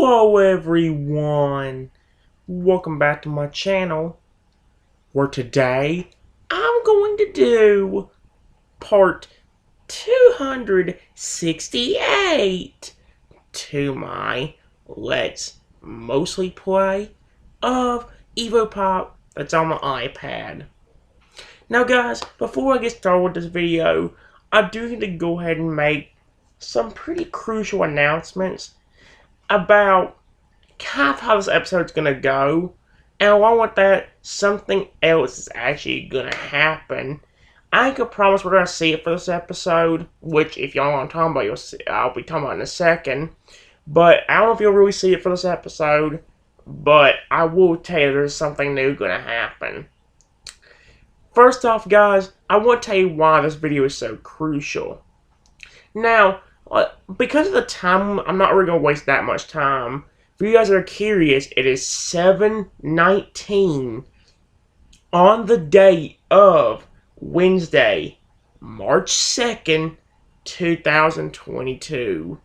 Hello everyone, welcome back to my channel, where today I'm going to do part 268 to my Let's Mostly Play of Evopop that's on my iPad. Now guys, before I get started with this video, I do need to go ahead and make some pretty crucial announcements about kind of how this episode's gonna go, and along with that, something else is actually gonna happen. I can promise we're gonna see it for this episode, which if y'all know what I'm talking about, I'll be talking about in a second. But I don't know if you'll really see it for this episode, but I will tell you there's something new gonna happen. First off, guys, I want to tell you why this video is so crucial. Now, because of the time, I'm not really going to waste that much time. If you guys are curious, it is 7/19 on the date of Wednesday, March 2nd, 2022.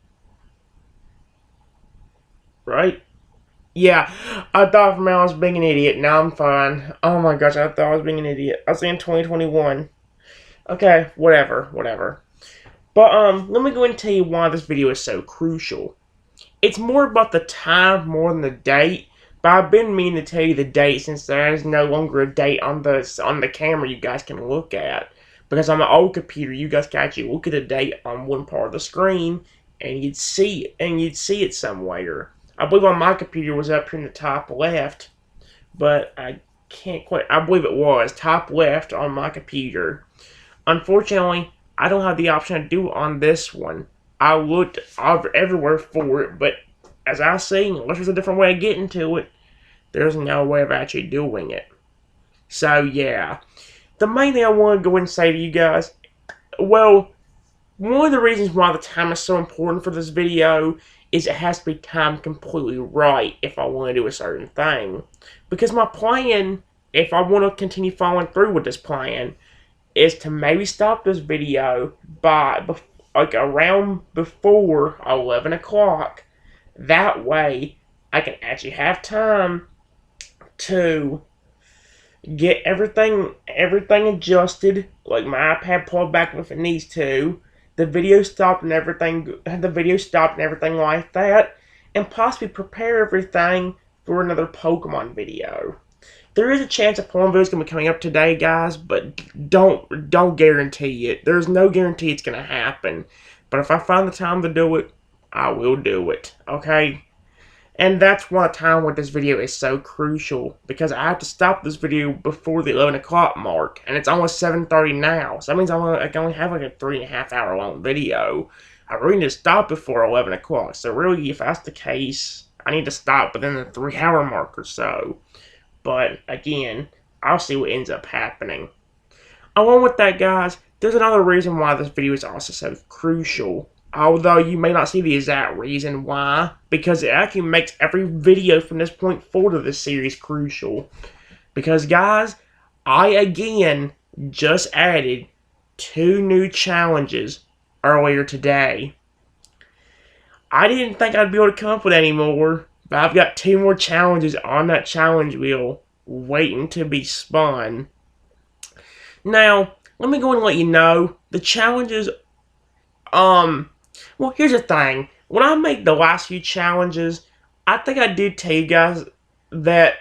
Right? Yeah, I thought for a minute I was being an idiot. Now I'm fine. Oh my gosh, I thought I was being an idiot. I was saying 2021. Okay, whatever. But, let me go and tell you why this video is so crucial. It's more about the time more than the date, but I've been meaning to tell you the date since there is no longer a date on the camera you guys can look at. Because on my old computer, you guys can actually look at the date on one part of the screen, and you'd see it somewhere. I believe on my computer it was up here in the top left, but I can't quite, I believe it was top left on my computer. Unfortunately, I don't have the option to do it on this one. I looked everywhere for it, but as I see, unless there's a different way of getting to it, there's no way of actually doing it. So, yeah. The main thing I want to go and say to you guys, well, one of the reasons why the time is so important for this video is it has to be timed completely right if I want to do a certain thing. Because my plan, if I want to continue following through with this plan, is to maybe stop this video by around before 11 o'clock. That way, I can actually have time to get everything adjusted, like my iPad plugged back if it needs to, the video stopped and everything like that, and possibly prepare everything for another Pokemon video. There is a chance a Pokemon video is going to be coming up today, guys, but don't guarantee it. There's no guarantee it's going to happen. But if I find the time to do it, I will do it, okay? And that's why the time with this video is so crucial, because I have to stop this video before the 11 o'clock mark, and it's almost 7:30 now, so that means I can only have like a 3.5 hour long video. I really need to stop before 11 o'clock, so really, if that's the case, I need to stop within the 3-hour mark or so. But, again, I'll see what ends up happening. Along with that, guys, there's another reason why this video is also so crucial. Although you may not see the exact reason why, because it actually makes every video from this point forward of this series crucial. Because, guys, I, again, just added 2 new challenges earlier today. I didn't think I'd be able to come up with any more. But I've got 2 more challenges on that challenge wheel waiting to be spun. Now, let me go and let you know, the challenges, well, here's the thing. When I make the last few challenges, I think I did tell you guys that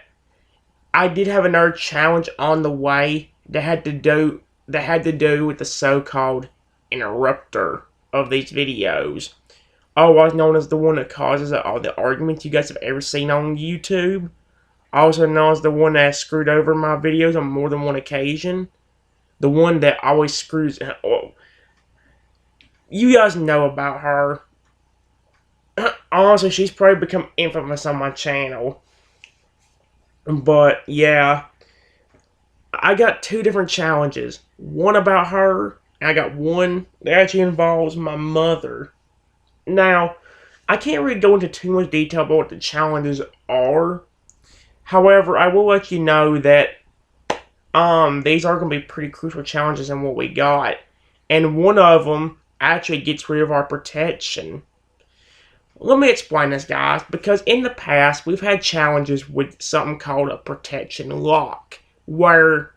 I did have another challenge on the way that had to do with the so-called interrupter of these videos. Otherwise known as the one that causes all the arguments you guys have ever seen on YouTube. Also known as the one that has screwed over my videos on more than one occasion. The one that always screws... Oh, you guys know about her. Honestly, she's probably become infamous on my channel. But, yeah. I got 2 different challenges. One about her, and I got one that actually involves my mother. Now, I can't really go into too much detail about what the challenges are. However, I will let you know that these are going to be pretty crucial challenges in what we got. And one of them actually gets rid of our protection. Let me explain this, guys, because in the past, we've had challenges with something called a protection lock, where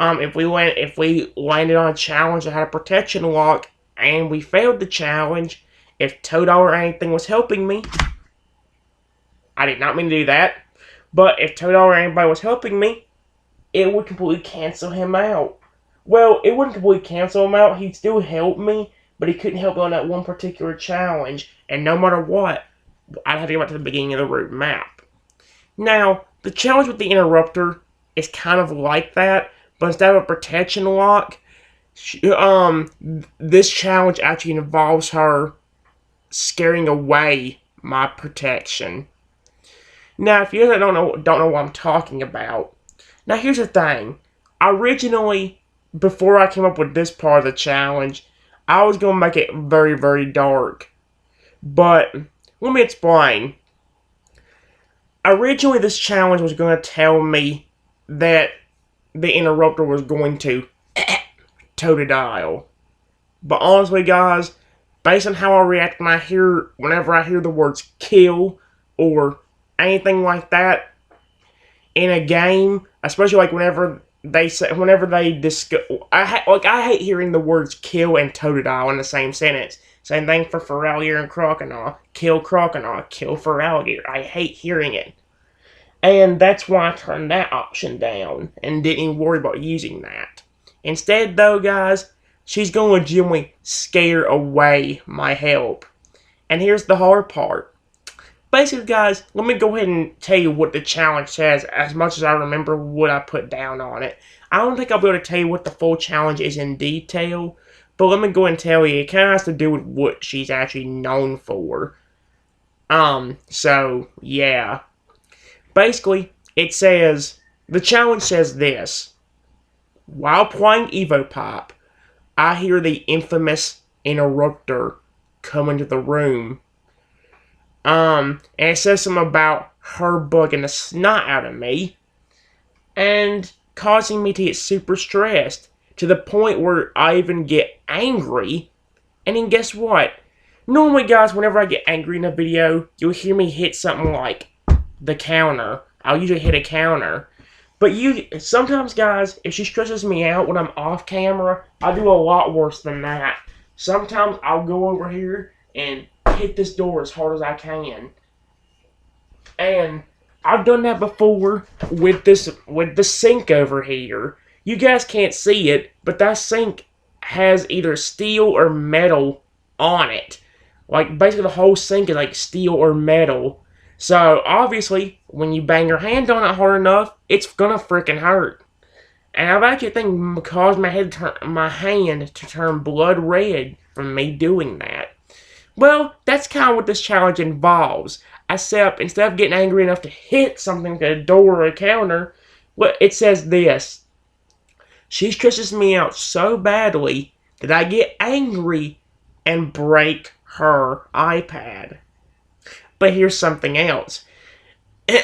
if we landed on a challenge that had a protection lock and we failed the challenge, if Toadol or anything was helping me, I did not mean to do that, but if Toadol or anybody was helping me, it would completely cancel him out. Well, it wouldn't completely cancel him out. He'd still help me, but he couldn't help me on that one particular challenge. And no matter what, I'd have to go back to the beginning of the route map. Now, the challenge with the interrupter is kind of like that, but instead of a protection lock, this challenge actually involves her scaring away my protection. Now, if you don't know what I'm talking about, now here's the thing. Originally, before I came up with this part of the challenge, I was going to make it very, very dark. But, let me explain. Originally, this challenge was going to tell me that the interrupter was going to Totodile. But honestly, guys, based on how I react whenever I hear the words kill or anything like that in a game, especially like whenever they discuss, I hate hearing the words kill and Totodile in the same sentence. Same thing for Feraligatr and Croconaw. Kill Croconaw, kill Feraligatr. I hate hearing it. And that's why I turned that option down and didn't even worry about using that. Instead, though, guys, she's going to legitimately scare away my help. And here's the hard part. Basically, guys, let me go ahead and tell you what the challenge says as much as I remember what I put down on it. I don't think I'll be able to tell you what the full challenge is in detail, but let me go ahead and tell you, it kind of has to do with what she's actually known for. So, yeah. Basically, the challenge says this. While playing Evopop, I hear the infamous interrupter come into the room. And it says something about her bugging the snot out of me and causing me to get super stressed to the point where I even get angry. And then guess what? Normally, guys, whenever I get angry in a video, you'll hear me hit something like the counter. I'll usually hit a counter. But sometimes, guys, if she stresses me out when I'm off camera, I do a lot worse than that. Sometimes I'll go over here and hit this door as hard as I can. And I've done that before with the sink over here. You guys can't see it, but that sink has either steel or metal on it. Like, basically the whole sink is like steel or metal. So, obviously, when you bang your hand on it hard enough, it's gonna freaking hurt. And I've actually caused my hand to turn blood red from me doing that. Well, that's kind of what this challenge involves. Except, instead of getting angry enough to hit something like a door or a counter, it says this. She stresses me out so badly that I get angry and break her iPad. But here's something else.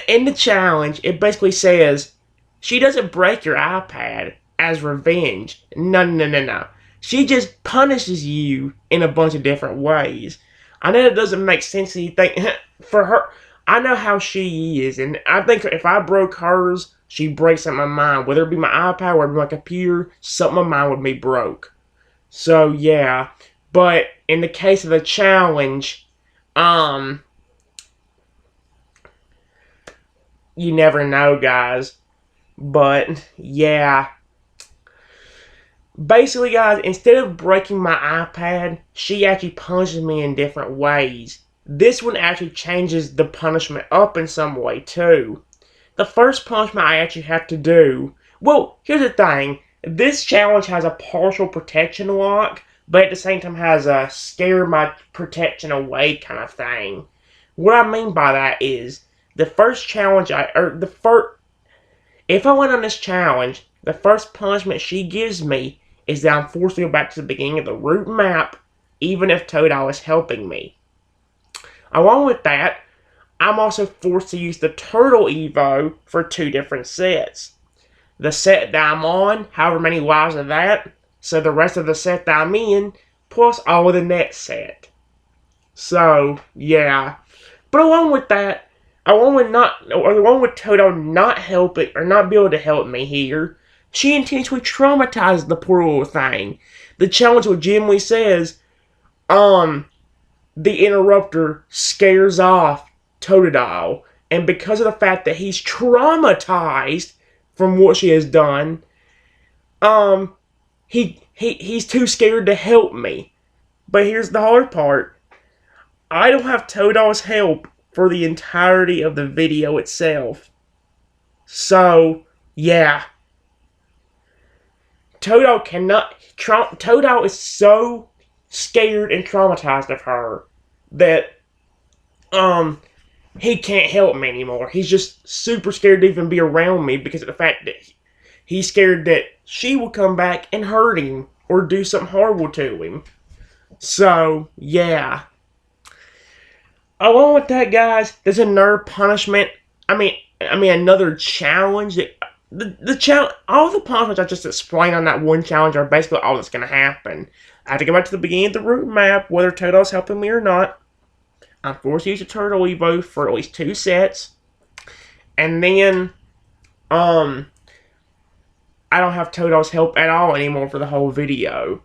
In the challenge, it basically says, she doesn't break your iPad as revenge. No. She just punishes you in a bunch of different ways. I know it doesn't make sense to you think, for her, I know how she is, and I think if I broke hers, she'd break something of mine. Whether it be my iPad or my computer, something of mine would be broke. So, yeah. But, in the case of the challenge, you never know, guys. But, yeah. Basically, guys, instead of breaking my iPad, she actually punishes me in different ways. This one actually changes the punishment up in some way, too. The first punishment I actually have to do... Well, here's the thing. This challenge has a partial protection lock, but at the same time has a scare my protection away kind of thing. What I mean by that is, the first challenge if I went on this challenge, the first punishment she gives me is that I'm forced to go back to the beginning of the route map, even if Toadile is helping me. Along with that, I'm also forced to use the Turtle Evo for 2 different sets. The set that I'm on, however many lives of that, so the rest of the set that I'm in, plus all of the next set. So, yeah. But along with that, along with Toto not helping or not be able to help me here, she intentionally traumatized the poor little thing. The challenge legitimately says, the interrupter scares off Totodile, and because of the fact that he's traumatized from what she has done, he's too scared to help me. But here's the hard part. I don't have Totodile's help for the entirety of the video itself. So, yeah. Totodile is so scared and traumatized of her that, he can't help me anymore. He's just super scared to even be around me because of the fact that he's scared that she will come back and hurt him or do something horrible to him. So, yeah. Along with that, guys, there's another punishment. I mean, another challenge. The challenge, all the punishments I just explained on that one challenge are basically all that's going to happen. I have to go back to the beginning of the route map, whether Toto's helping me or not. I'm forced to use a Turtle Evo for at least 2 sets. And then, I don't have Toto's help at all anymore for the whole video.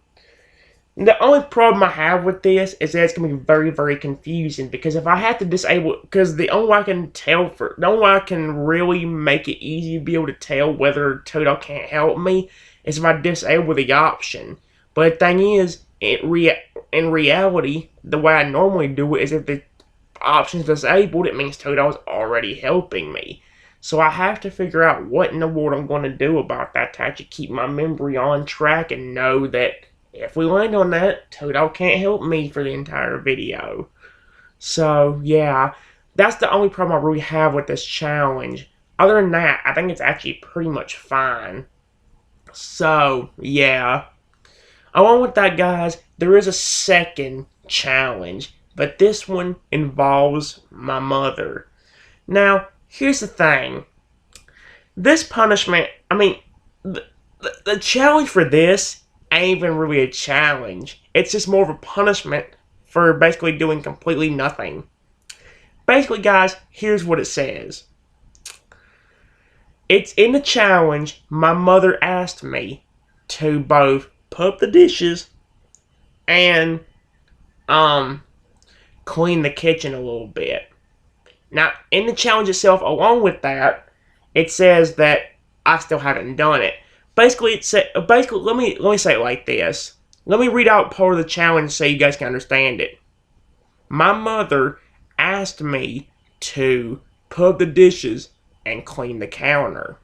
The only problem I have with this is that it's going to be very, very confusing, because if I have to disable, because the only way I can really make it easy to be able to tell whether Toto can't help me is if I disable the option. But the thing is, in reality, the way I normally do it is if the option's disabled, it means Toto's already helping me. So I have to figure out what in the world I'm going to do about that to actually keep my memory on track and know that if we land on that, Toto can't help me for the entire video. So, yeah, that's the only problem I really have with this challenge. Other than that, I think it's actually pretty much fine. So, yeah. Along with that, guys, there is a second challenge, but this one involves my mother. Now, here's the thing. This punishment, the challenge for this ain't even really a challenge. It's just more of a punishment for basically doing completely nothing. Basically, guys, here's what it says. It's in the challenge, my mother asked me to both put up the dishes and clean the kitchen a little bit. Now, in the challenge itself, along with that, it says that I still haven't done it. Basically, let me say it like this. Let me read out part of the challenge so you guys can understand it. My mother asked me to put up the dishes and clean the counter.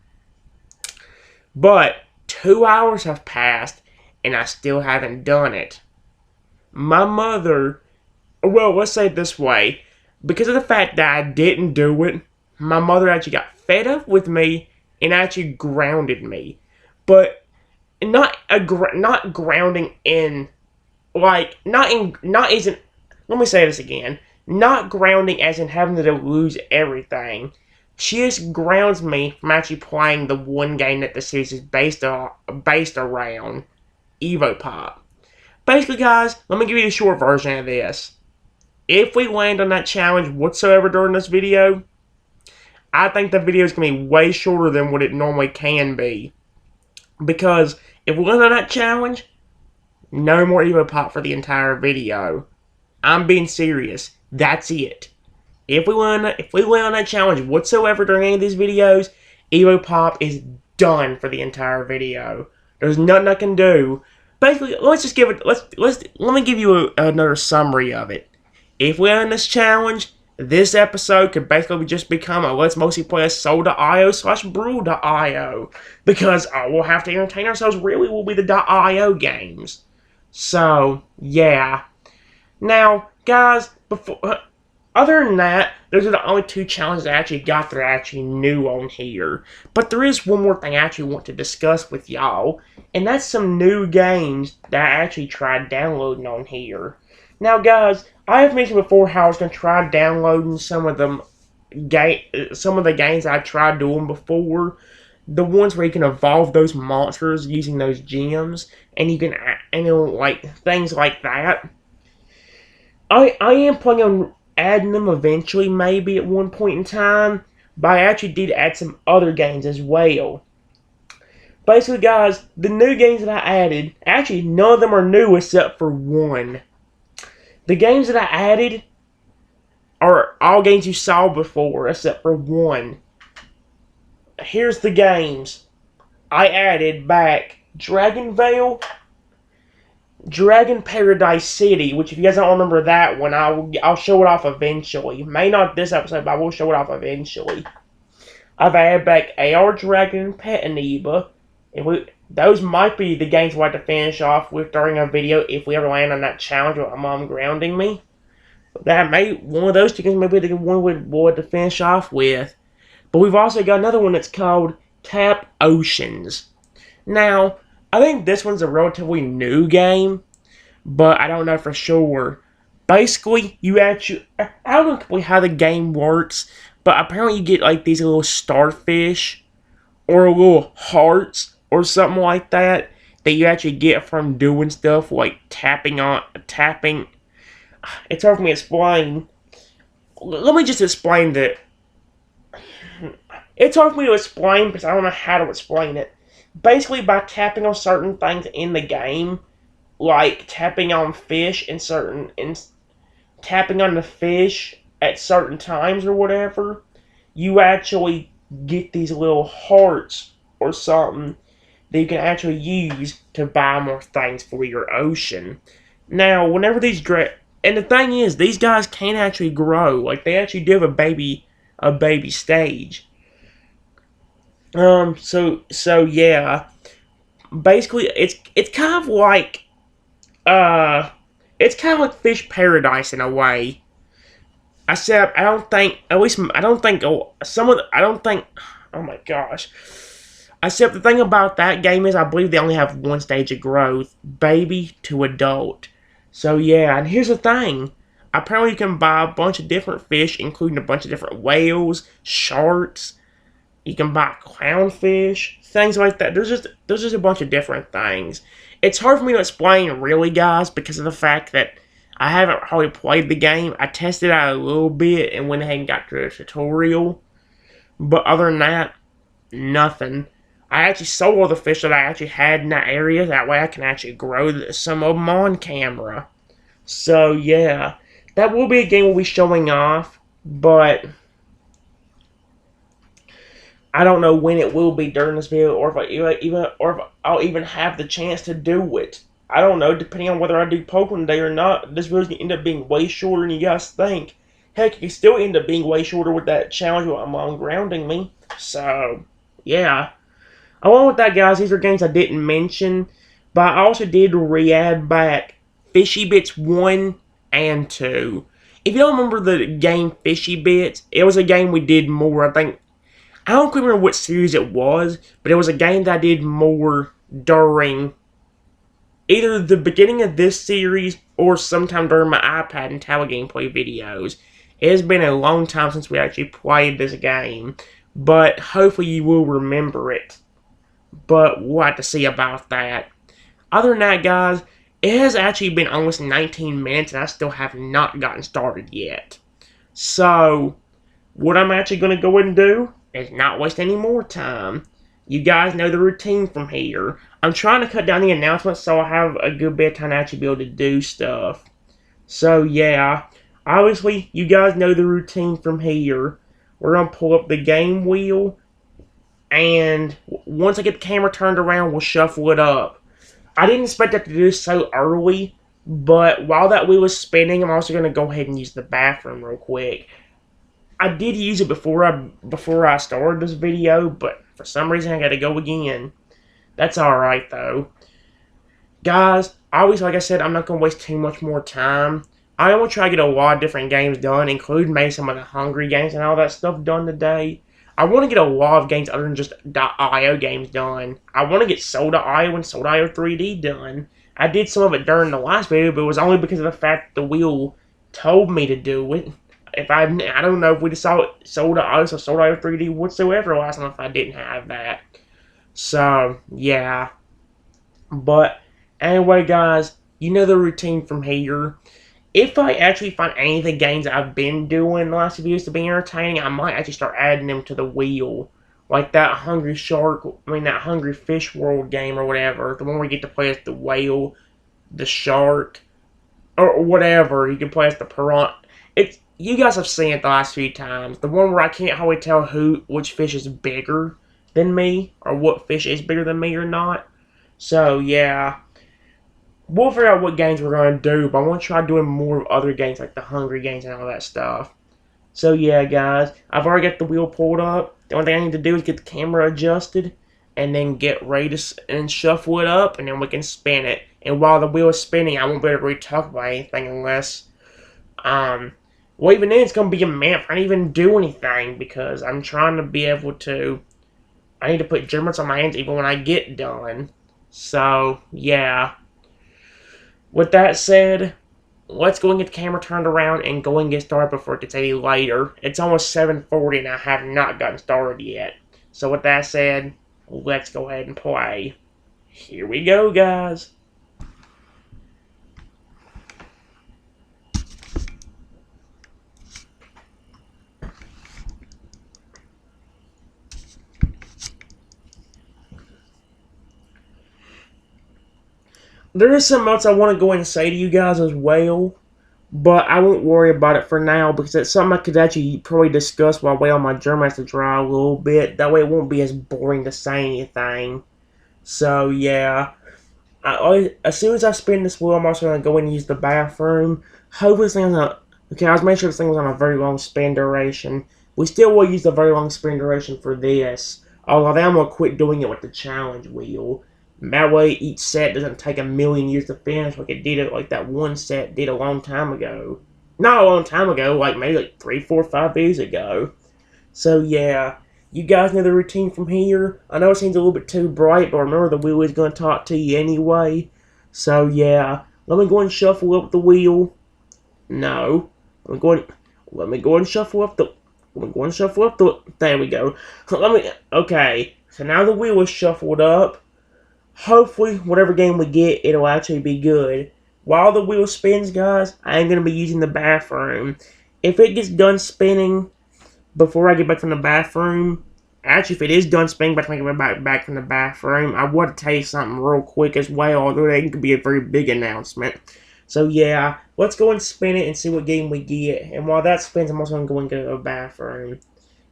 But 2 hours have passed and I still haven't done it. My mother, well, let's say it this way. Because of the fact that I didn't do it, my mother actually got fed up with me and actually grounded me. But not grounding in, like, not isn't, let me say this again. Not grounding as in having to lose everything. She just grounds me from actually playing the one game that the series is based around, Evopop. Basically, guys, let me give you a short version of this. If we land on that challenge whatsoever during this video, I think the video is going to be way shorter than what it normally can be. Because if we land on that challenge, no more Evopop for the entire video. I'm being serious. That's it. If we land on that challenge whatsoever during any of these videos, Evopop is done for the entire video. There's nothing I can do. Basically, let's just give it. Let me give you another summary of it. If we end this challenge, this episode could basically just become a let's mostly play a Soul.io/Brew.io. Because all we'll have to entertain ourselves really will be the .io games. So, yeah. Now, guys, other than that, those are the only 2 challenges I actually got that are actually new on here. But there is one more thing I actually want to discuss with y'all, and that's some new games that I actually tried downloading on here. Now, guys, I have mentioned before how I was going to try downloading some of the games I tried doing before. The ones where you can evolve those monsters using those gems, and you can, like, things like that. I am planning on adding them eventually, maybe at one point in time. But I actually did add some other games as well. Basically, guys, the new games that I added, actually, none of them are new except for one. The games that I added are all games you saw before, except for one. Here's the games I added back: Dragon Paradise City, which if you guys don't remember that one, I'll show it off eventually. May not this episode, but I will show it off eventually. I've added back AR Dragon and Pet Amoeba. Those might be the games we'll have to finish off with during a video if we ever land on that challenge with my mom grounding me. One of those two games may be the one we'll have to finish off with. But we've also got another one that's called Tap Oceans. Now, I think this one's a relatively new game, but I don't know for sure. Basically, I don't know completely how the game works, but apparently you get like these little starfish or little hearts or something like that you actually get from doing stuff like tapping. It's hard for me to explain. Let me just explain that. It's hard for me to explain because I don't know how to explain it. Basically, by tapping on certain things in the game, like tapping on fish and tapping on the fish at certain times or whatever, you actually get these little hearts or something that you can actually use to buy more things for your ocean. Now, whenever and the thing is, these guys can actually grow. Like, they actually do have a baby stage. So yeah. Basically, it's kind of like, it's kind of like Fish Paradise in a way. Except, I don't think, oh my gosh. Except the thing about that game is, I believe they only have one stage of growth, baby to adult. So yeah, and here's the thing. Apparently you can buy a bunch of different fish, including a bunch of different whales, sharks. You can buy clownfish, things like that. There's just a bunch of different things. It's hard for me to explain really, guys, because of the fact that I haven't hardly played the game. I tested it out a little bit and went ahead and got through a tutorial. But other than that, nothing. I actually sold all the fish that I actually had in that area. That way I can actually grow some of them on camera. So, yeah. That will be a game we'll be showing off. But I don't know when it will be during this video, or if I'll even have the chance to do it. I don't know, depending on whether I do Pokemon Day or not. This video's gonna end up being way shorter than you guys think. Heck, it can still end up being way shorter with that challenge with my mom grounding me. So, yeah. Along with that, guys, these are games I didn't mention, but I also did re-add back Fishy Bits 1 and 2. If you don't remember the game Fishy Bits, it was a game we did more, I don't quite remember what series it was, but it was a game that I did more during either the beginning of this series or sometime during my iPad and tablet gameplay videos. It has been a long time since we actually played this game, but hopefully you will remember it. But we'll have to see about that. Other than that, guys, it has actually been almost 19 minutes and I still have not gotten started yet. So, what I'm actually going to go ahead and do is not waste any more time. You guys know the routine from here. I'm trying to cut down the announcements so I'll have a good bit of time to actually be able to do stuff. So, yeah. Obviously, you guys know the routine from here. We're going to pull up the game wheel. And once I get the camera turned around, we'll shuffle it up. I didn't expect that to do so early, but while that wheel is spinning, I'm also going to go ahead and use the bathroom real quick. I did use it before I started this video, but for some reason I got to go again. That's alright, though. Guys, obviously, like I said, I'm not going to waste too much more time. I want to try to get a lot of different games done, including maybe some of the Hungry games and all that stuff done today. I want to get a lot of games other than just .io games done. I want to get Soda.io and Soda.io 3D done. I did some of it during the last video, but it was only because of the fact the wheel told me to do it. I don't know if we just saw Soda.io or Soda.io 3D whatsoever last time if I didn't have that. So, yeah. But, anyway, guys, you know the routine from here. if I actually find any of the games I've been doing the last few years to be entertaining, I might actually start adding them to the wheel. Like that that Hungry Fish World game or whatever. The one where you get to play as the whale, the shark, or whatever. You can play as the piranha. You guys have seen it the last few times. The one where I can't always tell which fish is bigger than me, or what fish is bigger than me or not. So yeah, we'll figure out what games we're gonna do. But I want to try doing more of other games like the Hungry games and all that stuff. So yeah, guys, I've already got the wheel pulled up. The only thing I need to do is get the camera adjusted, and then get ready and shuffle it up, and then we can spin it. And while the wheel is spinning, I won't be able to really talk about anything unless, well, even then it's gonna be a minute if I don't even do anything because I'm trying to be able to. I need to put Germans on my hands even when I get done. So yeah. With that said, let's go and get the camera turned around and go and get started before it gets any later. It's almost 7:40 and I have not gotten started yet. So with that said, let's go ahead and play. Here we go, guys. There is something else I want to go ahead and say to you guys as well. But I won't worry about it for now because it's something I could actually probably discuss while I wait on my German to dry a little bit. That way it won't be as boring to say anything. So yeah, as soon as I spin this wheel, I'm also going to go in and use the bathroom. Hopefully this thing's not... Okay, I was making sure this thing was on a very long spin duration. We still will use the very long spin duration for this. Although then I'm going to quit doing it with the challenge wheel. That way each set doesn't take a million years to finish like it did like that one set did a long time ago. Not a long time ago, like maybe like 3, 4, 5 years ago. So yeah, you guys know the routine from here. I know it seems a little bit too bright, but remember the wheel is going to talk to you anyway. So yeah, let me go and shuffle up the wheel. No, let me go and shuffle up the. Let me go and shuffle up the. There we go. Okay, so now the wheel is shuffled up. Hopefully, whatever game we get, it'll actually be good. While the wheel spins, guys, I am going to be using the bathroom. If it gets done spinning before I get back from the bathroom, actually, if it is done spinning by the time I get back from the bathroom, I want to tell you something real quick as well, although it could be a very big announcement. So yeah, let's go and spin it and see what game we get. And while that spins, I'm also going to go and go to the bathroom.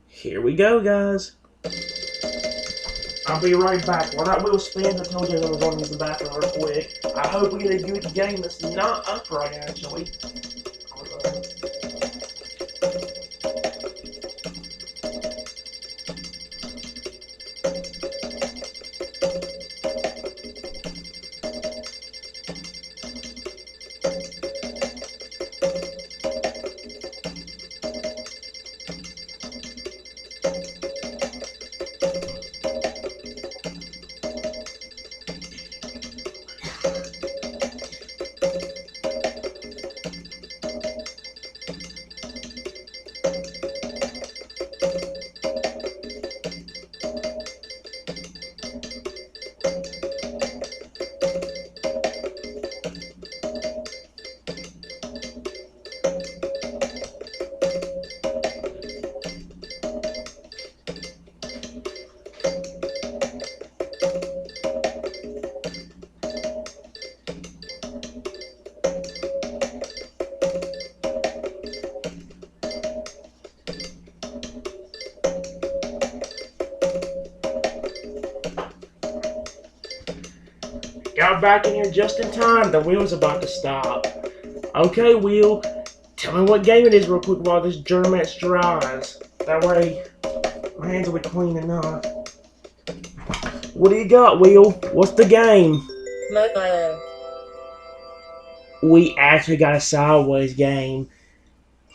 Here we go, guys. I'll be right back. While that wheel spins, I told you I was going to use the bathroom real quick. I hope we get a good game that's not upright, actually. Got back in here just in time. The wheel's about to stop. Okay, wheel. Tell me what game it is real quick while this Germax dries. That way, my hands will be clean enough. What do you got, Wheel? What's the game? Mobile. We actually got a sideways game.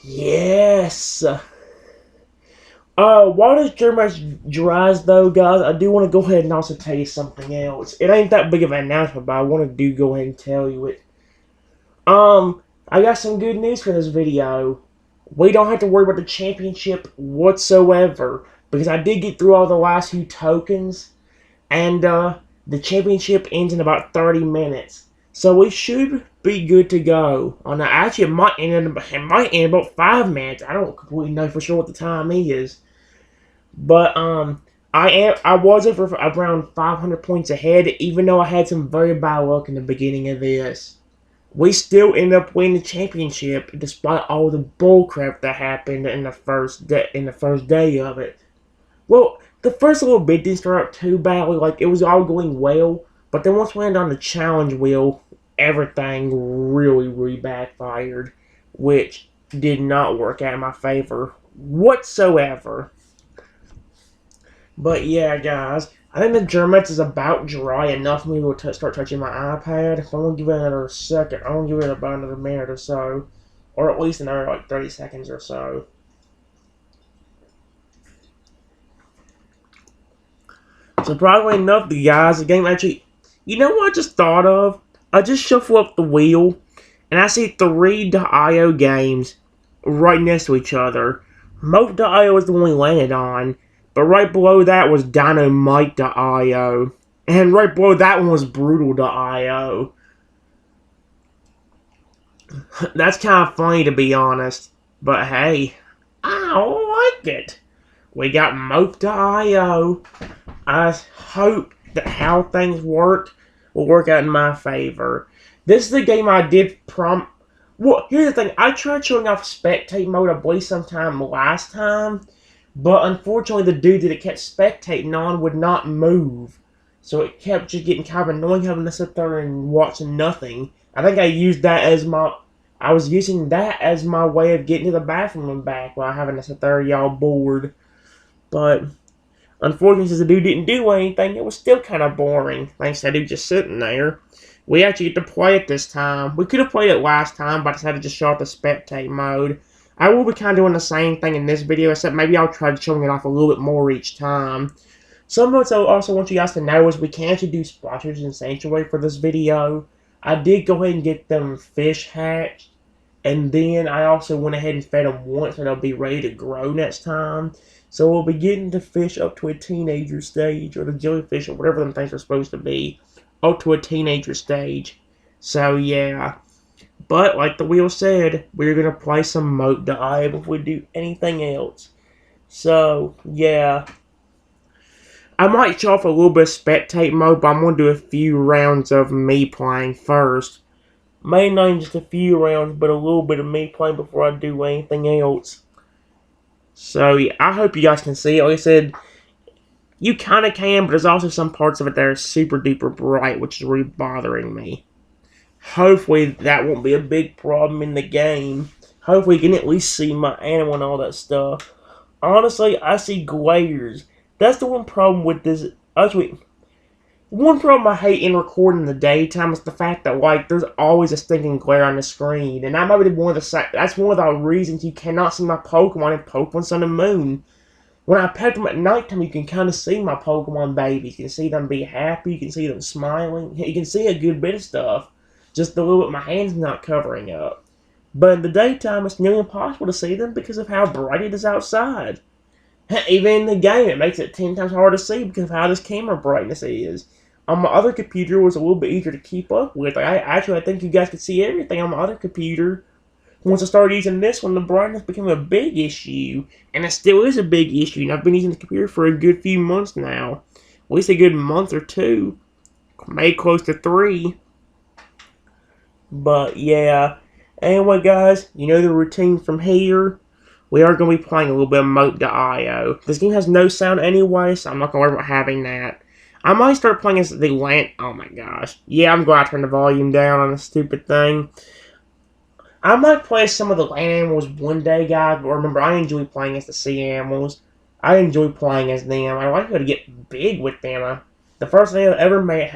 Yes. While this Germax dries, though, guys, I do want to go ahead and also tell you something else. It ain't that big of an announcement, but I want to go ahead and tell you it. I got some good news for this video. We don't have to worry about the championship whatsoever, because I did get through all the last few tokens, and, the championship ends in about 30 minutes. So we should be good to go. On the, actually, it might end about 5 minutes. I don't completely know for sure what the time is, but I was over for around 500 points ahead, even though I had some very bad luck in the beginning of this. We still ended up winning the championship despite all the bullcrap that happened in the first day of it. Well, the first little bit didn't start out too badly. Like, it was all going well, but then once we landed on the challenge wheel, everything really, really backfired, which did not work out in my favor whatsoever. But yeah, guys, I think the Germans is about dry enough for me to start touching my iPad. So I'm gonna give it another second. I'm gonna give it about another minute or so, or at least another like 30 seconds or so. Surprisingly enough, the guys, the game actually. You know what I just thought of? I just shuffle up the wheel, and I see 3.io games right next to each other. Moat.io is the one we landed on, but right below that was Dynamite.io. And right below that one was Brutal.io. That's kind of funny to be honest, but hey, I like it. We got Moat.io. I hope that how things work will work out in my favor. This is the game I did Well, here's the thing. I tried showing off spectate mode, I believe, sometime last time. But unfortunately, the dude that it kept spectating on would not move. So it kept just getting kind of annoying having to sit there and watch nothing. I think I used that as my... I was using that as my way of getting to the bathroom and back while having to sit there y'all bored. But... unfortunately, since the dude didn't do anything, it was still kind of boring. Thanks to that dude just sitting there. We actually get to play it this time. We could have played it last time, but I decided to just show off the spectate mode. I will be kind of doing the same thing in this video, except maybe I'll try showing it off a little bit more each time. Something else I also want you guys to know is we can actually do sponsors and sanctuary for this video. I did go ahead and get them fish hatched, and then I also went ahead and fed them once, and they'll be ready to grow next time. So we'll be getting the fish up to a teenager stage, or the jellyfish, or whatever them things are supposed to be, up to a teenager stage. So yeah. But, like the wheel said, we're going to play some Moat.io before we do anything else. So, yeah. I might show off a little bit of spectate mode, but I'm going to do a few rounds of me playing first. Maybe not just a few rounds, but a little bit of me playing before I do anything else. So, yeah, I hope you guys can see it. Like I said, you kind of can, but there's also some parts of it that are super duper bright, which is really bothering me. Hopefully that won't be a big problem in the game. Hopefully you can at least see my animal and all that stuff. Honestly, I see glares. That's the one problem with this. Actually, one problem I hate in recording in the daytime is the fact that, like, there's always a stinking glare on the screen. And that might be that's one of the reasons you cannot see my Pokemon in Pokemon Sun and Moon. When I pet them at nighttime, you can kind of see my Pokemon babies. You can see them be happy. You can see them smiling. You can see a good bit of stuff. Just a little bit my hand's not covering up. But in the daytime, it's nearly impossible to see them because of how bright it is outside. Even in the game, it makes it 10 times harder to see because of how this camera brightness is. On my other computer, it was a little bit easier to keep up with. I think you guys could see everything on my other computer. Once I started using this one, the brightness became a big issue. And it still is a big issue. And I've been using the computer for a good few months now. At least a good month or two. Maybe close to 3. But yeah. Anyway, guys, you know the routine from here. We are going to be playing a little bit of Moat.io. This game has no sound anyway, so I'm not going to worry about having that. I might start playing as the land... Oh my gosh. Yeah, I'm glad I turned the volume down on this stupid thing. I might play as some of the land animals one day, guys, but remember, I enjoy playing as the sea animals. I enjoy playing as them. I like how to get big with them. The first thing I've ever made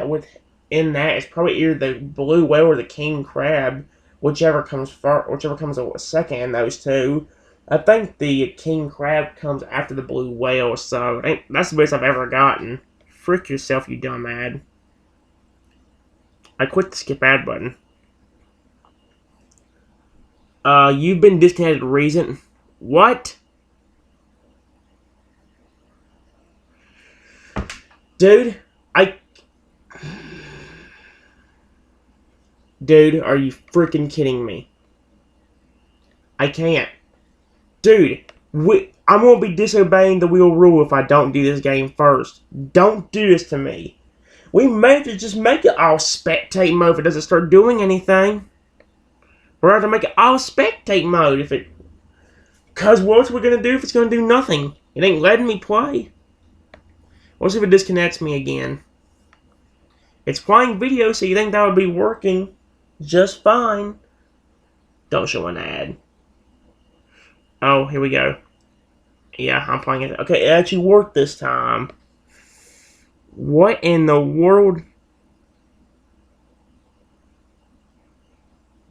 in that is probably either the blue whale or the king crab, whichever comes first, whichever comes second in those two. I think the king crab comes after the blue whale, so that's the best I've ever gotten. Frick yourself, you dumb ad. I quit the skip ad button. You've been disconnected reason. What? Dude, Dude, are you freaking kidding me? I can't. Dude, I'm going to be disobeying the wheel rule if I don't do this game first. Don't do this to me. We may just make it all spectate mode if it doesn't start doing anything. We're going to make it all spectate mode if it... Because what's we going to do if it's going to do nothing? It ain't letting me play. Let's see if it disconnects me again. It's playing video, so you think that would be working just fine. Don't show an ad. Oh, here we go. Yeah, I'm playing it. Okay, it actually worked this time. What in the world?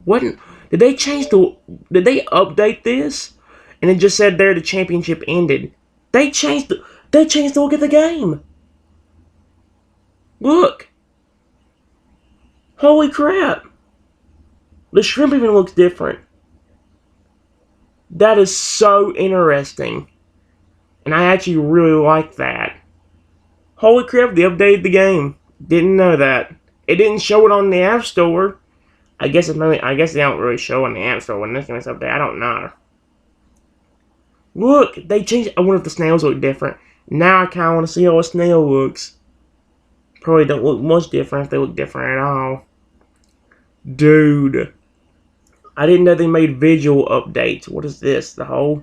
What? Did they change the... Did they update this? And it just said there the championship ended. They changed the look of the game. Look. Holy crap. The shrimp even looks different. That is so interesting. And I actually really like that. Holy crap, they updated the game. Didn't know that. It didn't show it on the App Store. I guess they don't really show on the App Store when this game's updated. I don't know. Look, they changed. I wonder if the snails look different. Now I kind of want to see how a snail looks. Probably don't look much different if they look different at all. Dude. I didn't know they made visual updates. What is this? The whole?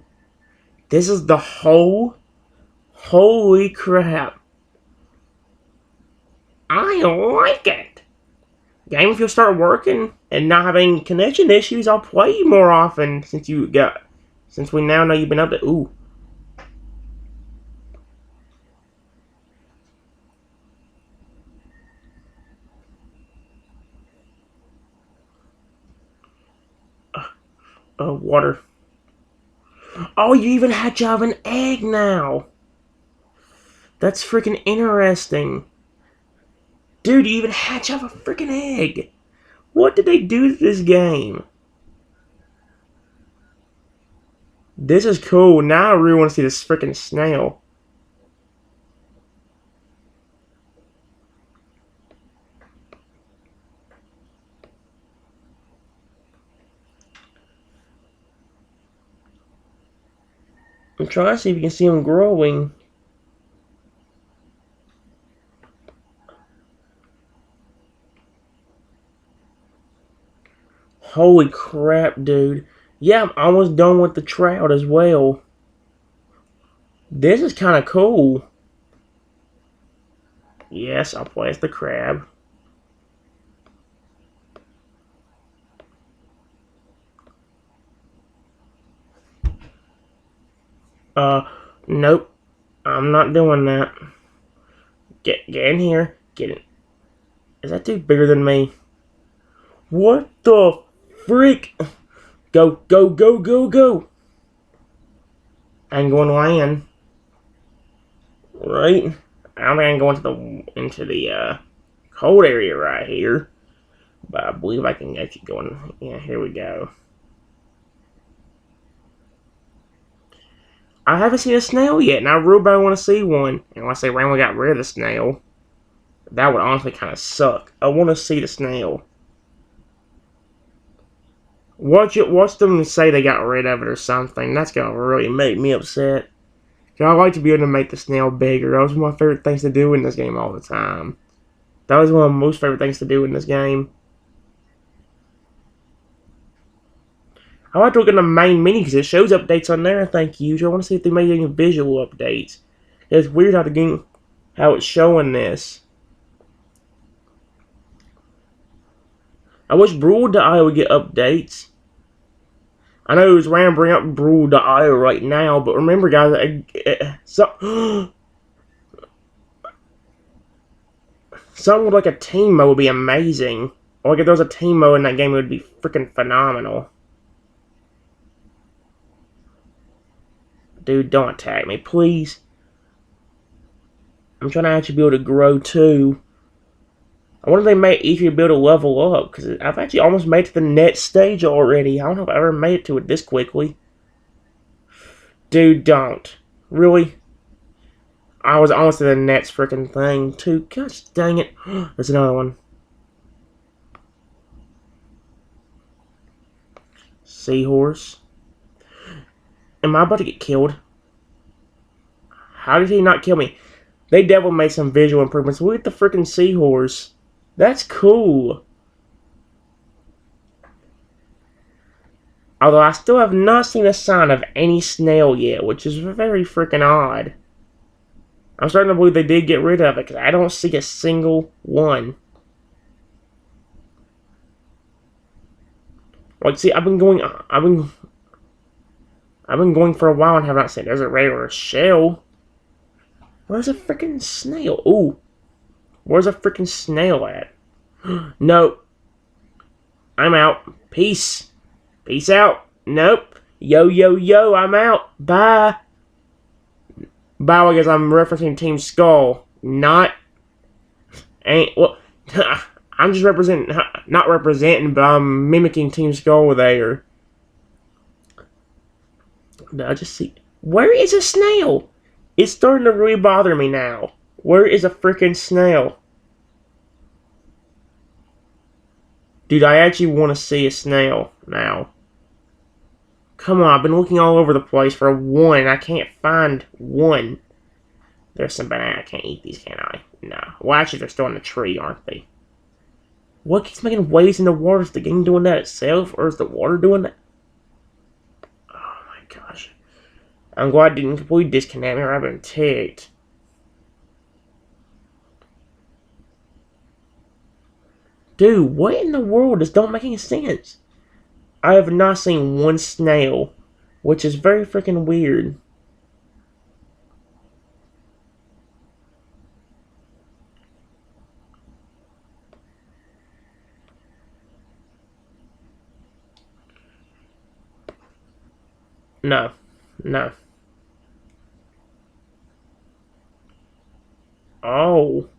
This is the whole? Holy crap. I like it. Game, if you'll start working and not having connection issues, I'll play you more often since we now know you've been up to... Ooh. Water. Oh, you even hatch out of an egg now. That's freaking interesting. Dude, you even hatch out of a freaking egg. What did they do to this game? This is cool. Now I really want to see this freaking snail. I'm trying to see if you can see them growing. Holy crap, dude. Yeah, I'm almost done with the trout as well. This is kind of cool. Yes, I'll play as the crab. Nope. I'm not doing that. Get in here. Get in. Is that dude bigger than me? What the freak? Go, go, go, go, go. I'm going to land. Right? I don't think I can go into the cold area right here. But I believe I can actually go in. Yeah, here we go. I haven't seen a snail yet, and I really want to see one. And when I say Rambo got rid of the snail, that would honestly kind of suck. I want to see the snail. Watch them say they got rid of it or something. That's gonna really make me upset. I like to be able to make the snail bigger. That was one of my favorite things to do in this game all the time. That was one of my most favorite things to do in this game. I like to look at the main menu because it shows updates on there. Thank you. So I want to see if they made any visual updates. It's weird how it's showing this. I wish Brawl.io would get updates. I know it's random bring up Brawl.io right now, but remember, guys, something with like a team mode would be amazing. Or like if there was a team mode in that game, it would be freaking phenomenal. Dude, don't attack me, please. I'm trying to actually be able to grow too. I wonder if they made it easier to be able to level up, because I've actually almost made it to the next stage already. I don't know if I ever made it to it this quickly. Dude, don't. Really? I was almost to the next freaking thing, too. Gosh dang it. There's another one. Seahorse. Am I about to get killed? How did he not kill me? They definitely made some visual improvements. Look at the freaking seahorse. That's cool. Although I still have not seen a sign of any snail yet, which is very freaking odd. I'm starting to believe they did get rid of it, because I don't see a single one. Like, see, I've been going for a while and have not seen. There's a regular shell. Where's a freaking snail? Ooh. Where's a freaking snail at? No. I'm out. Peace. Peace out. Nope. Yo, yo, yo, I'm out. Bye. Bye, I guess I'm referencing Team Skull. Not. Well, I'm just not representing, but I'm mimicking Team Skull there. Did I just see? Where is a snail? It's starting to really bother me now. Where is a freaking snail? Dude, I actually want to see a snail now. Come on, I've been looking all over the place for one. I can't find one. There's some banana. I can't eat these, can I? No. Well, actually, they're still in the tree, aren't they? What keeps making waves in the water? Is the game doing that itself, or is the water doing that? Oh my gosh. I'm glad it didn't completely disconnect me, or I've been ticked. Dude, what in the world? This don't make any sense. I have not seen one snail, which is very freaking weird. No. No. Oh.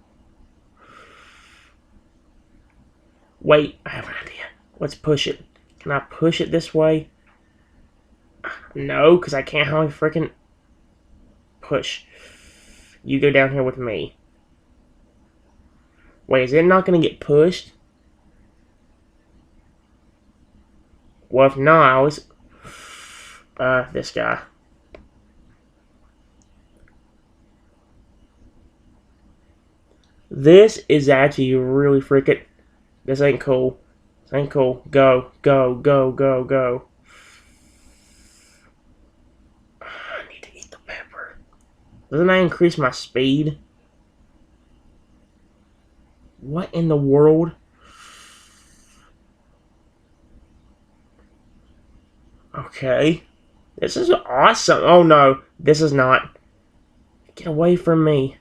Wait, I have an idea. Let's push it. Can I push it this way? No, because I can't hardly freaking push. You go down here with me. Wait, is it not going to get pushed? Well, if not, I always... this guy. This is actually really freaking... This ain't cool. This ain't cool. Go, go, go, go, go. I need to eat the pepper. Doesn't that increase my speed? What in the world? Okay. This is awesome. Oh no, this is not. Get away from me.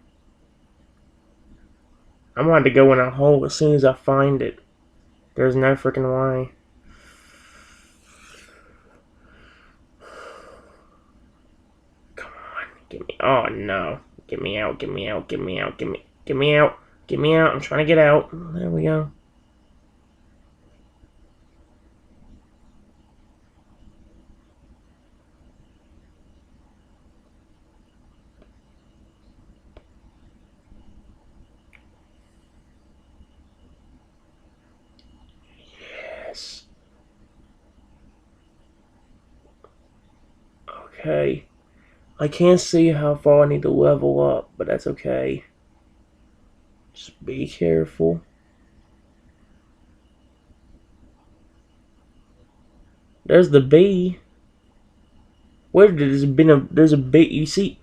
I'm going to go in a hole as soon as I find it. There's no freaking way. Come on, get me. Oh no. Get me out, get me out, get me out, get me out. Get me out. I'm trying to get out. There we go. Yes. Okay. I can't see how far I need to level up, but that's okay. Just be careful. There's the bee. Where did there's a bee? You see?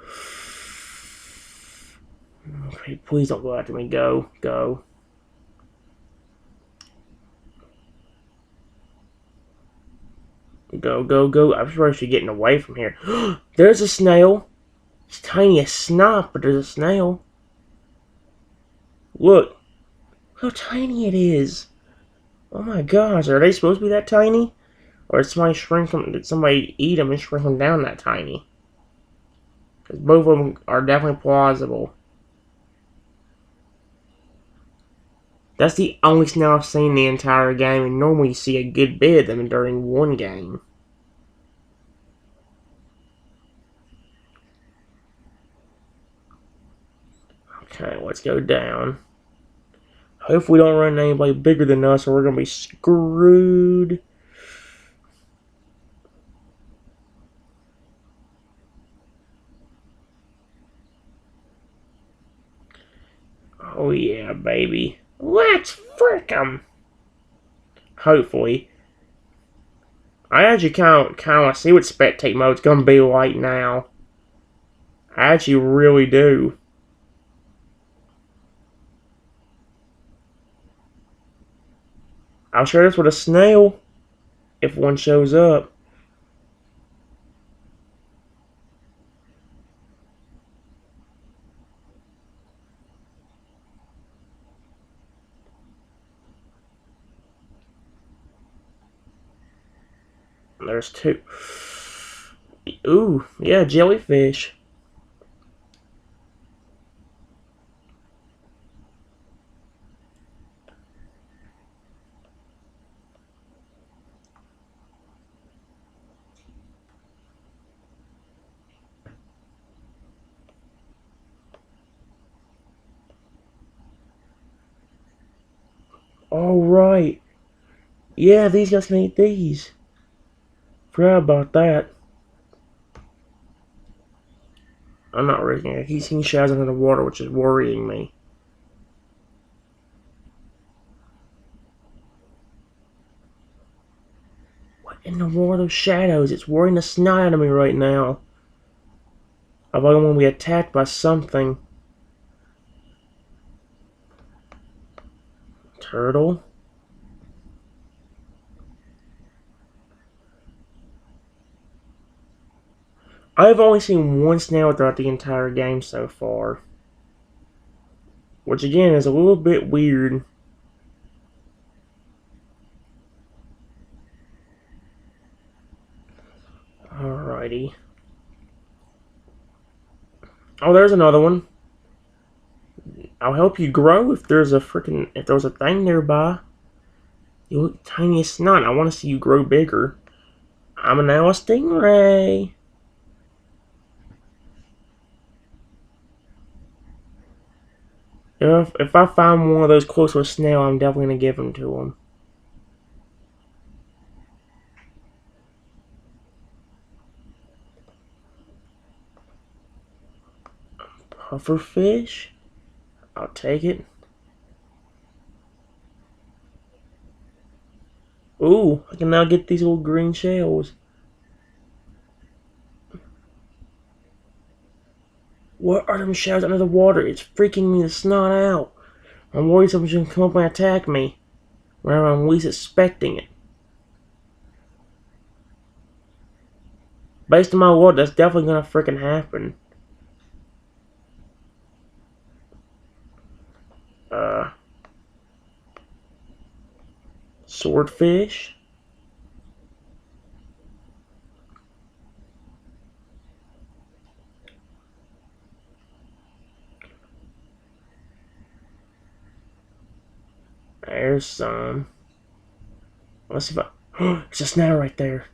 Okay, please don't go after me. Go, go. Go, go, go. I'm sure I should get away from here. There's a snail. It's tiny as snot, but there's a snail. Look. How tiny it is. Oh my gosh, are they supposed to be that tiny? Or did somebody eat them and shrink them down that tiny? Because both of them are definitely plausible. That's the only snail I've seen in the entire game, and normally you see a good bit of them during one game. Okay, let's go down. Hope we don't run into anybody bigger than us or we're going to be screwed. Oh yeah, baby. Let's frick 'em. Hopefully. I actually kind of want to see what spectate mode's gonna be like now. I actually really do. I'll share this with a snail if one shows up. There's two. Ooh, yeah, jellyfish. All right. Yeah, these guys can eat these. Forgot about that. I'm not risking it. I keep seeing shadows under the water, which is worrying me. What in the world of shadows? It's worrying the snot out of me right now. I thought I'm going to be attacked by something. Turtle? I've only seen one snail throughout the entire game so far. Which again is a little bit weird. Alrighty. Oh, there's another one. I'll help you grow if there's a thing nearby. You look tiny as snot. I want to see you grow bigger. I'm now a stingray. If I find one of those close to a snail, I'm definitely going to give them to him. Pufferfish? I'll take it. Ooh, I can now get these little green shells. What are them shells under the water? It's freaking me the snot out. I'm worried someone's gonna come up and attack me when I'm least expecting it. Based on my word, that's definitely gonna freaking happen. Swordfish? There's some. Let's see if I... It's a snail right there.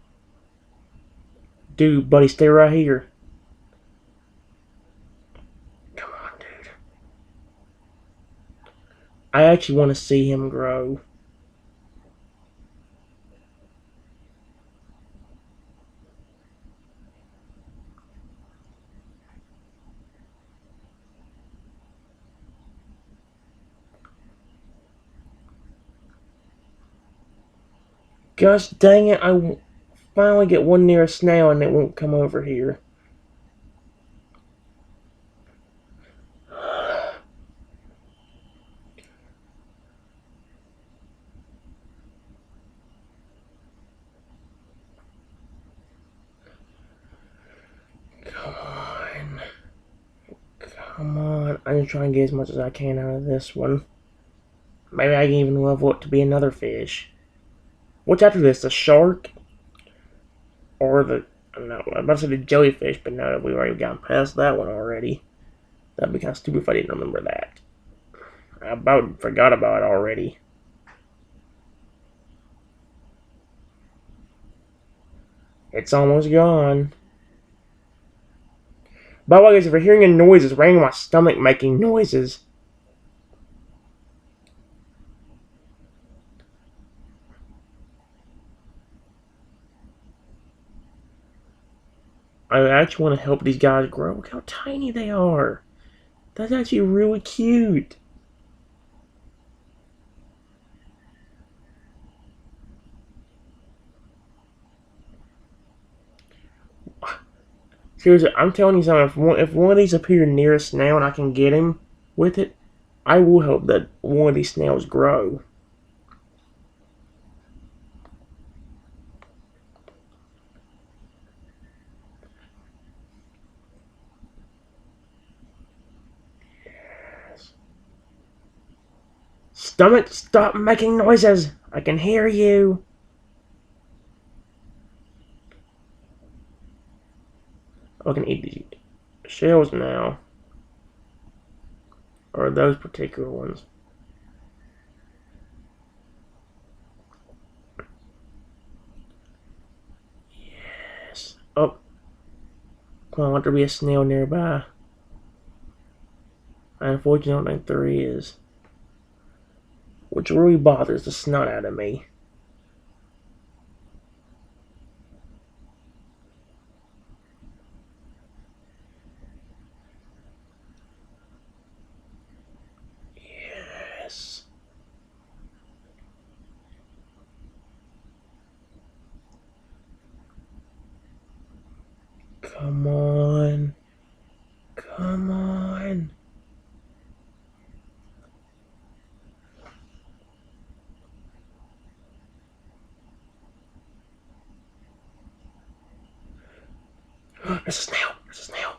Dude, buddy, stay right here. Come on, dude. I actually want to see him grow. Gosh dang it, I finally get one near a snail and it won't come over here. Come on. Come on. I'm just trying to get as much as I can out of this one. Maybe I can even level up to be another fish. What's after this? The shark? Or the... No, I'm about to say the jellyfish, but no, we've already gotten past that one already. That'd be kind of stupid if I didn't remember that. I about forgot about it already. It's almost gone. By the way, guys, if you're hearing a noise, it's raining my stomach making noises. I actually want to help these guys grow. Look how tiny they are. That's actually really cute. Seriously, I'm telling you something. If one of these appear near a snail and I can get him with it, I will help that one of these snails grow. Stomach, stop making noises! I can hear you! I can eat these shells now. Or those particular ones. Yes. Oh, come on, I want there to be a snail nearby. I unfortunately don't think there is. Which really bothers the snot out of me. Yes. Come on. Come on. There's a snail. There's a snail.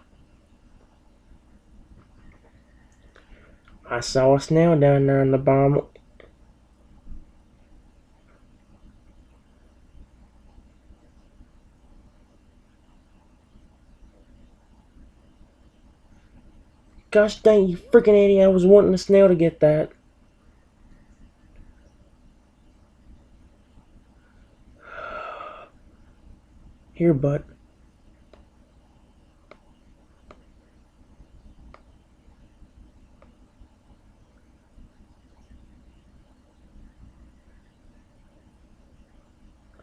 I saw a snail down there in the bottom. Gosh dang, you freaking idiot. I was wanting the snail to get that. Here, bud.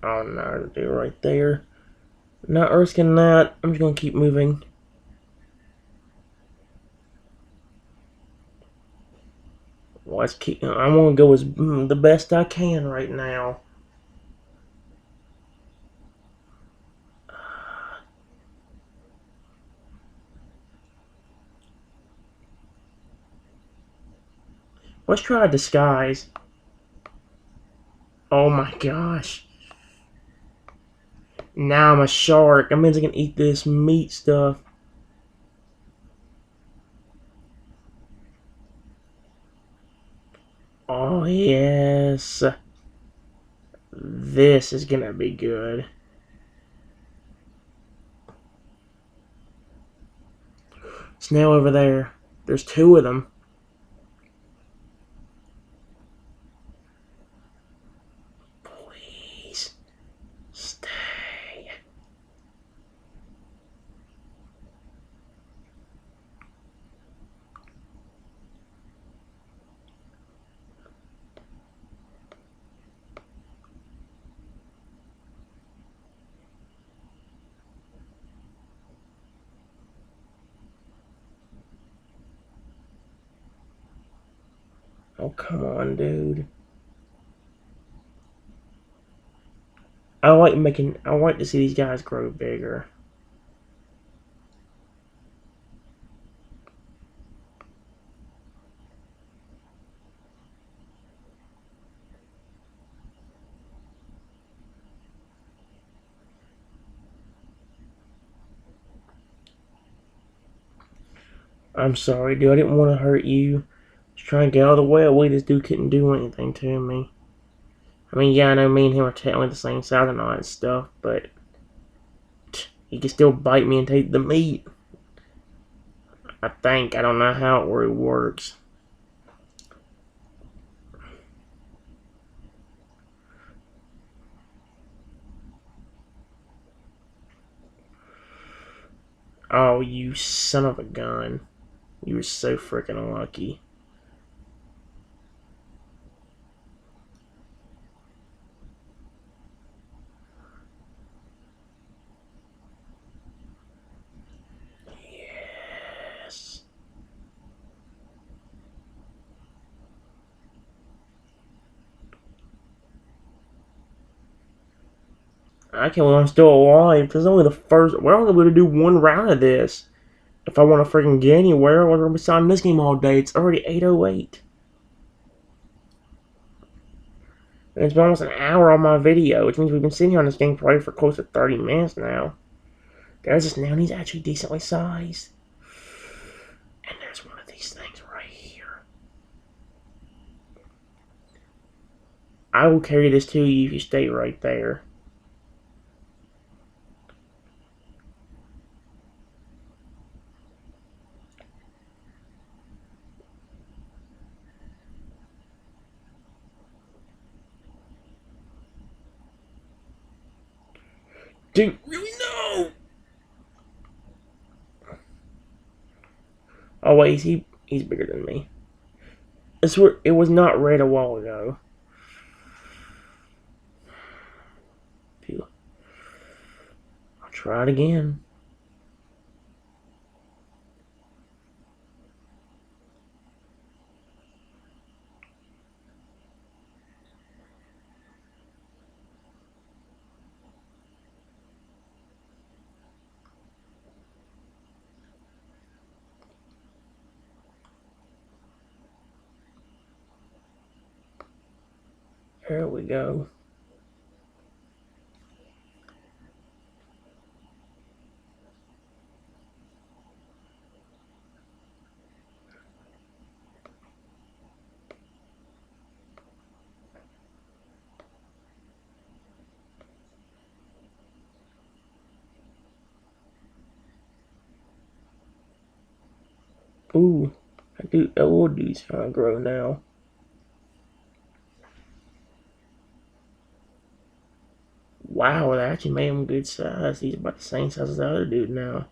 Oh no, dude, right there. Not risking that. I'm just gonna keep moving. Let's keep. I'm gonna go as the best I can right now. Let's try a disguise. Oh my gosh. Now I'm a shark. That means I can eat this meat stuff. Oh yes. This is gonna be good. Snail over there. There's two of them. Please. Stay. Oh, come on, dude. I like to see these guys grow bigger. I'm sorry, dude. I didn't want to hurt you. Just trying to get out of the way. This dude couldn't do anything to me. I mean, yeah, I know me and him are technically the same size and all that stuff, but he can still bite me and take the meat. I think. I don't know how it really works. Oh, you son of a gun. You were so freaking unlucky. Yes. I can't believe I'm still alive. This is only the first. We're only going to do one round of this. If I want to freaking get anywhere, we're going to be signing this game all day. It's already 8:08. And it's been almost an hour on my video, which means we've been sitting here on this game probably for close to 30 minutes now. There's this now, and he's actually decently sized. And there's one of these things right here. I will carry this to you if you stay right there. Dude, really no! Oh wait, he's bigger than me. I swear it was not red a while ago. I'll try it again. There we go. Ooh, that little dude's trying to grow now. Wow, that actually made him good size. He's about the same size as the other dude now.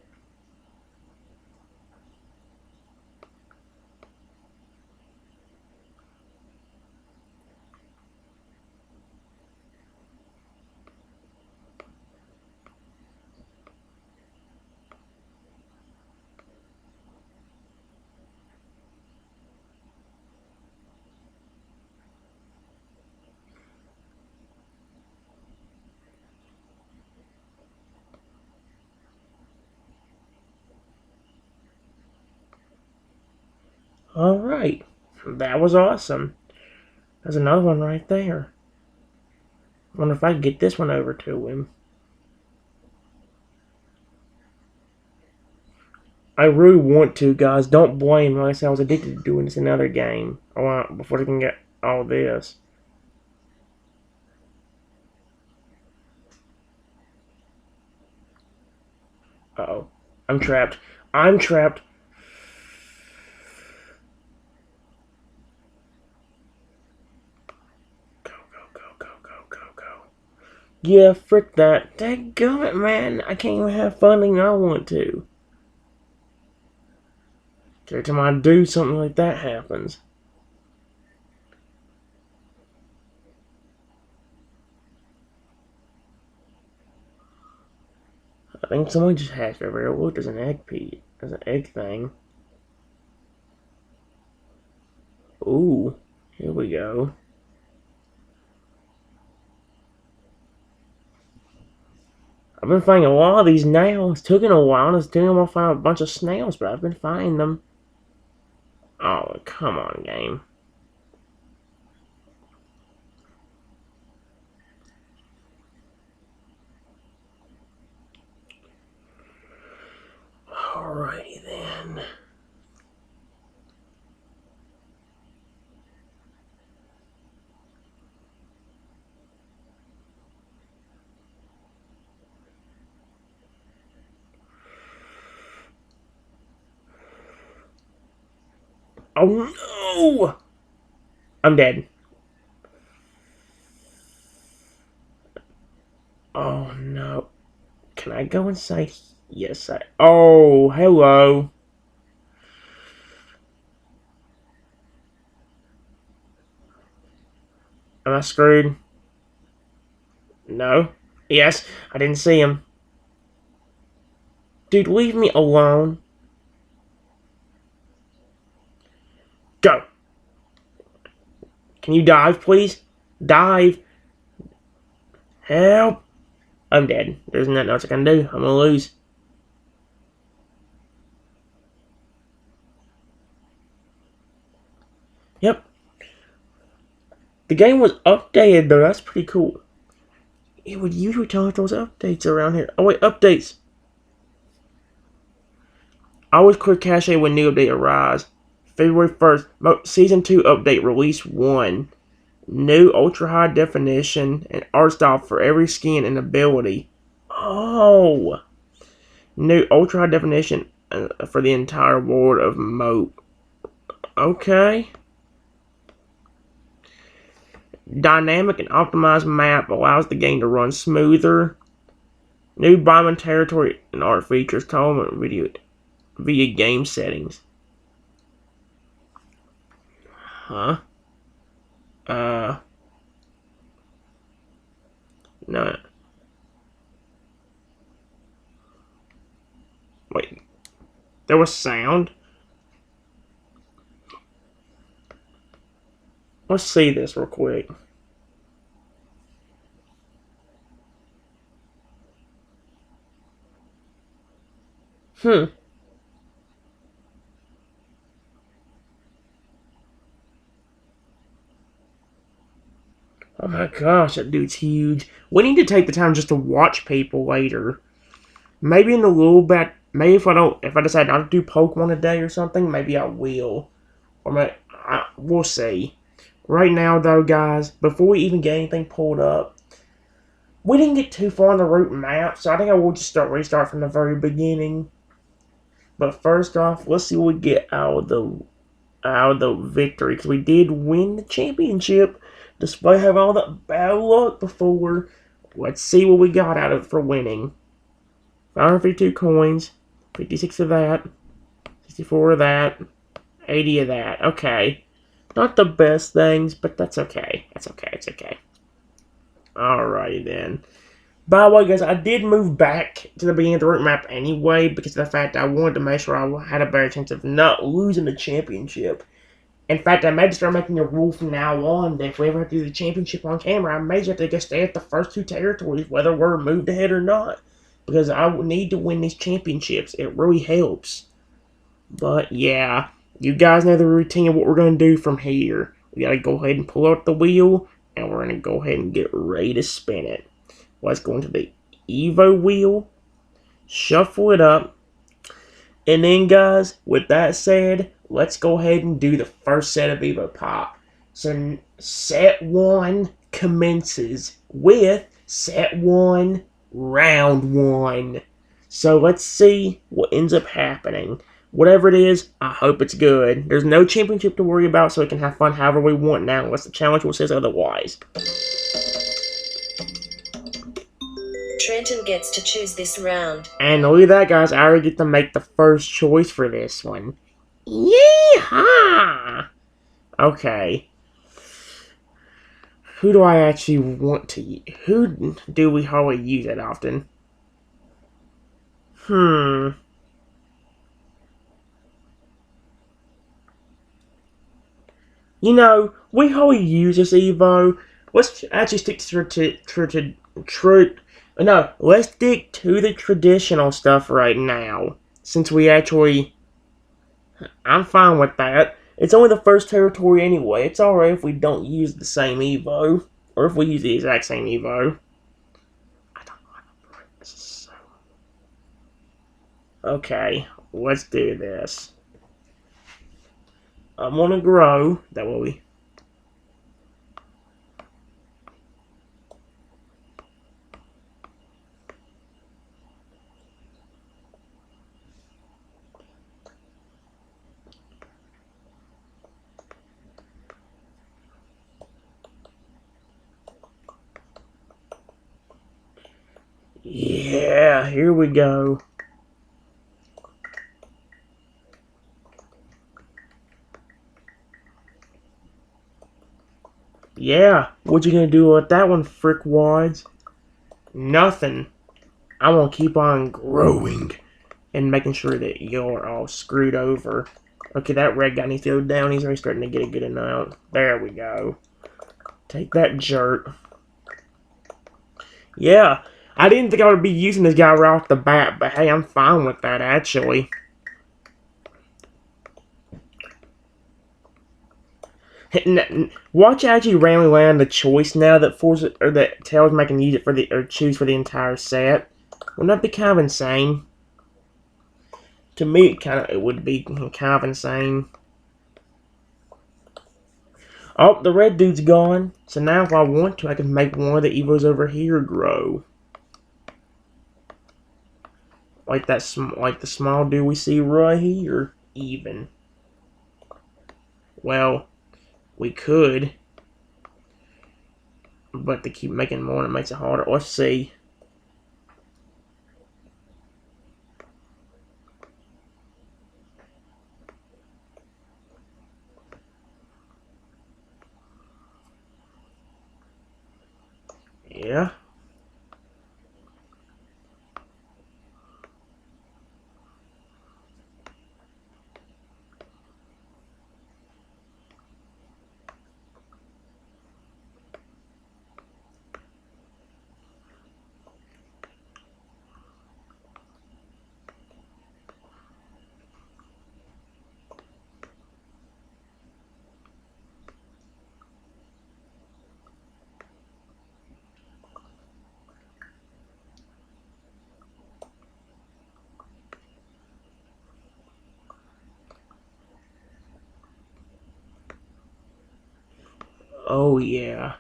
Alright, that was awesome. There's another one right there. I wonder if I can get this one over to him. I really want to, guys. Don't blame me. Like I said, I was addicted to doing this in another game. I want before I can get all this. Uh-oh. I'm trapped. I'm trapped. Go, go, go, go, go, go, go. Yeah, frick that. Dadgummit, man. I can't even have fun like I want to. Every time I do something like that happens. I think someone just hatched over here. Look, there's an egg pea. There's an egg thing. Ooh, here we go. I've been finding a lot of these now. It's taking a while, and it's taking a while to find a bunch of snails, but I've been finding them. Oh, come on, game. Alrighty then. Oh no! I'm dead. Oh no. Can I go inside? Yes, I. Oh, hello. Am I screwed? No. Yes, I didn't see him. Dude, leave me alone. Go. Can you dive, please? Dive. Help. I'm dead. There's nothing else I can do. I'm gonna lose. Yep. The game was updated though. That's pretty cool. It would usually tell us those updates around here. Oh wait, updates. Always clear cache when new update arrives. February 1st, Season 2 update, Release 1. New ultra high definition and art style for every skin and ability. Oh! New ultra high definition for the entire world of Mope. Okay. Dynamic and optimized map allows the game to run smoother. New biome territory and art features. Tolerant video via game settings. Huh? No. Wait. There was sound? Let's see this real quick. Oh my gosh, that dude's huge. We need to take the time just to watch people later. Maybe in a little bit. Maybe if I decide not to do Pokemon a day or something, maybe I will. Or we'll see. Right now, though, guys, before we even get anything pulled up, we didn't get too far on the route map, so I think I will just restart from the very beginning. But first off, let's see what we get out of the victory, because we did win the championship, despite having all that bad luck before. Let's see what we got out of it for winning. 552 coins, 56 of that, 64 of that, 80 of that. Okay. Not the best things, but that's okay. That's okay. It's okay. Alrighty then. By the way, guys, I did move back to the beginning of the route map anyway because of the fact I wanted to make sure I had a better chance of not losing the championship. In fact, I may start making a rule from now on that if we ever have to do the championship on camera, I may just have to just stay at the first 2 territories, whether we're moved ahead or not. Because I need to win these championships. It really helps. But, yeah. You guys know the routine of what we're going to do from here. We got to go ahead and pull out the wheel, and we're going to go ahead and get ready to spin it. Let's go into the Evo wheel, shuffle it up, and then, guys, with that said, let's go ahead and do the first set of Evopop. So, set 1 commences with set 1, round 1. So, let's see what ends up happening. Whatever it is, I hope it's good. There's no championship to worry about, so we can have fun however we want now, unless the challenge will says otherwise. Trenton gets to choose this round. And look at that, guys. I already get to make the first choice for this one. Yeehaw! Okay. Who do I actually want to use? Who do we hardly use that often? You know, we hardly use this Evo. Let's actually stick let's stick to the traditional stuff right now. Since we actually... I'm fine with that. It's only the first territory anyway. It's alright if we don't use the same Evo. Or if we use the exact same Evo. I don't know how to break this. Okay, let's do this. I'm gonna grow. That will be. Yeah, here we go. Yeah, what you gonna do with that one, frickwads? Nothing. I'm gonna keep on growing and making sure that you're all screwed over. Okay, that red guy needs to go down. He's already starting to get a good amount. There we go. Take that, jerk. Yeah, I didn't think I would be using this guy right off the bat, but hey, I'm fine with that, actually. Watch actually randomly land the choice now that forces or that tells me I can use it for the or choose for the entire set. Wouldn't that be kind of insane? To me, it would be kind of insane. Oh, the red dude's gone. So now, if I want to, I can make one of the evos over here grow, like like the small dude we see right here. Even. Well, we could, but to keep making more, it makes it harder. Let's see. Yeah. Oh yeah.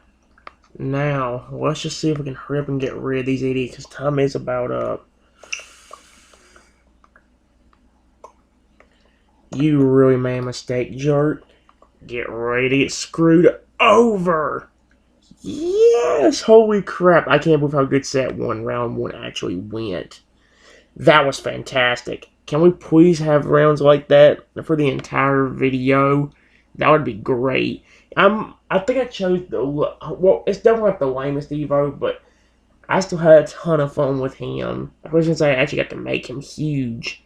Now, let's just see if we can hurry up and get rid of these idiots, because time is about up. You really made a mistake, jerk. Get ready to get screwed over. Yes! Holy crap. I can't believe how good set one, round one actually went. That was fantastic. Can we please have rounds like that for the entire video? That would be great. I think I chose the, well, it's definitely not the lamest Evo, but I still had a ton of fun with him. Especially since I actually got to make him huge.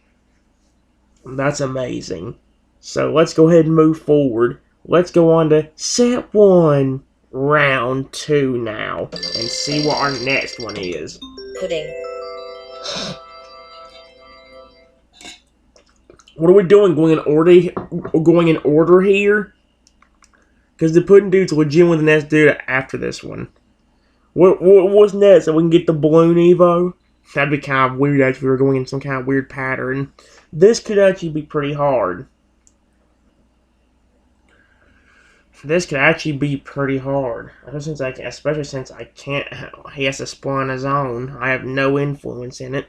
That's amazing. So let's go ahead and move forward. Let's go on to set one, round two now, and see what our next one is. Pudding. What are we doing? Going in order here? Because the pudding dude's legit with the next dude after this one. What's next? So we can get the balloon Evo? That'd be kind of weird actually if we were going in some kind of weird pattern. This could actually be pretty hard. This could actually be pretty hard. Especially since I can't. He has to spawn on his own. I have no influence in it.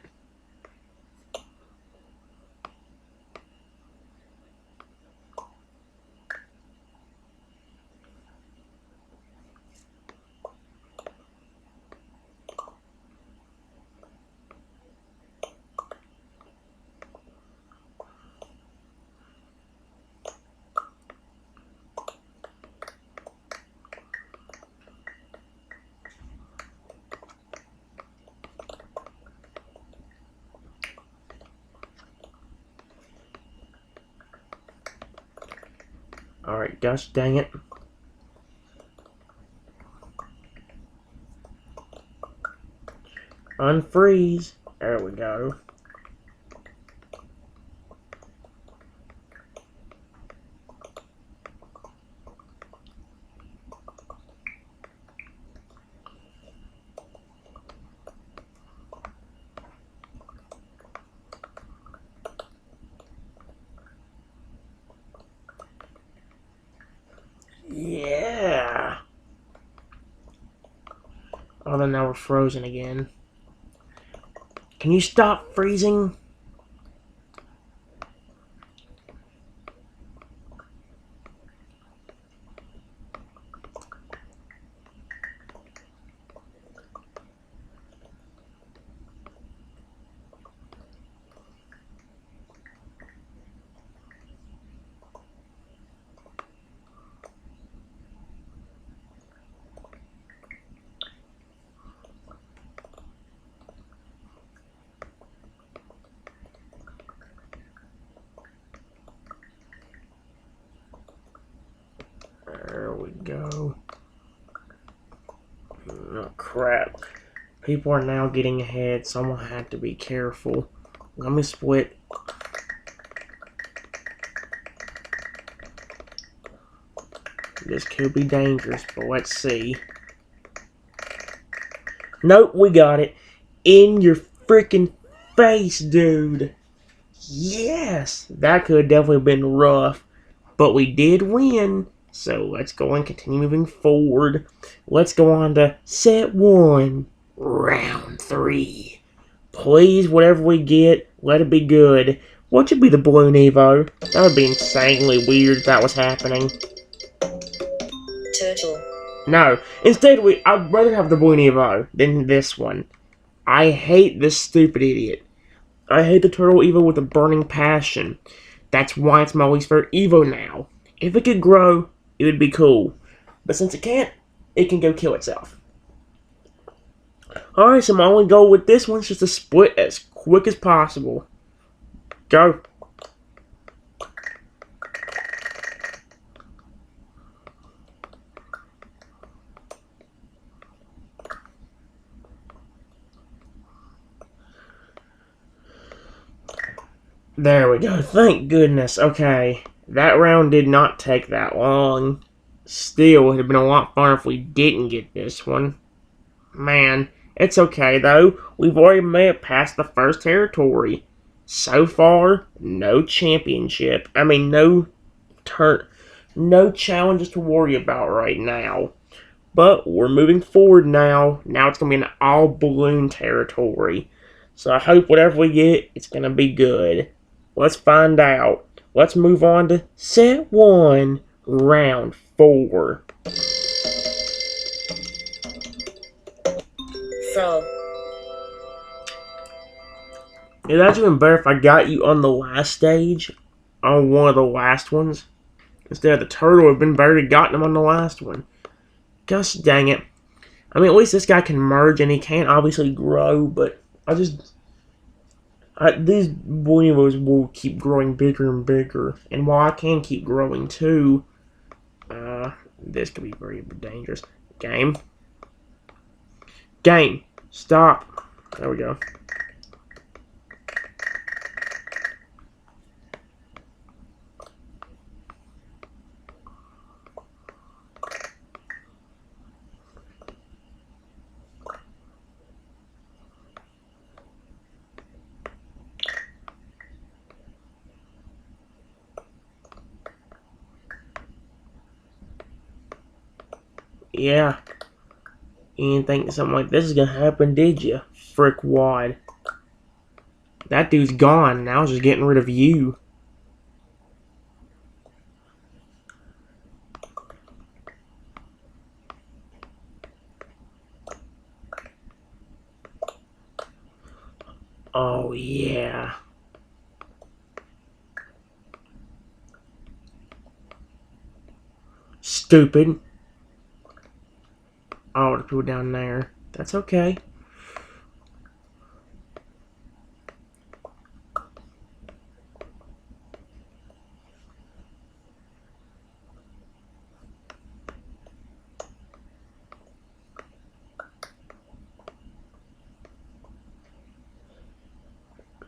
Alright, gosh dang it. Unfreeze. There we go. Yeah. Oh, then now we're frozen again. Can you stop freezing? There we go. Oh, crap. People are now getting ahead, so I'm going to have to be careful. Let me split. This could be dangerous, but let's see. Nope, we got it. In your freaking face, dude. Yes! That could have definitely been rough. But we did win. So let's go and continue moving forward. Let's go on to set 1. Round 3. Please, whatever we get, let it be good. What should be the balloon Evo? That would be insanely weird if that was happening. Turtle. No. Instead, I'd rather have the balloon Evo than this one. I hate this stupid idiot. I hate the Turtle Evo with a burning passion. That's why it's my least favorite Evo now. If it could grow, it would be cool. But since it can't, it can go kill itself. Alright, so my only goal with this one is just to split as quick as possible. Go. There we go. Thank goodness. Okay. That round did not take that long. Still, it would have been a lot funner if we didn't get this one. Man, it's okay though. We've already made it past the first territory. So far, no championship. I mean, no challenges to worry about right now. But we're moving forward now. Now it's going to be an all balloon territory. So I hope whatever we get, it's going to be good. Let's find out. Let's move on to set 1, round 4. Frog. It'd actually been better if I got you on the last stage, on one of the last ones. Instead of the turtle, it would have been better to gotten him on the last one. Gosh dang it. I mean, at least this guy can merge and he can't obviously grow, but these Buenos will keep growing bigger and bigger. And while I can keep growing too, this could be very dangerous. Game. Game. Stop. There we go. Yeah. You didn't think something like this is gonna happen, did you? Frick wad. That dude's gone. Now I was just getting rid of you. Oh, yeah. Stupid. Oh, the people down there. That's okay.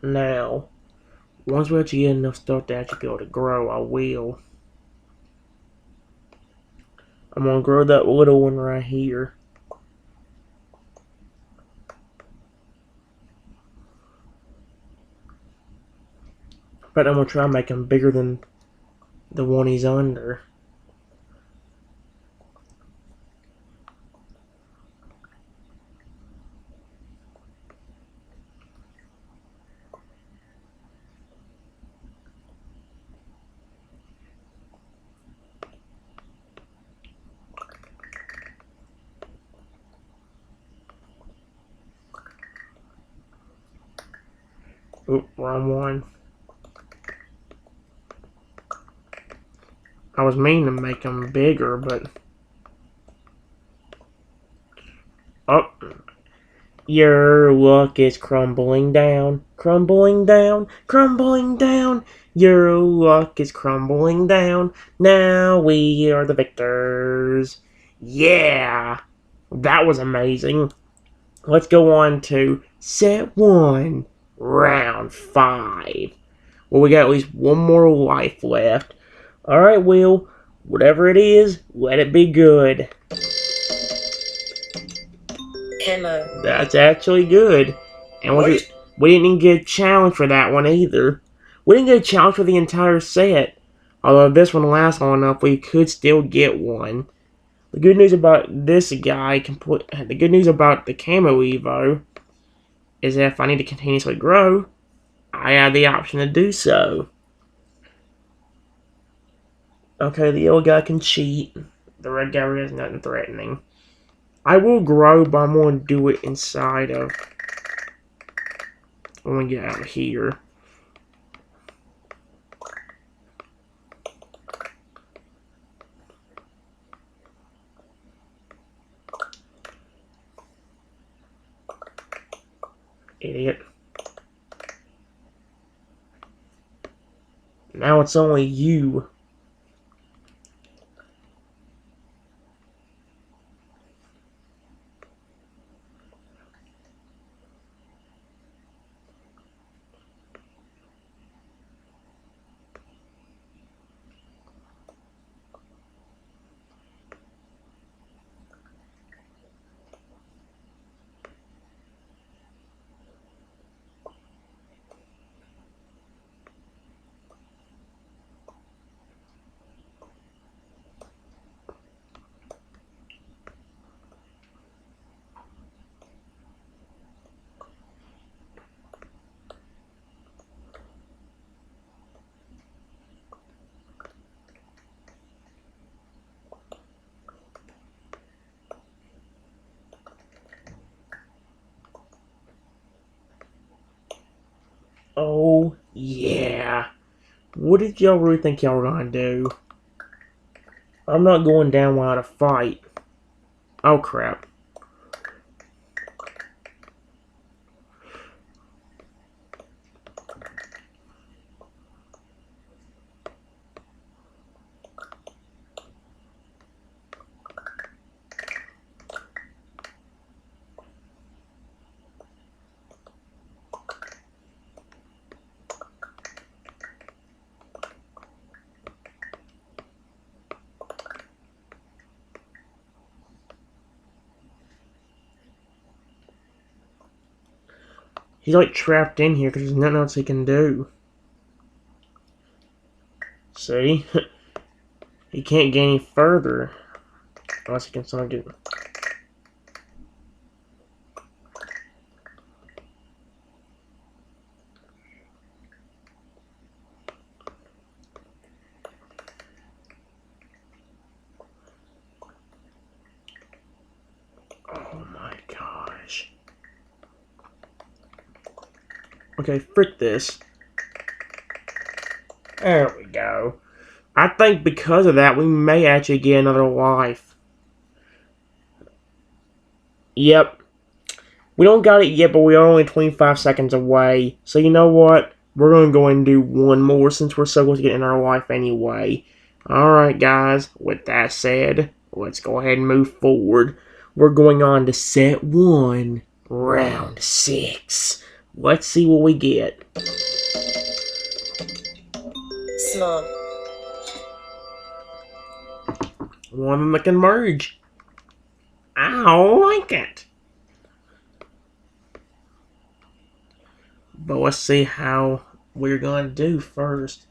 Now, once we actually get enough stuff to actually be able to grow, I will. I'm gonna grow that little one right here. But I'm gonna try and make him bigger than the one he's under. Oop, wrong one. I was meaning to make him bigger, but... Oh. Your luck is crumbling down, crumbling down, crumbling down. Your luck is crumbling down. Now we are the victors. Yeah! That was amazing. Let's go on to set 1, round 5. Well, we got at least one more life left. Alright, Will. Whatever it is, let it be good. Camo. That's actually good. And we didn't even get a challenge for that one either. We didn't get a challenge for the entire set. Although if this one lasts long enough, we could still get one. The good news about this guy, the good news about the Camo Evo, is that if I need to continuously grow, I have the option to do so. Okay, the yellow guy can cheat. The red guy really has nothing threatening. I will grow, but I'm going to do it inside of... when we get out of here. Idiot. Now it's only you. Oh, yeah. What did y'all really think y'all were gonna do? I'm not going down without a fight. Oh, crap. He's like trapped in here because there's nothing else he can do. See? He can't get any further. Unless he can somehow get... Oh my gosh. Okay, frick this. There we go. I think because of that, we may actually get another life. Yep. We don't got it yet, but we are only 25 seconds away. So you know what? We're going to go and do one more since we're so close to getting our life anyway. Alright guys, with that said, let's go ahead and move forward. We're going on to set 1, round 6. Let's see what we get. Small. One of them that can merge. I don't like it. But let's see how we're going to do first.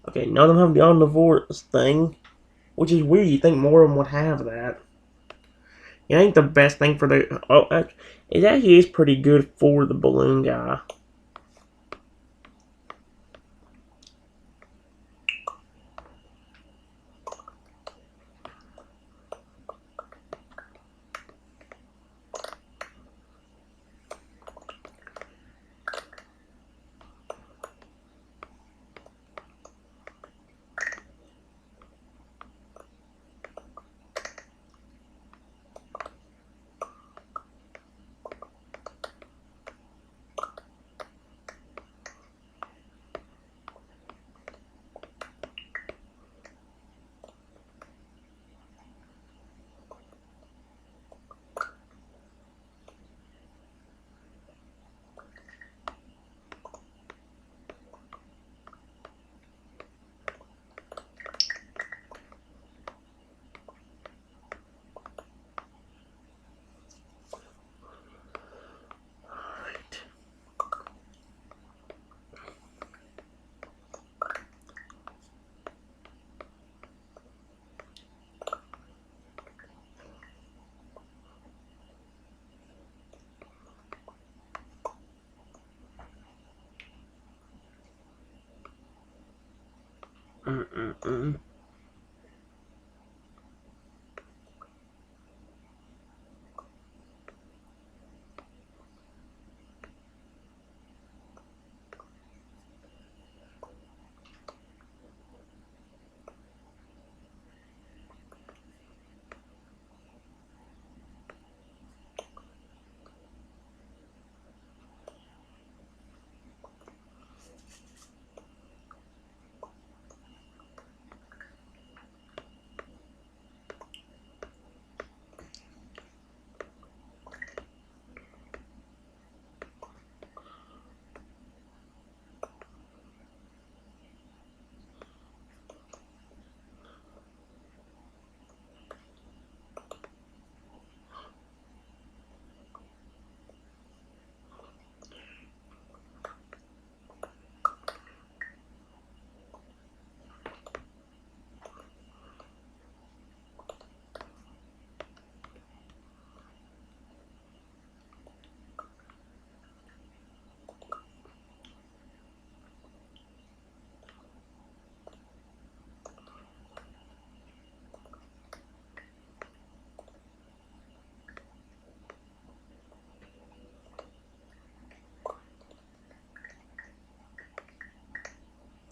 Okay, none of them have the omnivorous thing, which is weird. You think more of them would have that. It ain't the best thing for the... Oh, it actually is pretty good for the balloon guy. Mm-mm-mm.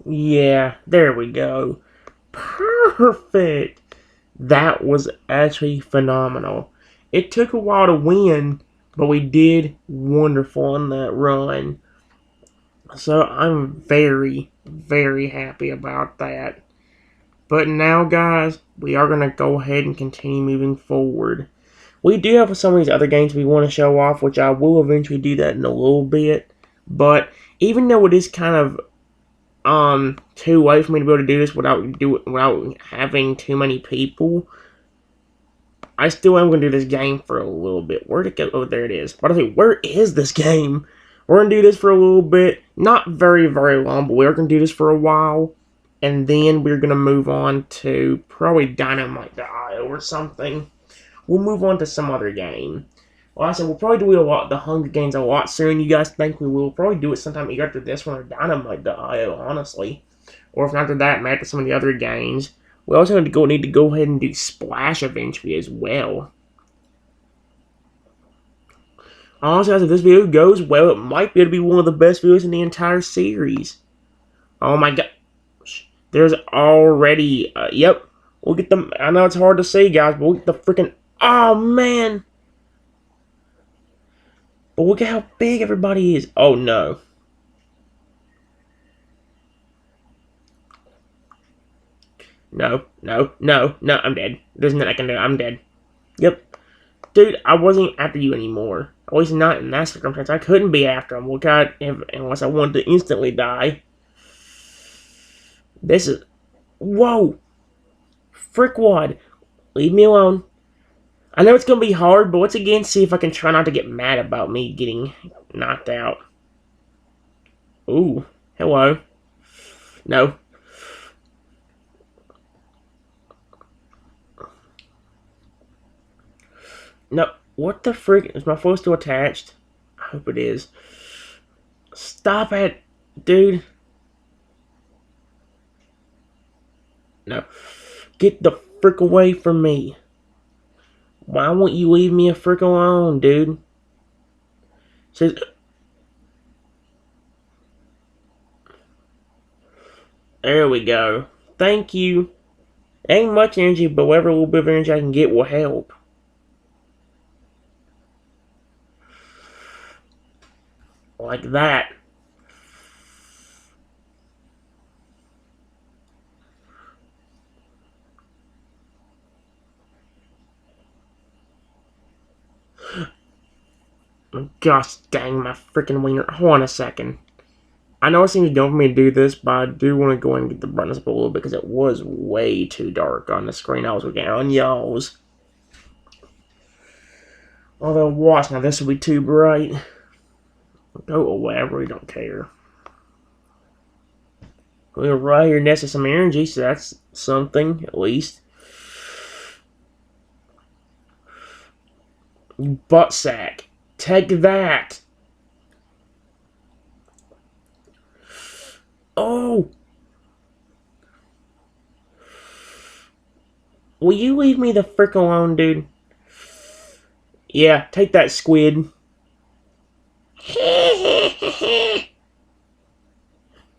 Yeah, there we go. Perfect. That was actually phenomenal. It took a while to win, but we did wonderful in that run. So I'm very, very happy about that. But now, guys, we are going to go ahead and continue moving forward. We do have some of these other games we want to show off, which I will eventually do that in a little bit. But even though it is kind of too late for me to be able to do this without having too many people, I still am going to do this game for a little bit. Where'd it go? Oh, there it is. By the way, where is this game? We're going to do this for a little bit. Not very, very long, but we're going to do this for a while. And then we're going to move on to probably Dynamite IO or something. We'll move on to some other game. Well, I said we'll probably do the Hunger Games a lot soon. You guys think we will probably do it sometime either after this one or Dynamite IO, honestly. Or if not after that, maybe after some of the other games. We also need to go ahead and do Splash eventually as well. Honestly, guys, if this video goes well, it might be able to be one of the best videos in the entire series. Oh my god. There's already, yep. We'll get them. I know it's hard to see, guys, but we'll get the freaking. Oh man. But look at how big everybody is. Oh no. No, no, no, no, I'm dead. There's nothing I can do. I'm dead. Yep. Dude, I wasn't after you anymore. At least not in that circumstance. I couldn't be after him. Look at unless I wanted to instantly die. This is. Whoa! Frickwad! Leave me alone. I know it's gonna be hard, but once again, see if I can try not to get mad about me getting knocked out. Ooh. Hello. No. No. What the frick? Is my phone still attached? I hope it is. Stop it, dude. No. Get the frick away from me. Why won't you leave me a frick alone, dude? Says, there we go. Thank you. Ain't much energy, but whatever little bit of energy I can get will help. Like that. Gosh dang my freaking wiener. Hold on a second. I know it seems dumb for me to do this, but I do want to go and get the brightness up a little bit because it was way too dark on the screen I was looking at on y'all's. Although, watch, now this will be too bright. Go away, I really don't care. We're right here next to some energy, so that's something, at least. You butt sack. Take that. Oh! Will you leave me the frick alone, dude? Yeah, take that, squid.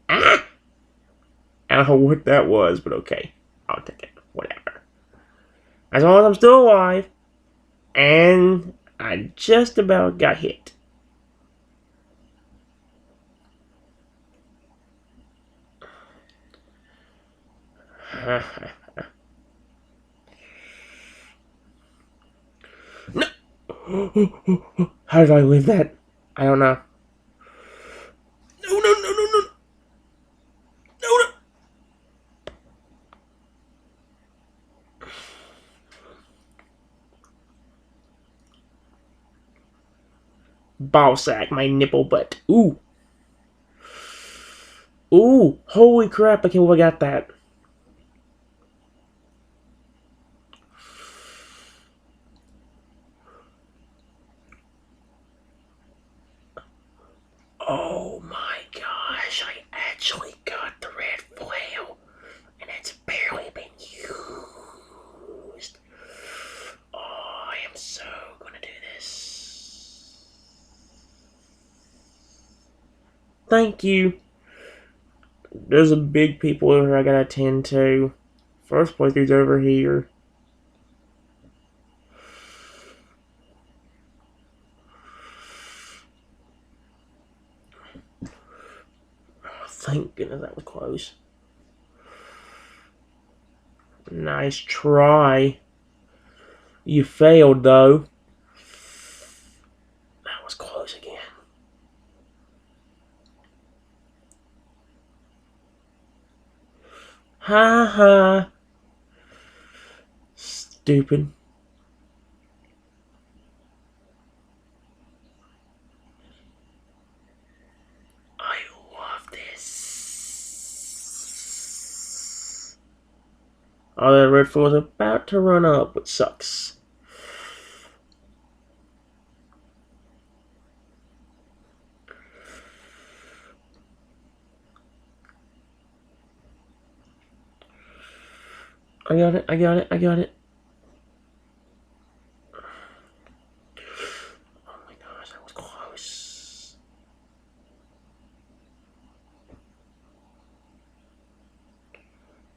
Ah! I don't know what that was, but okay. I'll take it. Whatever. As long as I'm still alive. And I just about got hit. No! How did I live that? I don't know. No, no, no, no, no. No, no. Ball sack, my nipple butt. Ooh. Ooh. Holy crap, I can't believe I got that. Oh my gosh, I actually got the red flail. And it's barely been used. Oh, I am so gonna do this. Thank you. There's a big people over here I gotta attend to. First place is over here. Oh, thank goodness that was close. Nice try. You failed though. That was close again. Ha ha. Stupid. I love this. Oh, that red fool is about to run up, which sucks. I got it, I got it, I got it. Oh my gosh, that was close.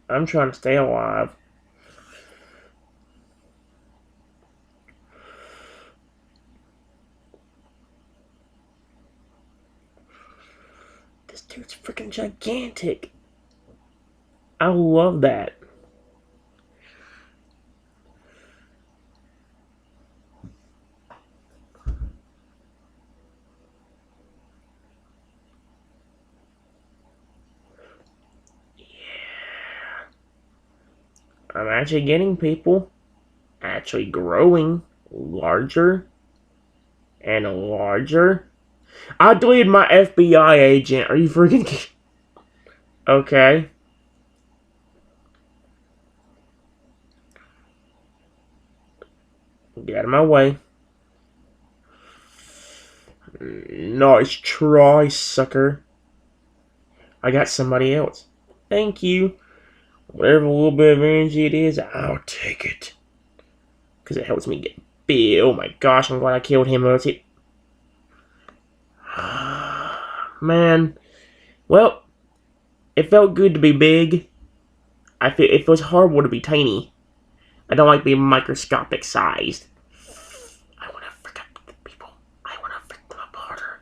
I'm trying to stay alive. This dude's freaking gigantic. I love that. I'm actually getting people actually growing larger and larger. I deleted my FBI agent. Are you freaking okay? Get out of my way. Nice try, sucker. I got somebody else. Thank you. Whatever little bit of energy it is, I'll take it. Because it helps me get big. Oh my gosh, I'm glad I killed him. Man. Well, it felt good to be big. It feels horrible to be tiny. I don't like being microscopic sized. I want to frick up the people. I want to frick them up harder.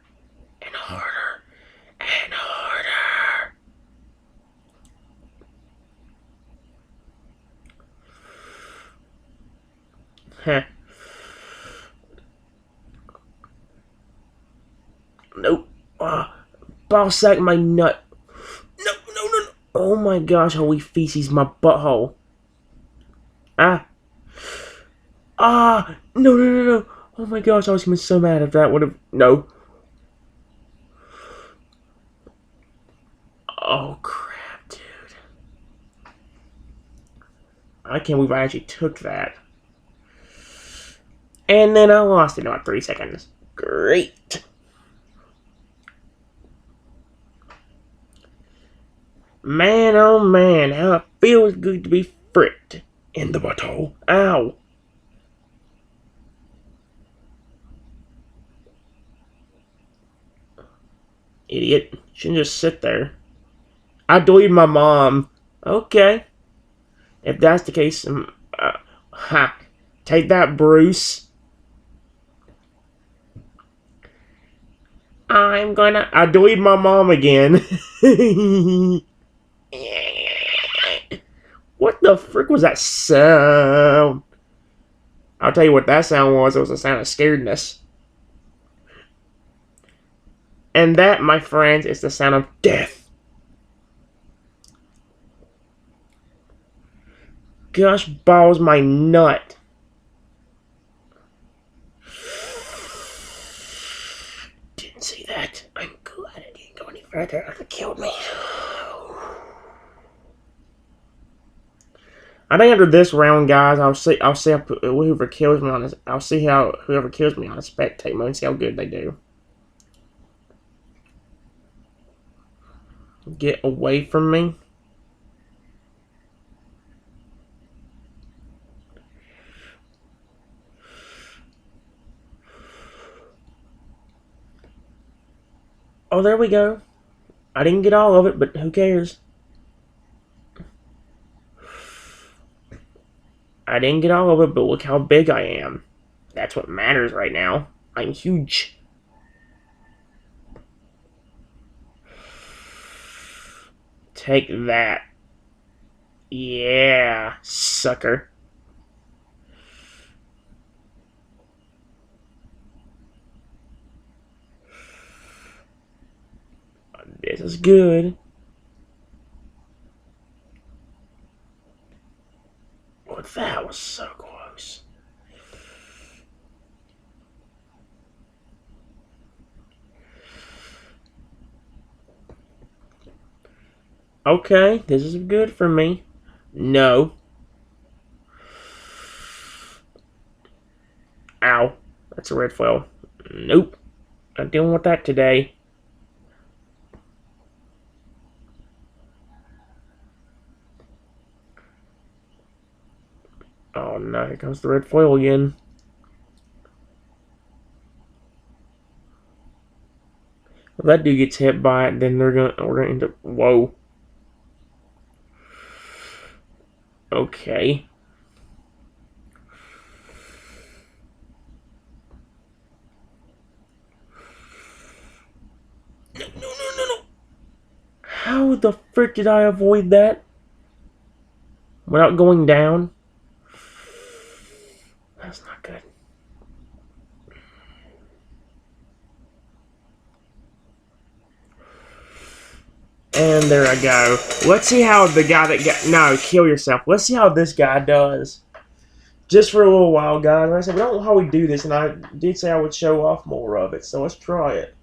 And harder. And harder. Heh. Nope. Ball sack my nut. No, no, no, no. Oh my gosh, holy feces, my butthole. Ah. Ah. No, no, no, no. Oh my gosh, I was gonna be so mad if that would have. No. Oh crap, dude. I can't believe I actually took that. And then I lost it in about 3 seconds. Great. Man, oh man, how it feels good to be fricked. In the butthole. Ow. Idiot. Shouldn't just sit there. I deleted my mom. Okay. If that's the case, ha. Take that, Bruce. I deleted my mom again. What the frick was that sound? I'll tell you what that sound was. It was a sound of scaredness. And that, my friends, is the sound of death. Gosh balls my nut. Didn't see that. I'm glad it didn't go any further. It would have killed me. I think after this round, guys, I'll see whoever kills me on this. I'll see how whoever kills me on a spectate mode and see how good they do. Get away from me. Oh, there we go. I didn't get all of it, but who cares? I didn't get all of it, but look how big I am. That's what matters right now. I'm huge. Take that. Yeah, sucker. This is good. Oh, that was so close. Okay, this is good for me. No. Ow. That's a red foil. Nope. Not dealing with that today. Oh no, here comes the red foil again. If that dude gets hit by it, then we're gonna end up. Whoa. Okay. No. How the frick did I avoid that? Without going down? That's not good. And there I go. Let's see how the guy that got... No, kill yourself. Let's see how this guy does. Just for a little while, guys. Like I said, we don't know how we do this, and I did say I would show off more of it, so let's try it.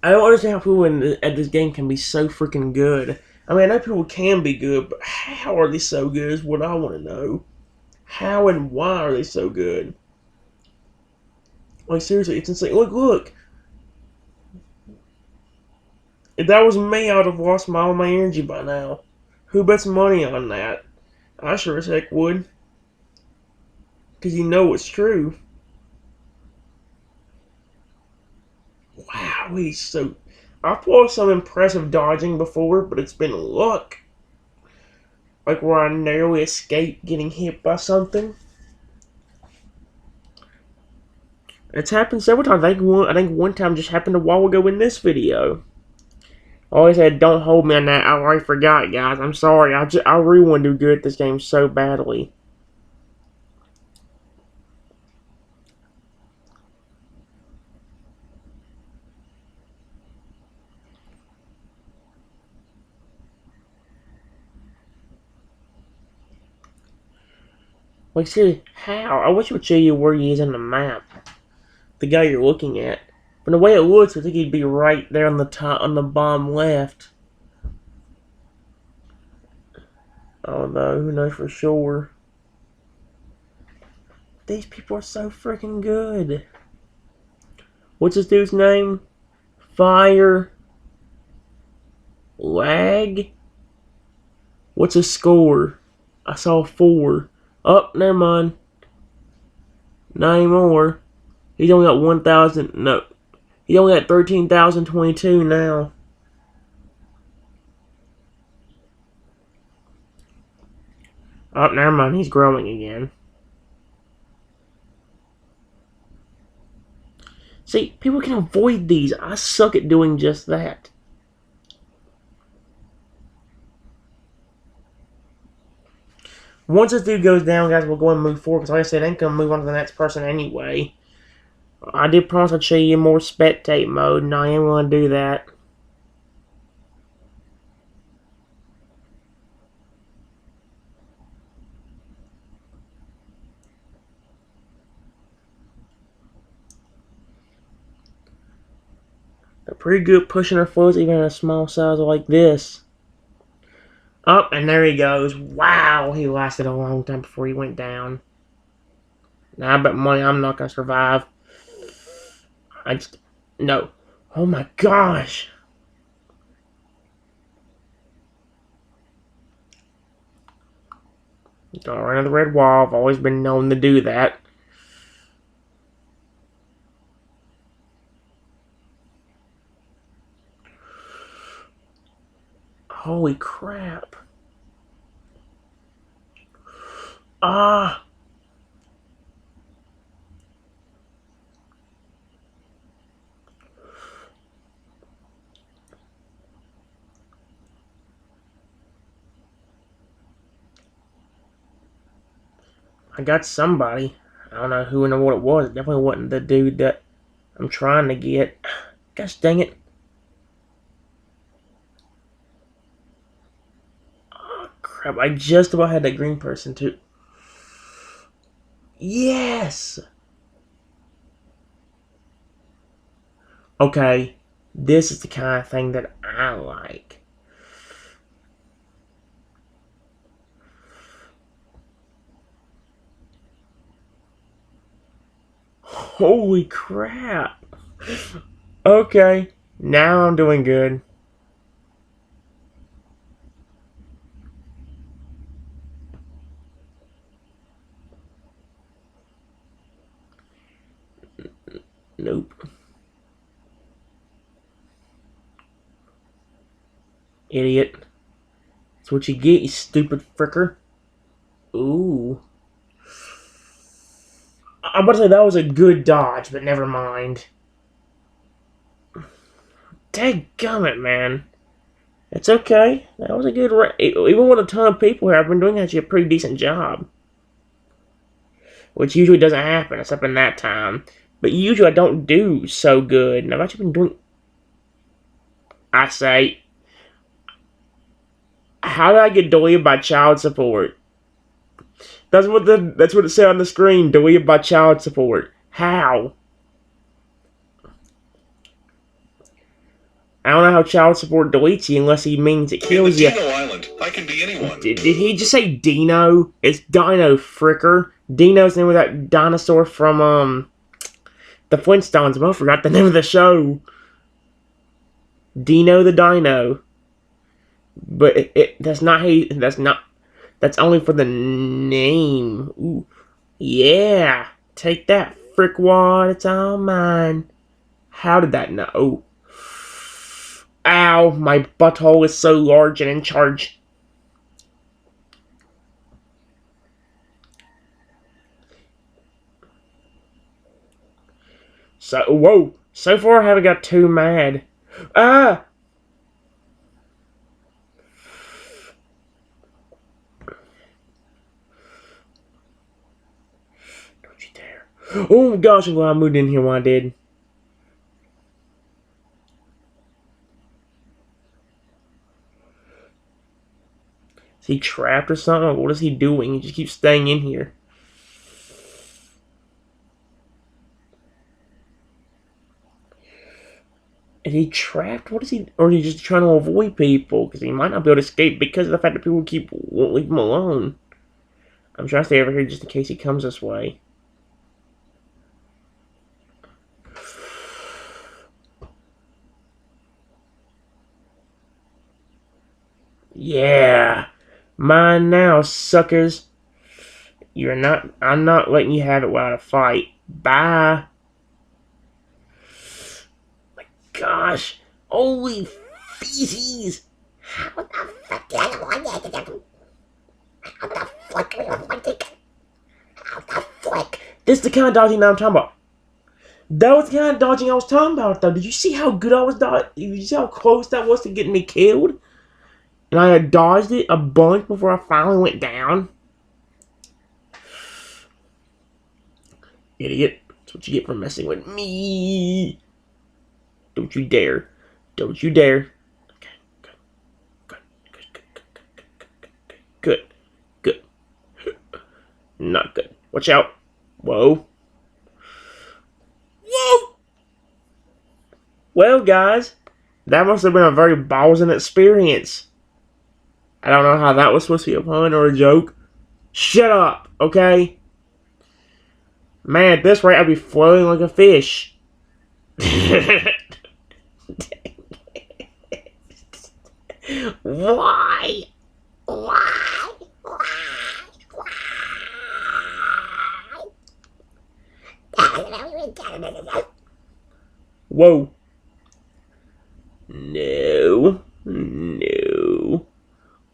I don't understand how people at this game can be so freaking good. I mean, I know people can be good, but how are they so good is what I want to know. How and why are they so good? Like, seriously, it's insane. Look. If that was me, I would have lost all my energy by now. Who bets money on that? I sure as heck would. Because you know it's true. Wow, he's so... I've lost some impressive dodging before, but it's been luck. Like where I narrowly escaped getting hit by something. It's happened several times. I think one time just happened a while ago in this video. I always said, don't hold me on that. I already forgot, guys. I'm sorry. I really want to do good at this game so badly. Like, seriously, how? I wish it would show you where he is on the map. The guy you're looking at. From the way it looks, I think he'd be right there on the top, on the bottom left. Although, who knows for sure. These people are so freaking good. What's this dude's name? Fire. Lag? What's his score? I saw 4. Oh, never mind. Not anymore. He's only got 1,000. No. He only got 13,022 now. Oh, never mind. He's growing again. See, people can avoid these. I suck at doing just that. Once this dude goes down, guys, we'll go and move forward. Because like I said, I ain't going to move on to the next person anyway. I did promise I'd show you more spectate mode, and I am going to do that. They're pretty good pushing their flows even in a small size like this. Up, and there he goes. Wow, he lasted a long time before he went down. Now, I bet money I'm not going to survive. No. Oh my gosh. Go around the red wall. I've always been known to do that. Holy crap. Ah. I got somebody. I don't know who and what it was. It definitely wasn't the dude that I'm trying to get. Gosh dang it. Oh, crap. I just about had that green person too. Yes! Okay. This is the kind of thing that I like. Holy crap. Okay. Now I'm doing good. Nope. Idiot. That's what you get, you stupid fricker. Ooh. I'm about to say that was a good dodge, but never mind. Dadgummit, man. It's okay. That was a good... Even with a ton of people here, I've been doing actually a pretty decent job. Which usually doesn't happen, except in that time. But usually I don't do so good. And I've actually been doing... I say... How did I get deleted by child support? That's what it said on the screen. Deleted by child support. How? I don't know how child support deletes you unless he means it kills you. Dino Island. I can be anyone. Did he just say Dino? It's Dino Fricker. Dino's the name of that dinosaur from the Flintstones. I forgot the name of the show. Dino the Dino. But that's not that's only for the name. Ooh. Yeah. Take that, frickwad. It's all mine. How did that know? Ow, my butthole is so large and in charge. So, whoa. So far I haven't got too mad. Ah! Don't you dare. Oh gosh, I'm glad I moved in here when I did. Is he trapped or something? What is he doing? He just keeps staying in here. Is he trapped? What is he... Or is he just trying to avoid people? Because he might not be able to escape because of the fact that people won't leave him alone. I'm trying to stay over here just in case he comes this way. Yeah. Mine now, suckers. I'm not letting you have it without a fight. Bye. My gosh. Holy feces. How the fuck did I want that? How the fuck do I want it? How the fuck? This is the kind of dodging that I'm talking about. That was the kind of dodging I was talking about, though. Did you see how good I was dodging? Did you see how close that was to getting me killed? And I had dodged it a bunch before I finally went down. Idiot. That's what you get for messing with me. Don't you dare. Don't you dare. Okay, good. Good. Good. Not good. Watch out. Whoa. Whoa! Well, guys, that must have been a very ballsy experience. I don't know how that was supposed to be a pun or a joke. Shut up, okay? Man, at this rate, I'd be floating like a fish. Why? Why? Whoa. No. No.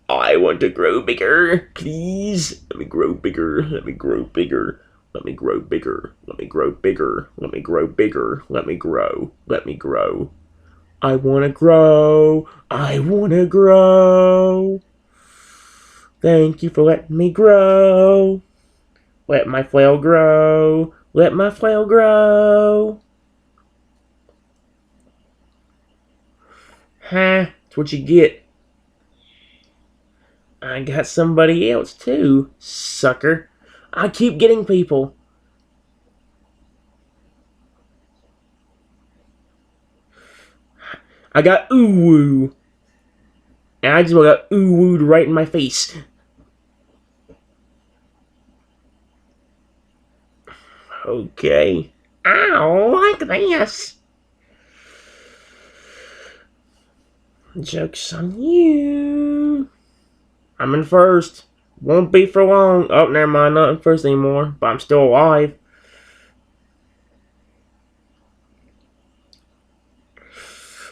I want to grow bigger. Please. Let me grow bigger. Let me grow bigger. Let me grow bigger. Let me grow bigger. Let me grow bigger. Let me grow. Let me grow. I want to grow. I want to grow. Thank you for letting me grow. Let my flail grow. Let my flail grow. Huh? That's what you get. I got somebody else too, sucker. I keep getting people. I got ooh-woo. And I just got ooh-wooed right in my face. Okay. I don't like this. Joke's on you. I'm in first. Won't be for long. Oh, never mind. Not in first anymore. But I'm still alive.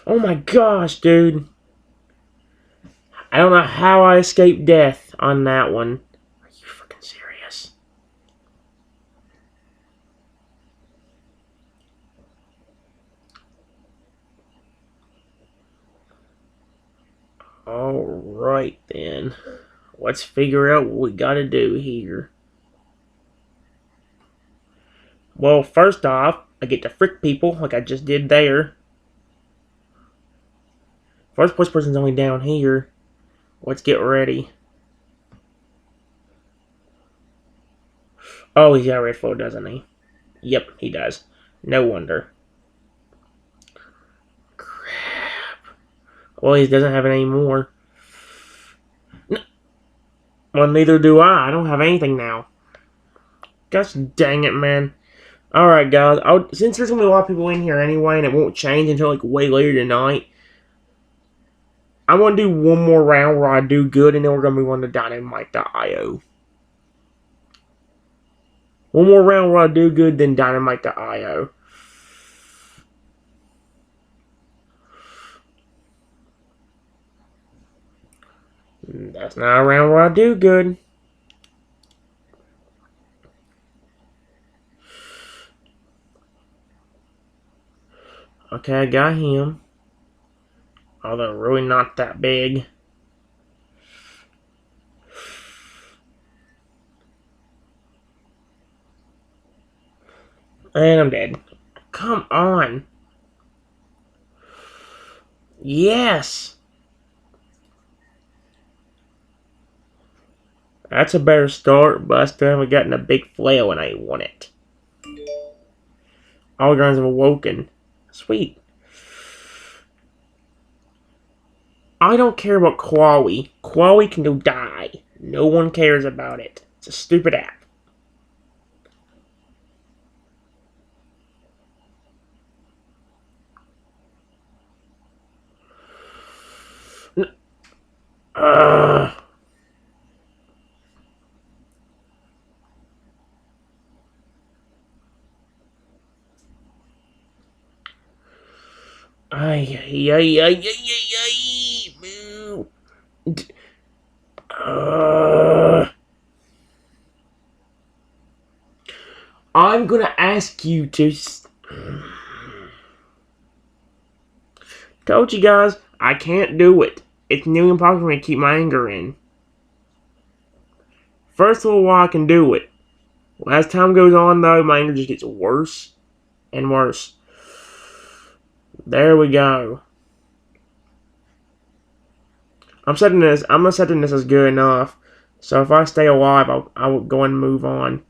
Oh my gosh, dude. I don't know how I escaped death on that one. Are you freaking serious? Alright then. Let's figure out what we gotta do here. Well, first off, I get to frick people like I just did there. First place person's only down here. Let's get ready. Oh, he's got a red flow, doesn't he? Yep, he does. No wonder. Crap. Well, he doesn't have it anymore. Well, neither do I. I don't have anything now. Gosh dang it, man. Alright, guys. Since there's going to be a lot of people in here anyway, and it won't change until like way later tonight, I'm going to do one more round where I do good, and then we're going to move on to Dynamite.io. One more round where I do good, then Dynamite.io. That's not a round where I do good. Okay, I got him. Although really not that big. And I'm dead. Come on. Yes. That's a better start, but I still haven't gotten a big flail and I want it. All guns have awoken. Sweet. I don't care about Quawi. Quawi can go die. No one cares about it. It's a stupid app. Uh, ay, ay, ay, ay, ay, ay, ay. Boo. Uh, I'm gonna ask you to. Told you guys, I can't do it. It's nearly impossible for me to keep my anger in. First little while I can do it. As time goes on, though, my anger just gets worse and worse. There we go. I'm setting this as good enough. So if I stay alive, I will go and move on.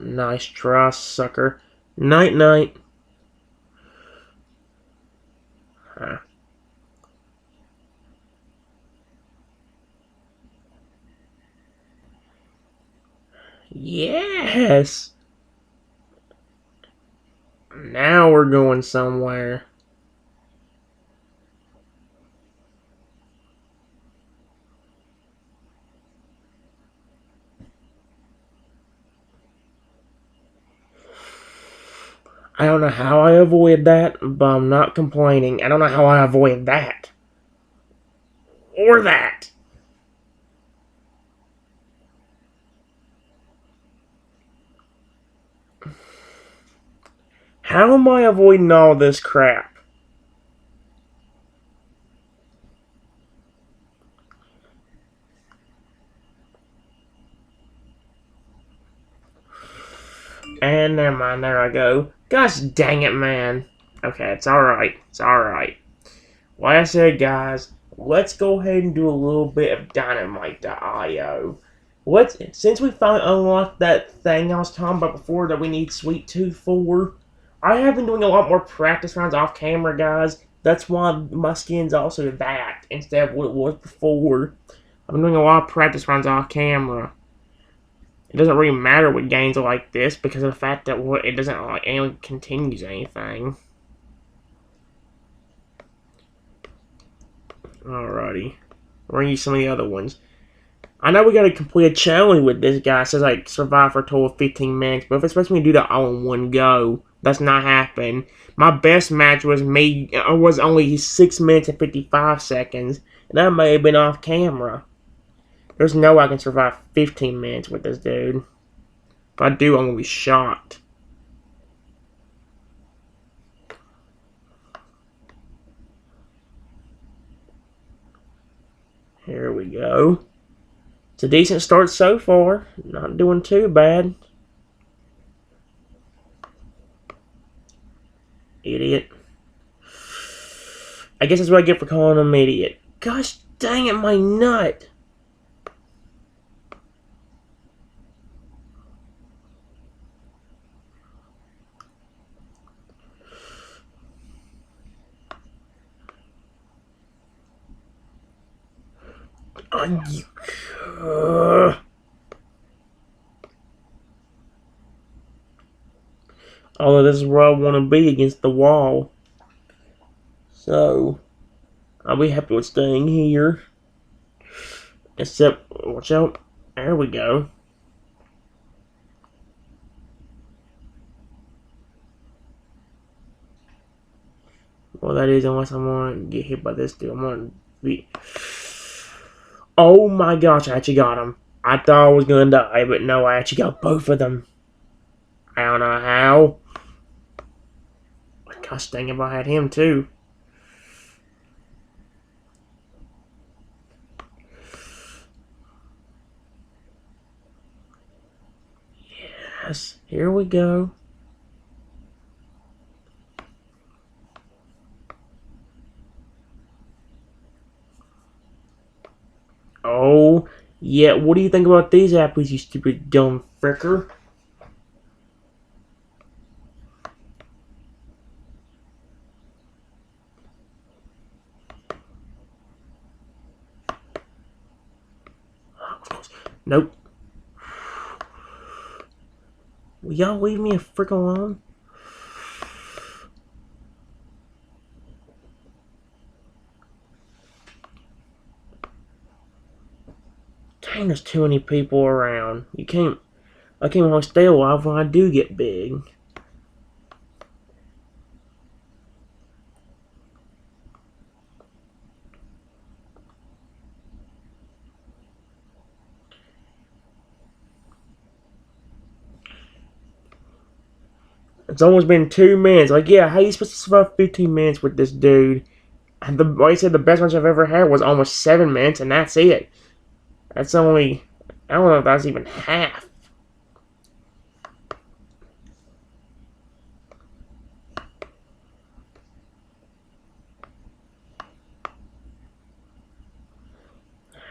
Nice try, sucker. Night night. Huh. Yes. Now we're going somewhere. I don't know how I avoid that, but I'm not complaining. I don't know how I avoid that. Or that. How am I avoiding all this crap? And never mind, there I go. Gosh dang it, man. Okay, it's alright. It's alright. Like I said, guys, let's go ahead and do a little bit of Dynamite.io. Since we finally unlocked that thing I was talking about before that we need Sweet Tooth for, I have been doing a lot more practice rounds off camera, guys. That's why my skin's also that instead of what it was before. I've been doing a lot of practice rounds off camera. It doesn't really matter what games are like this because of the fact that it doesn't like anyone continues anything. Alrighty. We're gonna use some of the other ones. I know we gotta complete a challenge with this guy. It says like survive for a total of 15 minutes, but if it's supposed to be do that all in one go, that's not happening. My best match was only 6 minutes and 55 seconds, and that may have been off camera. There's no way I can survive 15 minutes with this dude. If I do, I'm gonna be shocked. Here we go. It's a decent start so far. Not doing too bad. Idiot. I guess that's what I get for calling him idiot. Gosh dang it, my nut. Although this is where I want to be, against the wall. So, I'll be happy with staying here. Except, watch out. There we go. Well, that is unless I'm going to get hit by this dude. I'm going to be... Oh my gosh, I actually got him. I thought I was going to die, but no, I actually got both of them. I don't know how. Gosh dang if I had him too. Yes, here we go. Oh, Yeah, what do you think about these apples, you stupid dumb fricker? Nope. Will y'all leave me a frick alone? Dang, there's too many people around. I can't really stay alive when I do get big. It's almost been 2 minutes. Like, yeah, how are you supposed to survive 15 minutes with this dude? And like I said, the best match I've ever had was almost 7 minutes, and that's it. That's only, I don't know if that's even half.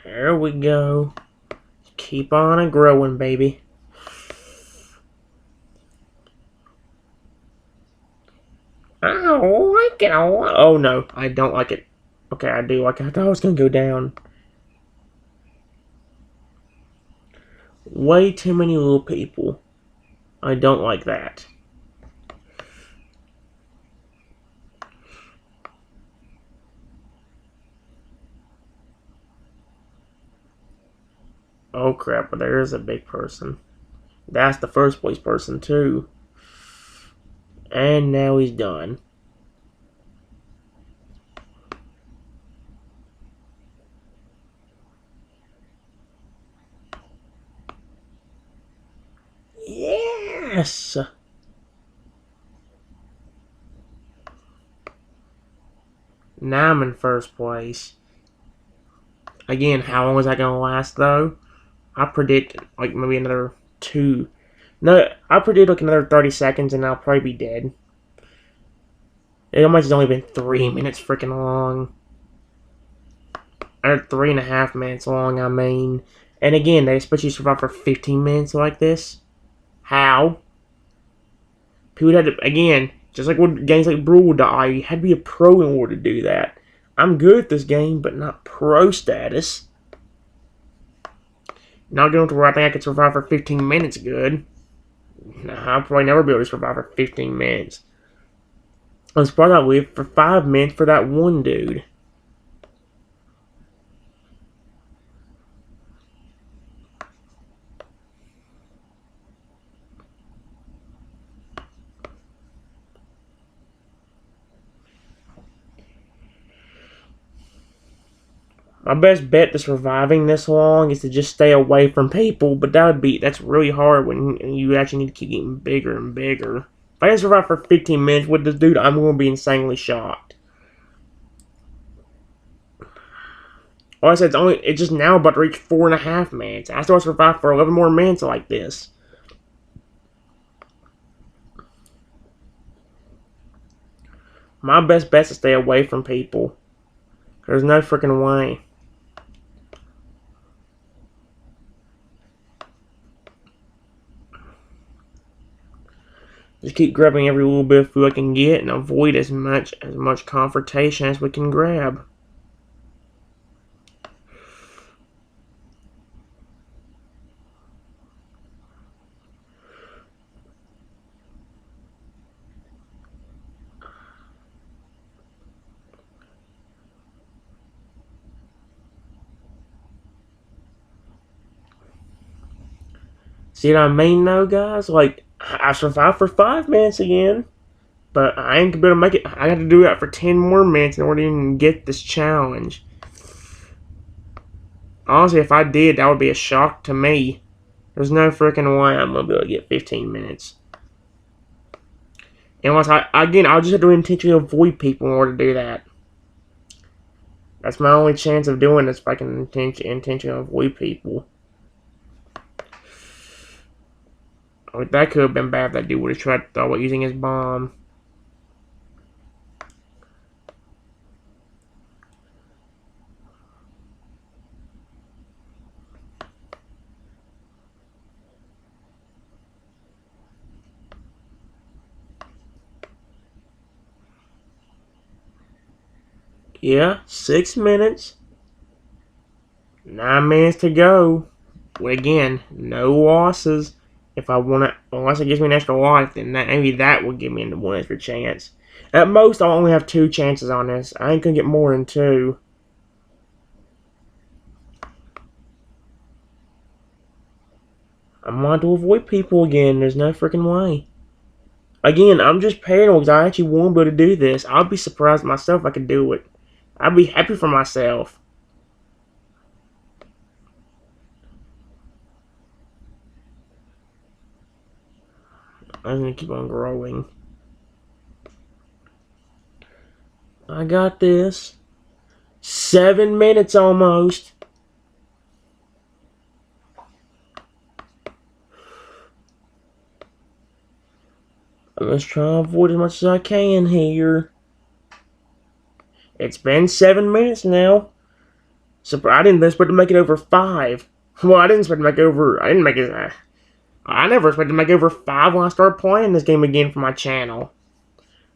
There we go. Keep on and growing, baby. I don't like it a lot. Oh no, I don't like it. Okay, I do like it. I thought I was gonna go down. Way too many little people. I don't like that. Oh crap, but there is a big person. That's the first place person too. And now he's done. Yes! Now I'm in first place. Again, how long is that gonna last though? I predict like maybe another 2. No, I predict like another 30 seconds and I'll probably be dead. It might have only been 3 minutes freaking long. Or 3.5 minutes long, I mean. And again, they expect you to survive for 15 minutes like this? How? People had to, again, just like with games like Brawl Die, you had to be a pro in order to do that. I'm good at this game, but not pro status. Not going to where I think I could survive for 15 minutes good. Nah, I'll probably never be able to survive for 15 minutes. I was probably not live for 5 minutes for that one dude. My best bet to surviving this long is to just stay away from people, but that's really hard when you actually need to keep getting bigger and bigger. If I can survive for 15 minutes with this dude, I'm going to be insanely shocked. Like I said, it's just now about to reach 4.5 minutes. I still survive for 11 more minutes like this. My best bet is to stay away from people. There's no freaking way. Just keep grabbing every little bit of food I can get and avoid as much confrontation as we can grab. See what I mean, though, guys? Like, I survived for 5 minutes again, but I ain't gonna be able to make it. I got to do that for 10 more minutes in order to even get this challenge. Honestly, if I did, that would be a shock to me. There's no freaking way I'm gonna be able to get 15 minutes. Unless I'll just have to intentionally avoid people in order to do that. That's my only chance of doing this if I can intentionally avoid people. Like, that could have been bad if that dude would have tried to throw it using his bomb. Yeah, 6 minutes. 9 minutes to go. Well, again, no losses. If I want to, unless it gives me an extra life, then maybe that will give me one extra chance. At most, I'll only have 2 chances on this. I ain't gonna get more than 2. I'm going to avoid people again. There's no freaking way. Again, I'm just paranoid because I actually won't be able to do this. I'll be surprised myself if I could do it. I'll be happy for myself. I'm gonna keep on growing. I got this. 7 minutes almost. Let's try to avoid as much as I can here. It's been 7 minutes now. So I didn't expect to make it over 5. Well, I didn't expect to make over. I didn't make it. I never expected to make over 5 when I started playing this game again for my channel.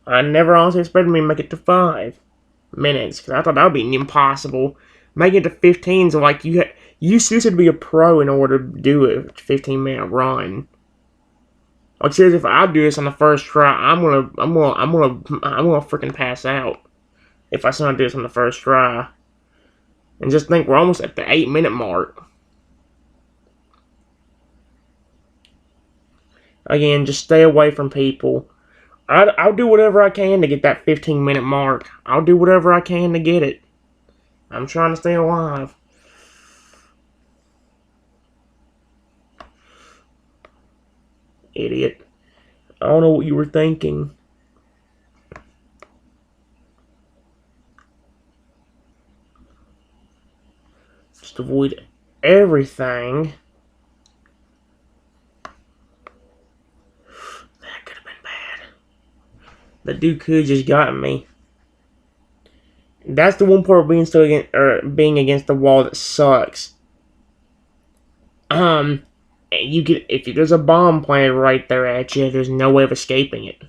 I never honestly expected me to make it to 5 minutes because I thought that would be impossible. Making it to 15 is like you seriously to be a pro in order to do a 15-minute run. Like seriously, if I do this on the first try, I'm gonna freaking pass out if I still do this on the first try. And just think, we're almost at the 8-minute mark. Again, just stay away from people. I'll do whatever I can to get that 15-minute mark. I'll do whatever I can to get it. I'm trying to stay alive. Idiot. I don't know what you were thinking. Just avoid everything. That could have been bad. That dude could have just gotten me. That's the one part of being against the wall that sucks. You could, if there's a bomb planted right there at you, there's no way of escaping it.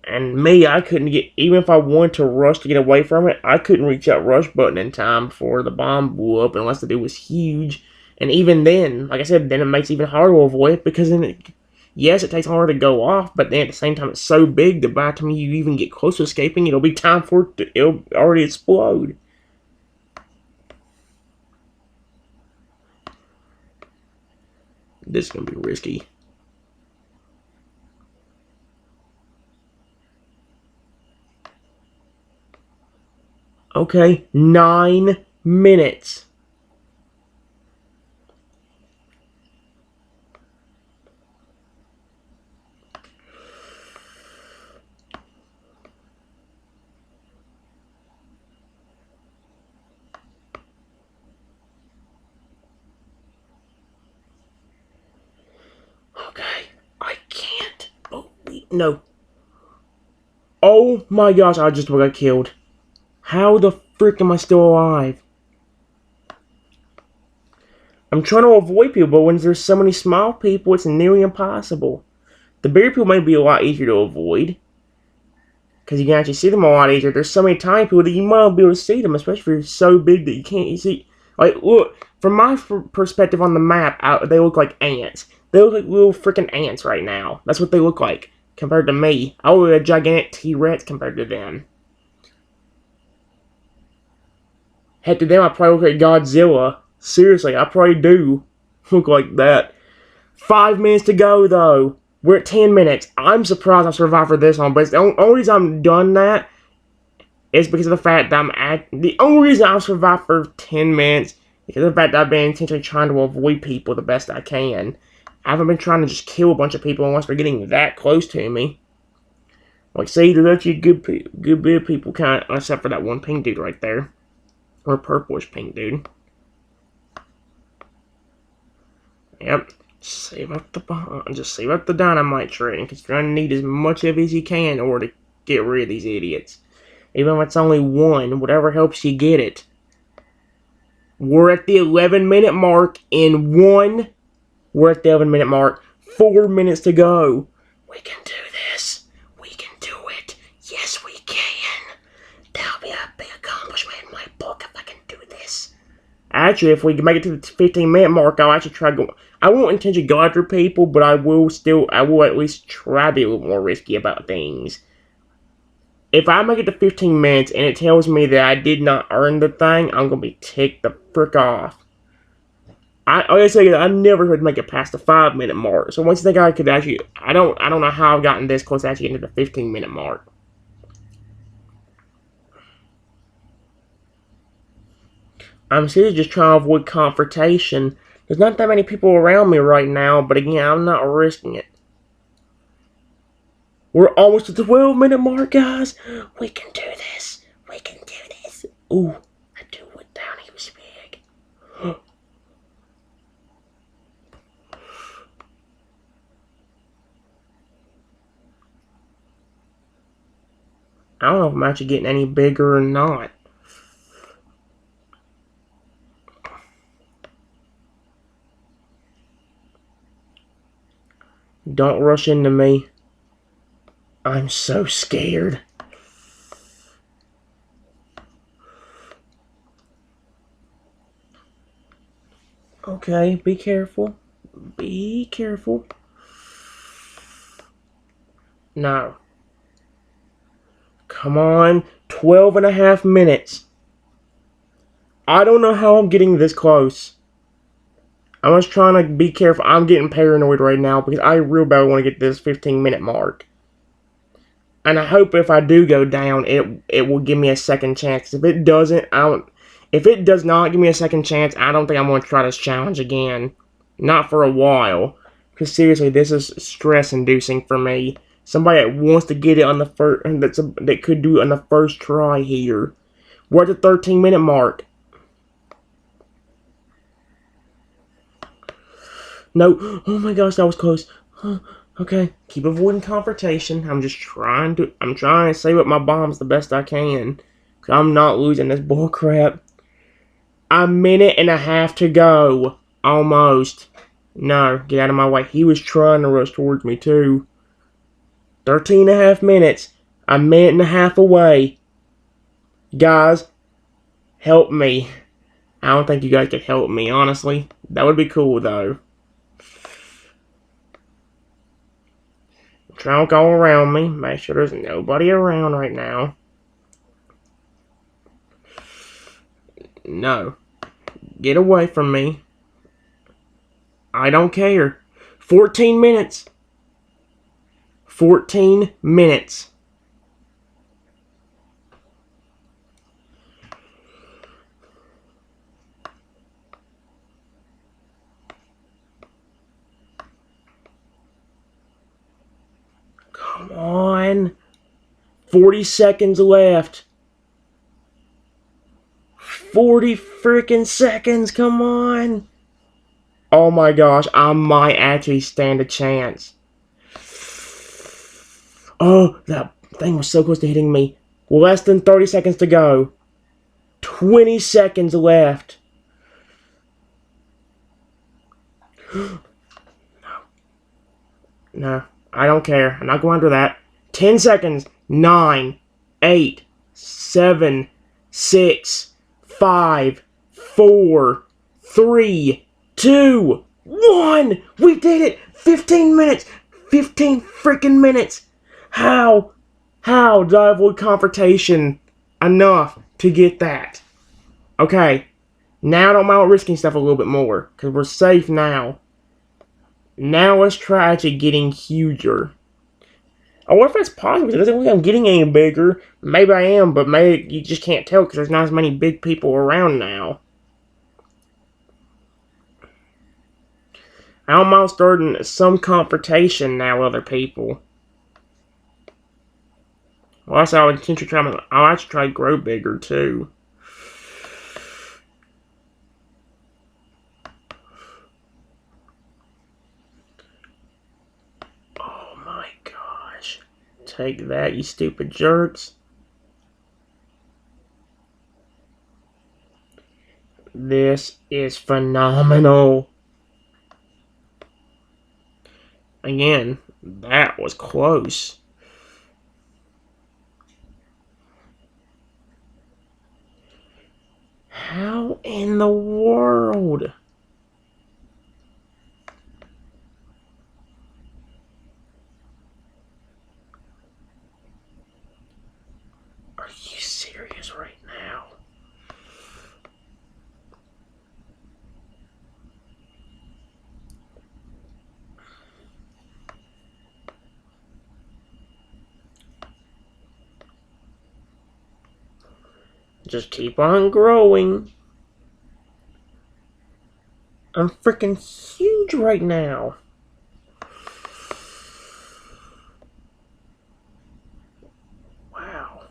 And me, I couldn't get, even if I wanted to rush to get away from it, I couldn't reach that rush button in time before the bomb blew up unless the dude was huge. And even then, like I said, then it makes it even harder to avoid it because then yes, it takes longer to go off, but then at the same time, it's so big that by the time you even get close to escaping, it'll be time for it to, it'll already explode. This is going to be risky. Okay, 9 minutes. Okay, I can't believe... No. Oh my gosh, I just got killed. How the frick am I still alive? I'm trying to avoid people, but when there's so many small people, it's nearly impossible. The bigger people might be a lot easier to avoid, because you can actually see them a lot easier. There's so many tiny people that you might not be able to see them, especially if they're so big that you can't see. Like, look, from my perspective on the map, they look like ants. They look like little freaking ants right now. That's what they look like, compared to me. I look like a gigantic T-Rex compared to them. Heck, to them, I probably look like Godzilla. Seriously, I probably do look like that. 5 minutes to go, though. We're at 10 minutes. I'm surprised I survived for this long, but the only reason I'm done that is because of the fact that the only reason I've survived for 10 minutes is because of the fact that I've been intentionally trying to avoid people the best I can. I haven't been trying to just kill a bunch of people unless they're getting that close to me. Like, see, there's actually a good bit of people, kind of, except for that one pink dude right there. Or purplish pink dude. Yep. Save up the bomb. Just save up the dynamite train, because you're going to need as much of it as you can in order to get rid of these idiots. Even if it's only one, whatever helps you get it. We're at the 11-minute mark in one. We're at the 11-minute mark. 4 minutes to go. We can do this. We can do it. Yes, we can. Tell Actually, if we can make it to the 15-minute mark, I'll actually try going. I won't intentionally go after people, but I will at least try to be a little more risky about things. If I make it to 15 minutes and it tells me that I did not earn the thing, I'm gonna be ticked the frick off. I never could make it past the 5-minute mark. So once you think I could actually, I don't know how I've gotten this close to actually into the 15-minute mark. I'm seriously just trying to avoid confrontation. There's not that many people around me right now, but again, I'm not risking it. We're almost at the 12-minute mark, guys. We can do this. We can do this. Ooh, that dude went down. He was big. I don't know if I'm actually getting any bigger or not. Don't rush into me. I'm so scared. Okay, be careful. Be careful. No. Come on. 12.5 minutes. I don't know how I'm getting this close. I'm just trying to be careful. I'm getting paranoid right now because I real bad want to get this 15-minute mark. And I hope if I do go down, it will give me a second chance. If it doesn't, if it does not give me a second chance, I don't think I'm going to try this challenge again. Not for a while. Because seriously, this is stress-inducing for me. Somebody that wants to get it on the first, that could do it on the first try here. We're at the 13-minute mark. No, oh my gosh, that was close. Okay, keep avoiding confrontation. I'm trying to save up my bombs the best I can. Cause I'm not losing this bullcrap. A minute and a half to go. Almost. No, get out of my way. He was trying to rush towards me too. 13.5 minutes. A minute and a half away. Guys, help me. I don't think you guys could help me, honestly. That would be cool though. Try to go around me. Make sure there's nobody around right now. No. Get away from me. I don't care. 14 minutes. 14 minutes. Come on. 40 seconds left. 40 freaking seconds. Come on. Oh my gosh. I might actually stand a chance. Oh, that thing was so close to hitting me. Less than 30 seconds to go. 20 seconds left. No, I don't care. I'm not going under that. 10 seconds. 9, 8, 7, 6, 5, 4, 3, 2, 1. We did it. 15 minutes. 15 freaking minutes. How did I avoid confrontation enough to get that? Okay. Now I don't mind risking stuff a little bit more. Because we're safe now. Now let's try actually getting huger. I wonder if that's possible. It doesn't look like I'm getting any bigger. Maybe I am, but maybe you just can't tell because there's not as many big people around now. I almost starting some confrontation now with other people. Well, that's how I'll actually try to grow bigger too. Oh my gosh. Take that, you stupid jerks. This is phenomenal. Again, that was close. How in in the world? Are you serious right now? Just keep on growing. I'm freaking huge right now. Wow.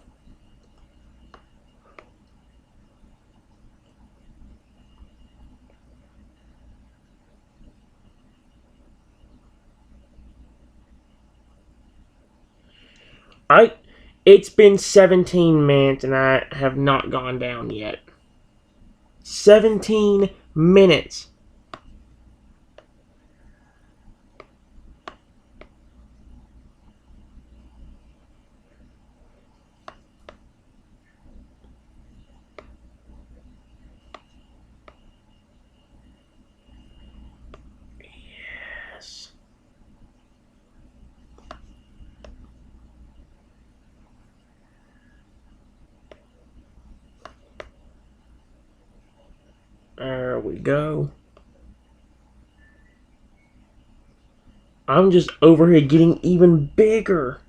It's been 17 minutes and I have not gone down yet. 17 minutes. Yes. There we go. I'm just over here getting even bigger.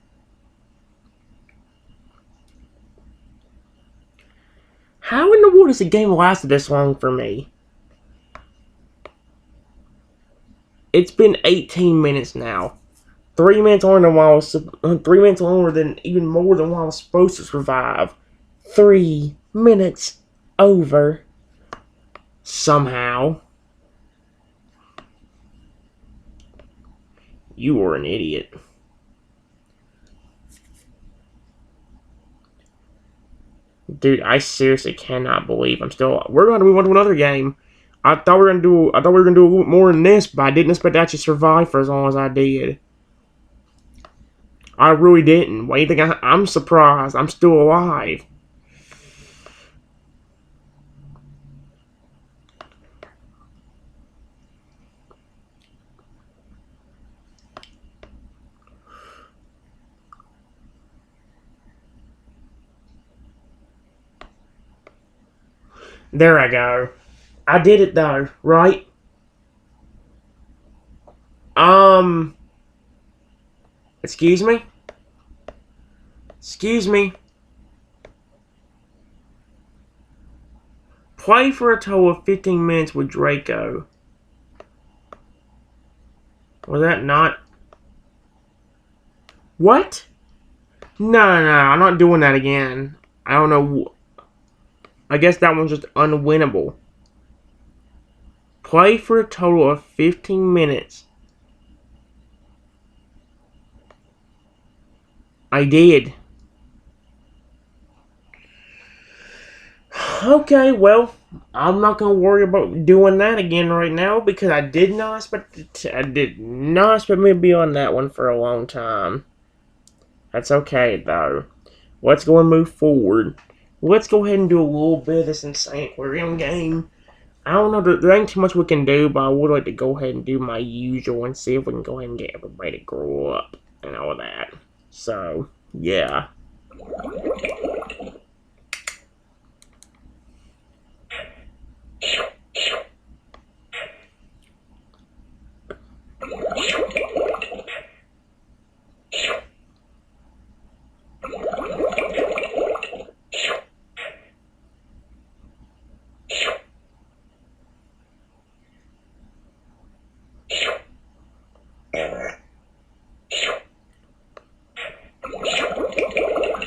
How in the world has the game lasted this long for me? It's been 18 minutes now. 3 minutes longer than what I was. 3 minutes longer than even more than what I was supposed to survive. 3 minutes over. Somehow. You were an idiot. Dude, I seriously cannot believe I'm still. We're going to move on to another game. I thought we were gonna do a little more than this, but I didn't expect to actually survive for as long as I did. I really didn't. Why do you think I'm surprised? I'm still alive. There I go. I did it though, right? Um, excuse me? Excuse me? Play for a total of 15 minutes with Draco. Was that not... What? No, no, I'm not doing that again. I don't know. I guess that one's just unwinnable. Play for a total of 15 minutes. I did. Okay, well, I'm not gonna worry about doing that again right now because I did not expect me to be on that one for a long time. That's okay though. Let's go and move forward. Let's go ahead and do a little bit of this insane aquarium game. I don't know, there ain't too much we can do, but I would like to go ahead and do my usual and see if we can go ahead and get everybody to grow up and all that. So, yeah.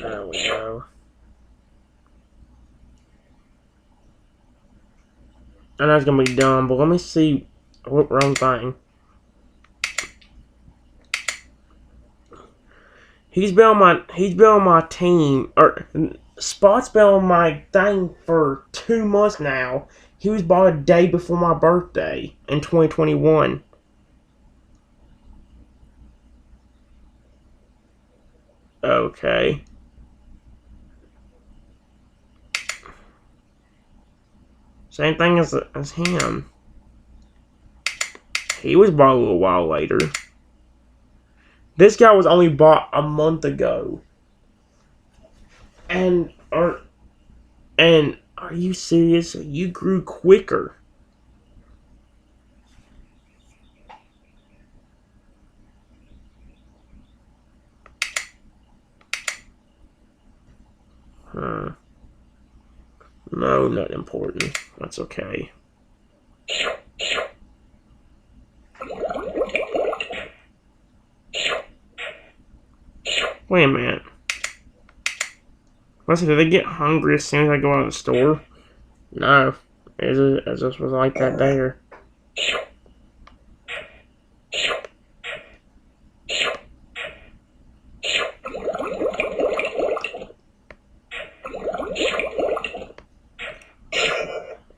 There we go. I know it's gonna be dumb, but let me see. What wrong thing? He's been on my team, or Spot's been on my thing for 2 months now. He was bought a day before my birthday in 2021. Okay. Same thing as him. He was bought a little while later. This guy was only bought a month ago. And are you serious? You grew quicker. Huh. No, not important. That's okay. Wait a minute. Listen, did they get hungry as soon as I go out of the store? No. It just was like that there.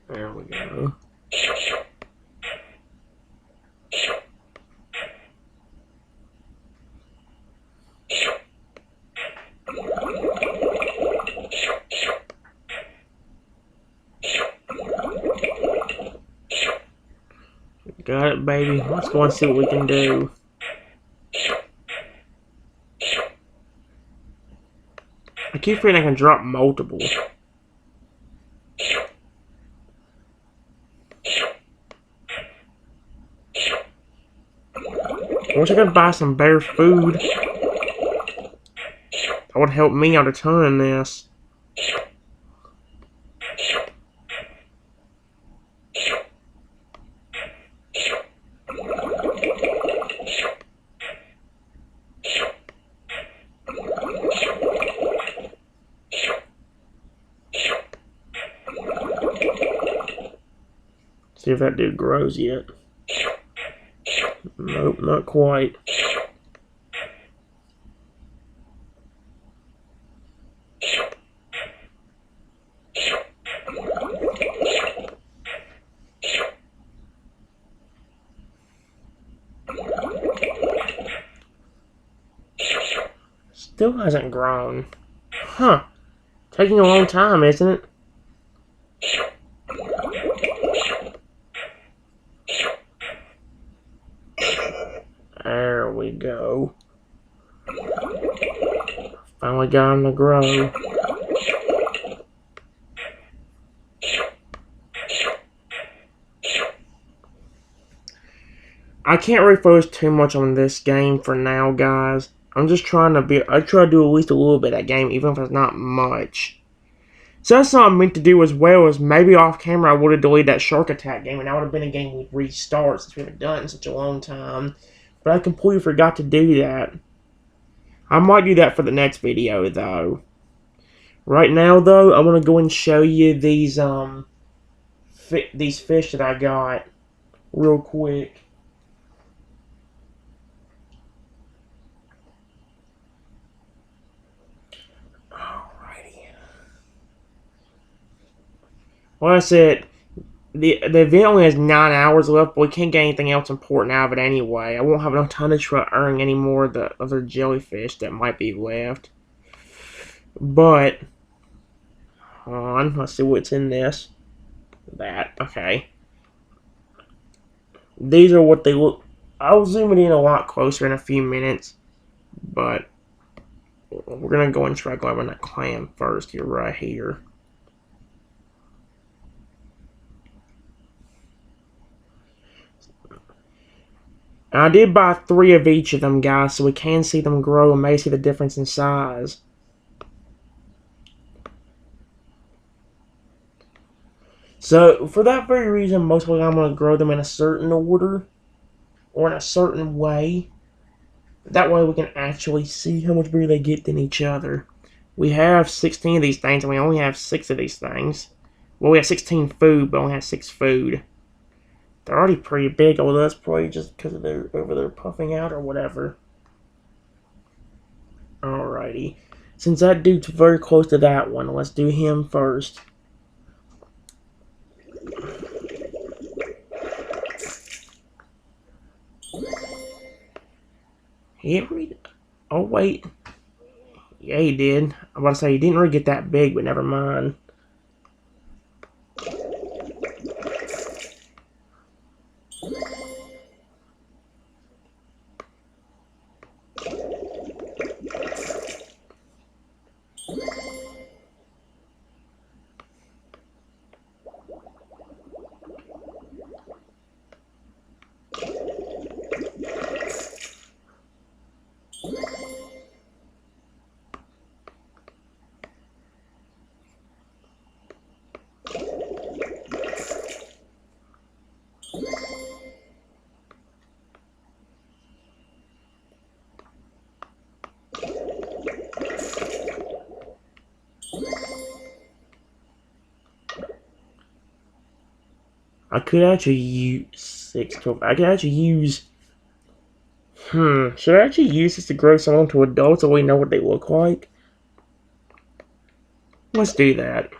There we go. Got it, baby. Let's go and see what we can do. I keep feeling I can drop multiple. I wish I could buy some bear food. That would help me out a ton in this. See if that dude grows yet. Nope, not quite. Still hasn't grown. Huh. Taking a long time, isn't it? There we go. Finally got him to grow. I can't really focus too much on this game for now, guys. I'm just trying to I try to do at least a little bit of that game, even if it's not much. So that's what I meant to do as well, is maybe off camera I would have deleted that Shark Attack game, and that would have been a game we'd restart since we haven't done it in such a long time. But I completely forgot to do that. I might do that for the next video, though. Right now, though, I'm going to go and show you these fish that I got real quick. Alrighty. Well, I said, the event only has 9 hours left, but we can't get anything else important out of it anyway. I won't have enough time to try earning any more of the other jellyfish that might be left. But, hold on, let's see what's in this. That, okay. These are what they look. I'll zoom it in a lot closer in a few minutes, but we're going to go and try grabbing that clam first here, right here. And I did buy 3 of each of them, guys, so we can see them grow and may see the difference in size. So, for that very reason, most likely I'm going to grow them in a certain order, or in a certain way. That way we can actually see how much bigger they get than each other. We have 16 of these things, and we only have 6 of these things. Well, we have 16 food, but only have 6 food. They're already pretty big, although that's probably just because they're over there puffing out or whatever. Alrighty. Since that dude's very close to that one, let's do him first. He didn't really... Oh, wait. Yeah, he did. I'm about to say, he didn't really get that big, but never mind. I could actually use 6, 12. I could actually use. Should I actually use this to grow someone to adults so we know what they look like? Let's do that.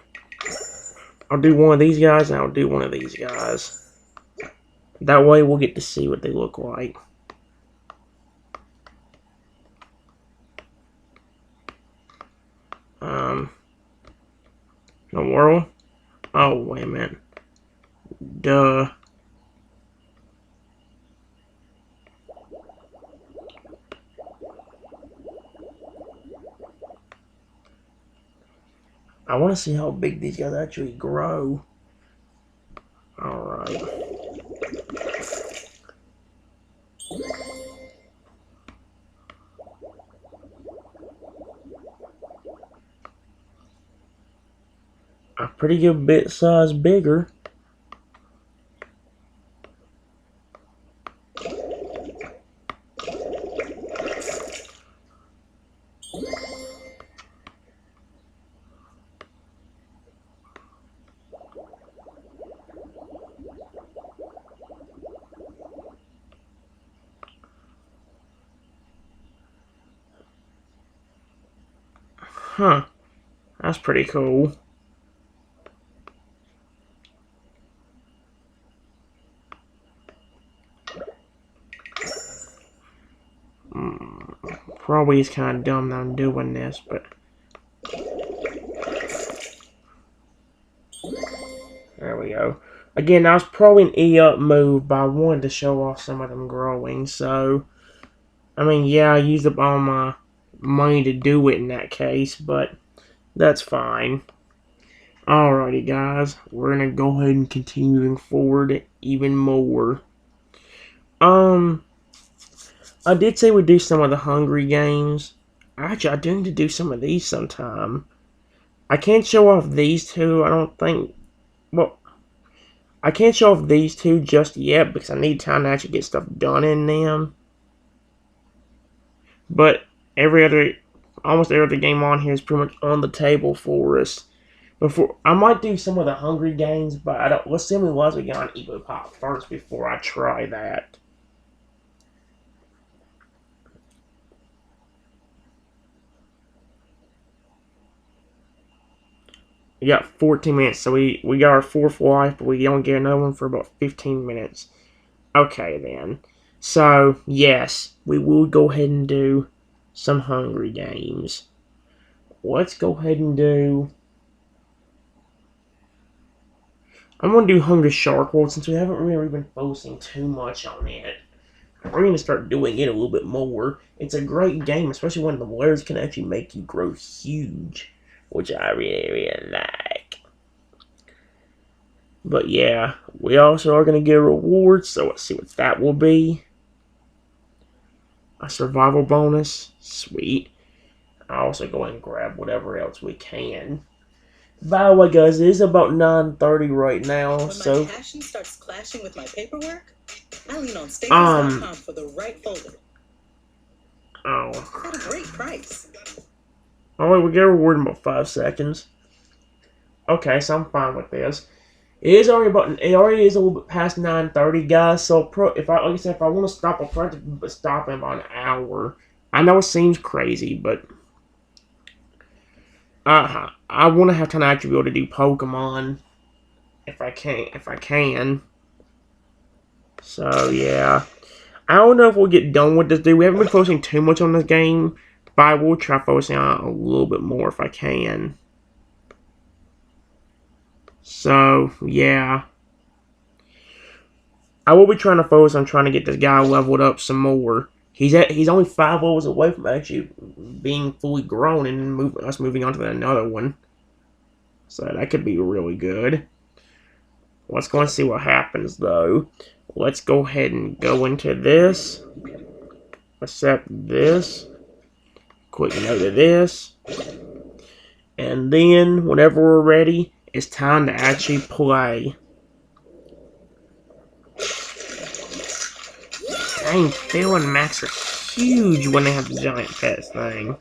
I'll do one of these guys and I'll do one of these guys. That way we'll get to see what they look like. The world? Oh, wait a minute. Duh. I want to see how big these guys actually grow. Alright. A pretty good bit size bigger. Huh. That's pretty cool. Probably is kind of dumb that I'm doing this, but... There we go. Again, that was probably an E-up move, but I wanted to show off some of them growing, so... I mean, yeah, I used up all my money to do it in that case, but that's fine. Alrighty, guys. We're gonna go ahead and continue forward even more. I did say we'd do some of the Hungry games. Actually, I do need to do some of these sometime. I can't show off these two, I don't think. Well, I can't show off these two just yet because I need time to actually get stuff done in them. But almost every other game on here is pretty much on the table for us. Before I might do some of the Hungry games, but I don't. Let's see how many lives we get on Evopop first before I try that. We got 14 minutes, so we got our 4th life, but we don't get another one for about 15 minutes. Okay, then. So, yes, we will go ahead and do some Hungry games. Let's go ahead and do... I'm going to do Hungry Shark World since we haven't really been focusing too much on it. We're going to start doing it a little bit more. It's a great game, especially when the layers can actually make you grow huge, which I really, really like. But yeah, we also are going to get a reward, so let's see what that will be. A survival bonus. Sweet. I'll also go ahead and grab whatever else we can. By the way, guys, it is about 9:30 right now, when so... my passion starts clashing with my paperwork, I lean on Staples.com for the right folder. Oh. At a great price. Alright, we get a reward in about 5 seconds. Okay, so I'm fine with this. It already is a little bit past 9:30, guys. So if I want to stop, I'll try to stop in about an hour. I know it seems crazy, but I want to have time to actually be able to do Pokemon if I can. So yeah, I don't know if we'll get done with this. Dude, we haven't been focusing too much on this game, but I will try focusing on it a little bit more if I can. So, yeah. I will be trying to focus on trying to get this guy leveled up some more. He's only 5 levels away from actually being fully grown and moving on to another one. So that could be really good. Let's go and see what happens, though. Let's go ahead and go into this. Accept this. Quick note of this. And then, whenever we're ready, it's time to actually play. Dang, Phil and Max are huge when they have the giant pets thing.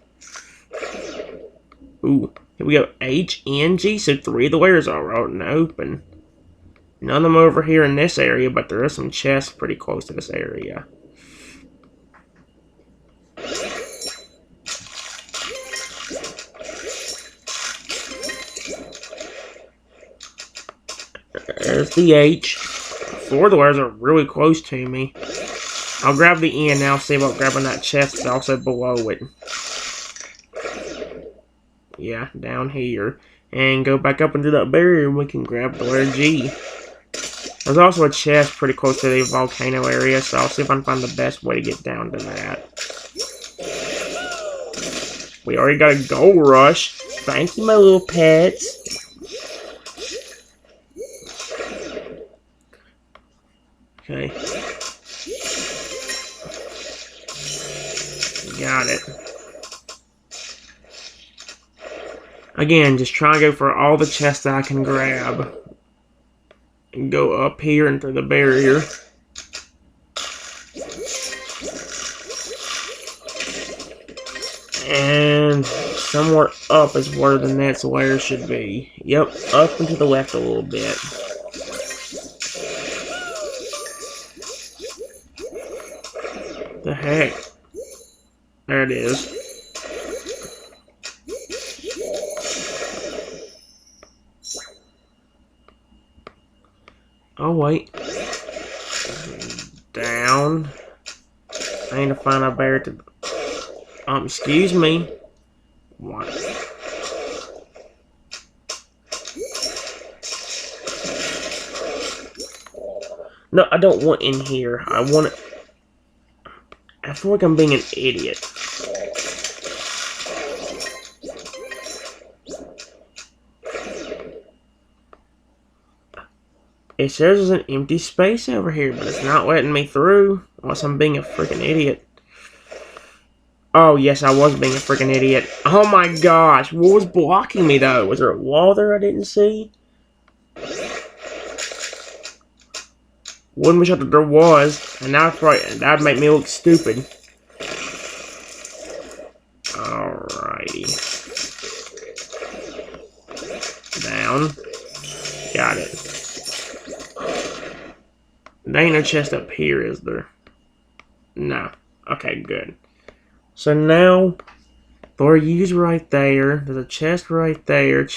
Ooh, here we go. H, N, G, so 3 of the layers are out and open. None of them over here in this area, but there is some chests pretty close to this area. There's the H. Four doors are really close to me. I'll grab the N now, see about grabbing that chest that's also below it. Yeah, down here. And go back up into that barrier and we can grab the letter G. There's also a chest pretty close to the volcano area, so I'll see if I can find the best way to get down to that. We already got a gold rush. Thank you, my little pets. Okay. Got it. Again, just try to go for all the chests that I can grab. And go up here and through the barrier. And somewhere up is where the next layer should be. Yep, up and to the left a little bit. The heck? There it is. Oh, wait. Down. I need to find a bear to... excuse me. What? No, I don't want in here. I want it... I feel like I'm being an idiot. It says there's an empty space over here, but it's not letting me through. Unless I'm being a freaking idiot. Oh, yes, I was being a freaking idiot. Oh my gosh, what was blocking me though? Was there a wall there I didn't see? Wouldn't wish that there was, and now that'd make me look stupid. Alrighty. Down. Got it. There ain't no chest up here, is there? No. Okay, good. So now, door U's right there. There's a chest right there,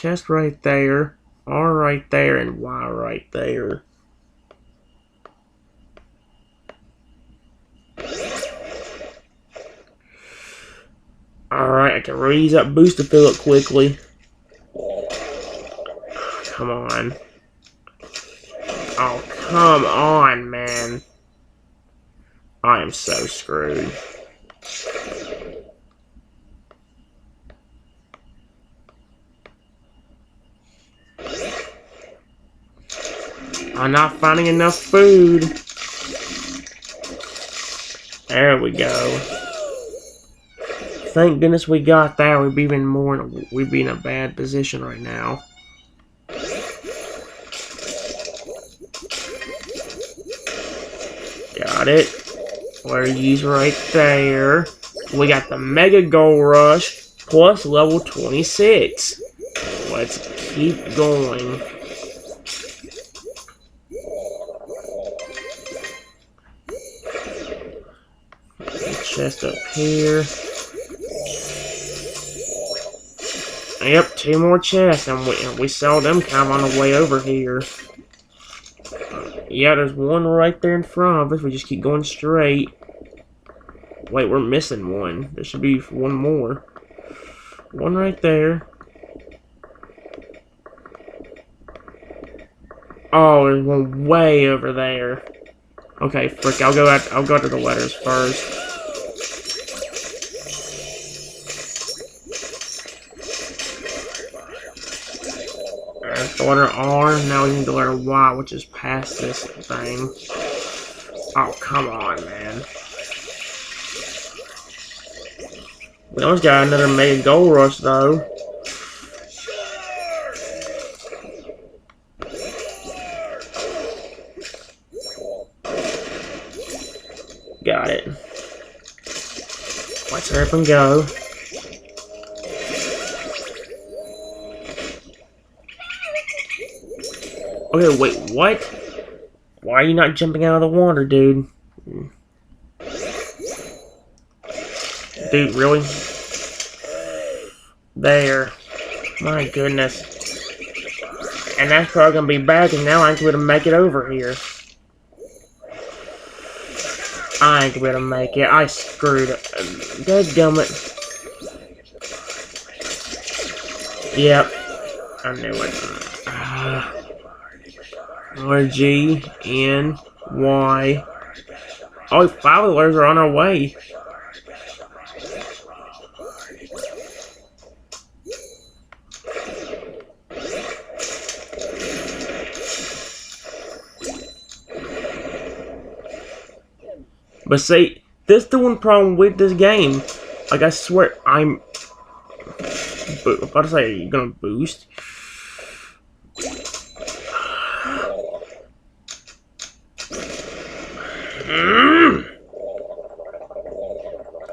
R right there, and Y right there. Alright, I can reuse that boost to fill it quickly. Come on. Oh, come on, man. I am so screwed. I'm not finding enough food. There we go. Thank goodness we got that. We'd be in a bad position right now. Got it. Where he's right there. We got the Mega Gold Rush plus level 26. Let's keep going. Chest up here. Yep, 2 more chests, and we saw them kind of on the way over here. Yeah, there's one right there in front of us. We just keep going straight. Wait, we're missing one. There should be one more. One right there. Oh, there's one way over there. Okay, frick, I'll go to the letters first. The letter R, now we need the letter Y, which is past this thing. Oh, come on, man. We almost got another Mega Gold Rush, though. Got it. Let's hurry up and go. Okay, wait, what? Why are you not jumping out of the water, dude? Dude, really? There. My goodness. And that's probably gonna be bad, because now I ain't gonna be able to make it over here. I ain't gonna be able to make it. I screwed it. Dadgummit. Yep. I knew it. R-G, N, Y. Oh, 5 of the letters are on our way. But see, this is the one problem with this game. Like, I swear, I'm about to say, are you gonna boost?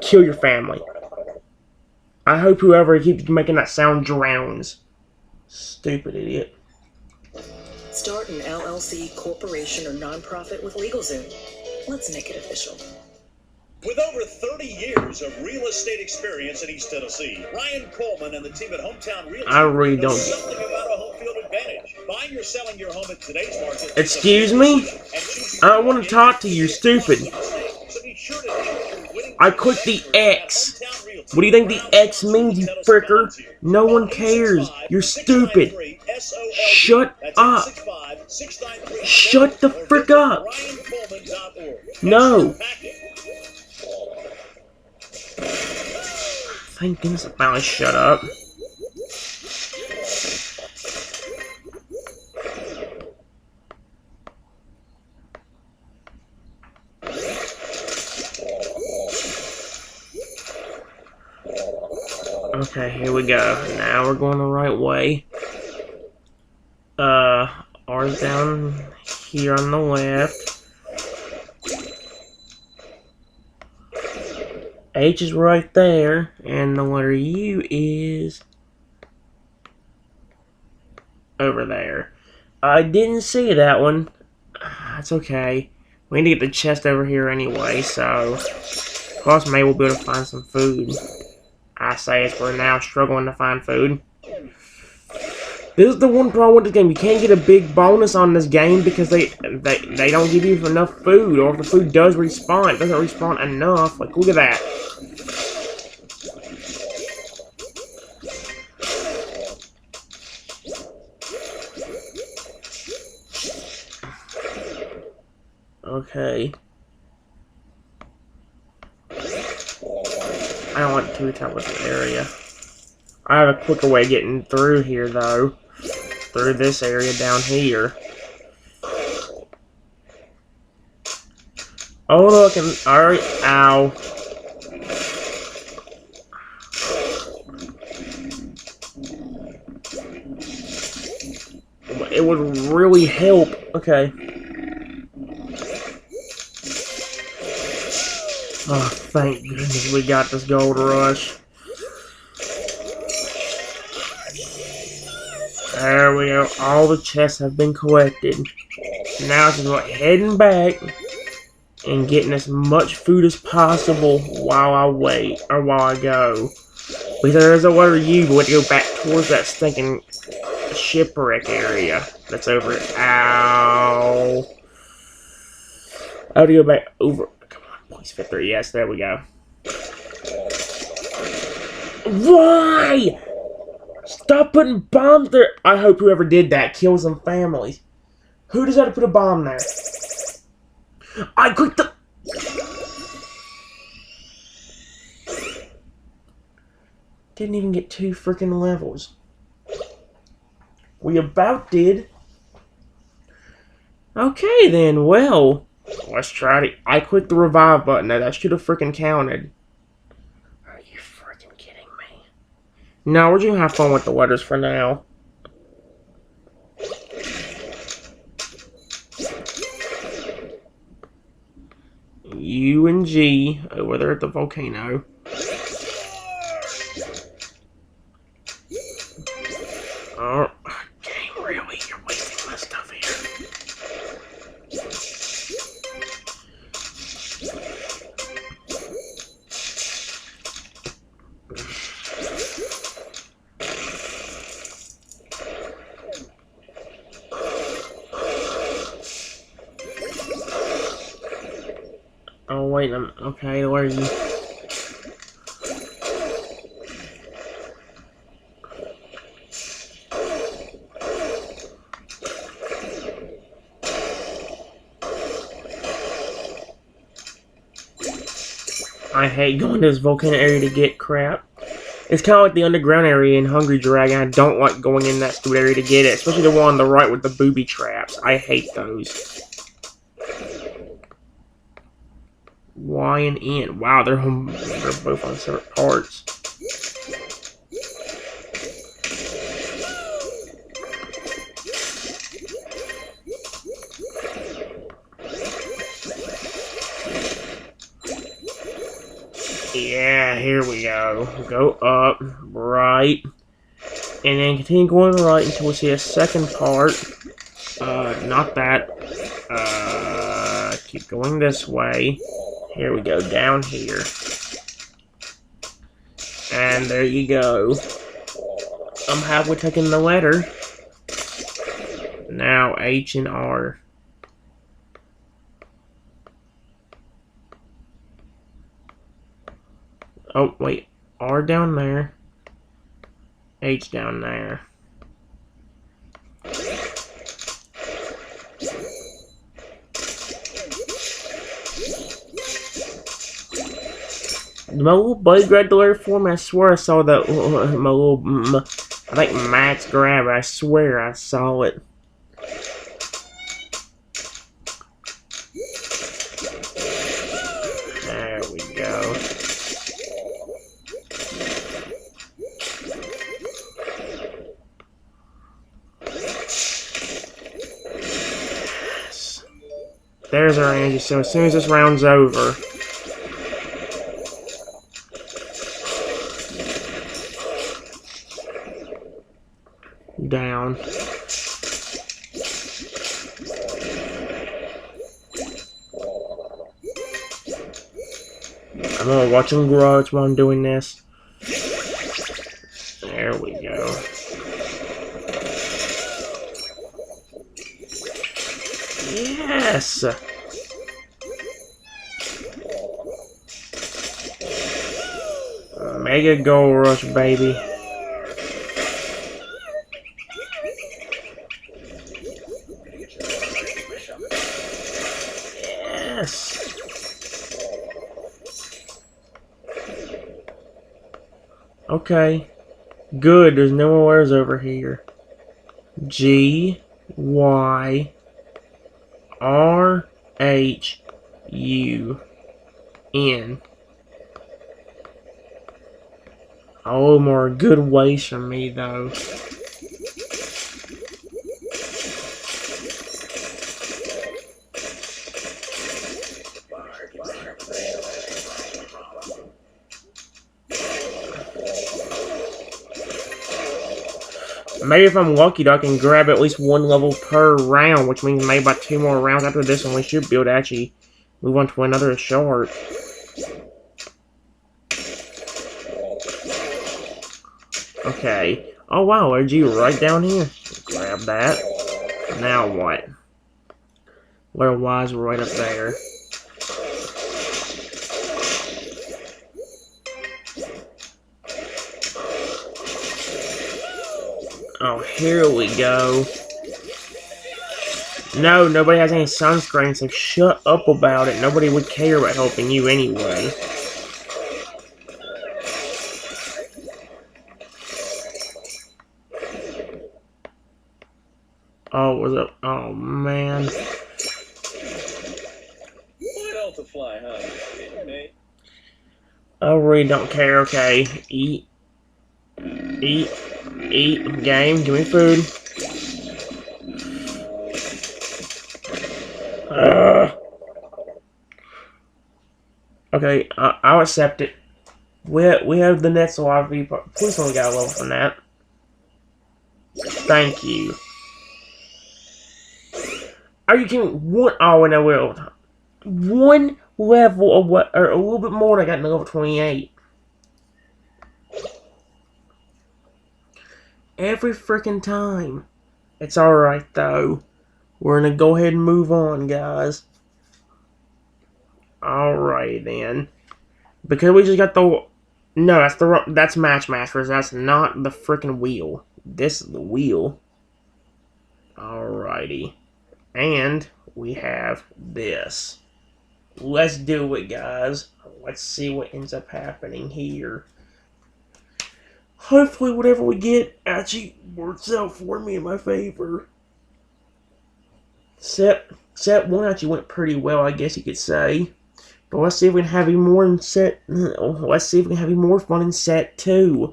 Kill your family. I hope whoever keeps making that sound drowns. Stupid idiot. Start an LLC, corporation, or nonprofit with LegalZoom. Let's make it official. With over 30 years of real estate experience in East Tennessee, Ryan Coleman and the team at Hometown Realty I really know don't. something about a home field advantage. Buying or selling your home in today's market. Excuse me? I don't want to talk to you, stupid. I clicked the X. What do you think the X means, you fricker? No one cares. You're stupid. Shut up. Shut the frick up. No. Thank goodness I finally shut up. Okay, here we go. Now we're going the right way. R's down here on the left. H is right there, and the letter U is over there. I didn't see that one. That's okay. We need to get the chest over here anyway, so plus maybe we'll be able to find some food. I say as we're now struggling to find food. This is the one problem with this game. You can't get a big bonus on this game because they don't give you enough food, or if the food does respawn, it doesn't respawn enough. Like, look at that. Okay. I don't want to tell this area. I have a quicker way of getting through here, though. Through this area down here. Oh, look, and alright, ow. It would really help. Okay. Oh, thank goodness we got this gold rush. There we go. All the chests have been collected. Now it's just heading back and getting as much food as possible while I wait, or while I go. Because there's a letter U, but we have to go back towards that stinking shipwreck area that's over. Ow. I have to go back over. Come on, please fit through. Yes, there we go. Why? Stop putting bombs there! I hope whoever did that kills some families. Who decided to put a bomb there? I clicked the... Didn't even get 2 freaking levels. We about did. Okay then, well, let's try it. I clicked the revive button. Now that should have freaking counted. Are you freaking kidding me? No, we're just gonna have fun with the letters for now. U and G over there at the volcano. Oh, dang, really? You're wasting my stuff here. wait a minute. Okay, where are you? I hate going to this volcano area to get crap. It's kind of like the underground area in Hungry Dragon. I don't like going in that stupid area to get it, especially the one on the right with the booby traps. I hate those. Y and N. Wow, they're both on separate parts. Yeah, here we go. Go up, right, and then continue going right until we see a second part. Not that. Keep going this way. Here we go, down here. And there you go. I'm halfway taking the letter. Now H and R. Oh, wait. R down there. H down there. My little buddy grabbed the letter for me. I swear I saw that. My little. I think Max grabbed it. I swear I saw it. There we go. There's our energy. So as soon as this round's over. Down. I'm gonna watch him grow while I'm doing this. There we go. Yes! Mega Gold Rush, baby. Yes! Okay. Good, there's no more letters over here. G, Y, R, H, U, N. All of them are good ways from me, though. Maybe if I'm lucky, though, I can grab at least one level per round, which means maybe about 2 more rounds after this one, we should be able to actually move on to another shark. Okay. Oh, wow, there's you right down here. Grab that. Now what? Letter Y's right up there. Oh, here we go. No, nobody has any sunscreen, so shut up about it. Nobody would care about helping you anyway. Oh, was it? Oh, man. What else to fly, huh? Mate? I really don't care, okay. Eat. Eat. Eat. Game. Give me food. Okay, I'll accept it. We have the next live Evopop. Please only got a level from that. Thank you. Are you kidding? One? Oh, no, well, one level of what, or a little bit more. I got to level 28. Every freaking time. It's alright, though. We're gonna go ahead and move on, guys. Alrighty then. Because we just got the... No, that's Match Masters. That's not the freaking wheel. This is the wheel. Alrighty. And we have this. Let's do it, guys. Let's see what ends up happening here. Hopefully whatever we get actually works out for me in my favor. Set 1 actually went pretty well, I guess you could say. But let's see if we can have even more in set... Let's see if we can have even more fun in set 2.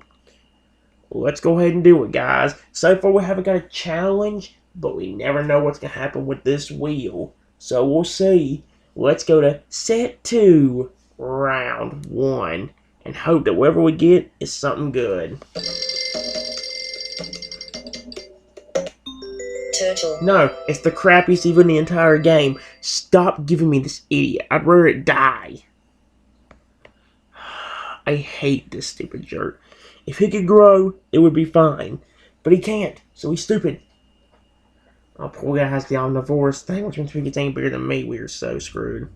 Let's go ahead and do it, guys. So far we haven't got a challenge, but we never know what's going to happen with this wheel. So we'll see. Let's go to set 2, round 1, and hope that whatever we get is something good. Turtle. No, it's the crappiest even in the entire game. Stop giving me this idiot. I'd rather it die. I hate this stupid jerk. If he could grow, it would be fine. But he can't, so he's stupid. Oh, poor guy has the omnivorous thing, which means if he gets any bigger than me, we're so screwed.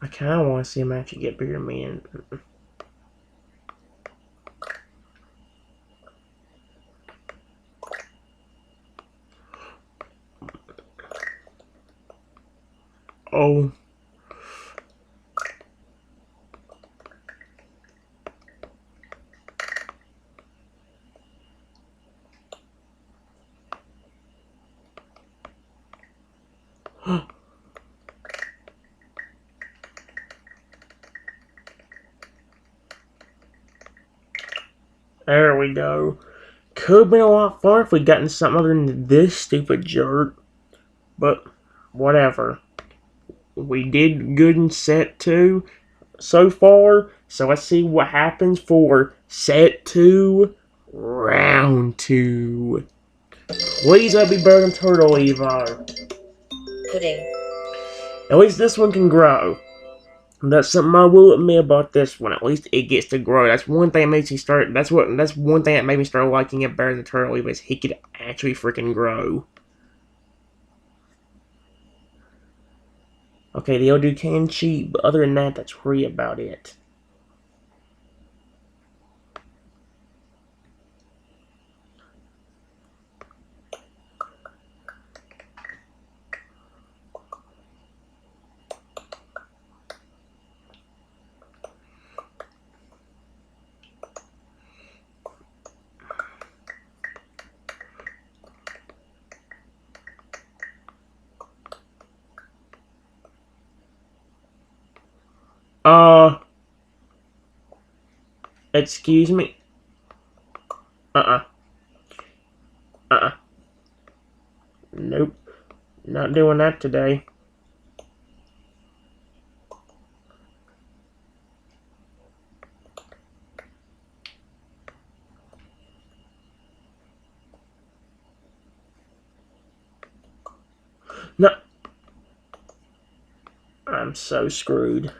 I kind of want to see him actually get bigger than me. Oh. There we go. Could have been a lot fun if we'd gotten something other than this stupid jerk. But, whatever. We did good in set 2 so far. So let's see what happens for set 2, round 2. Please let me be better than Turtle Evo. Pudding. At least this one can grow. That's something I will admit about this one. At least it gets to grow. That's one thing that makes me start. That's one thing that made me start liking it better than Turtle Evo, is he could actually freaking grow. Okay, the Odoo can cheat, but other than that, that's really about it. Excuse me? Nope. Not doing that today. No. I'm so screwed.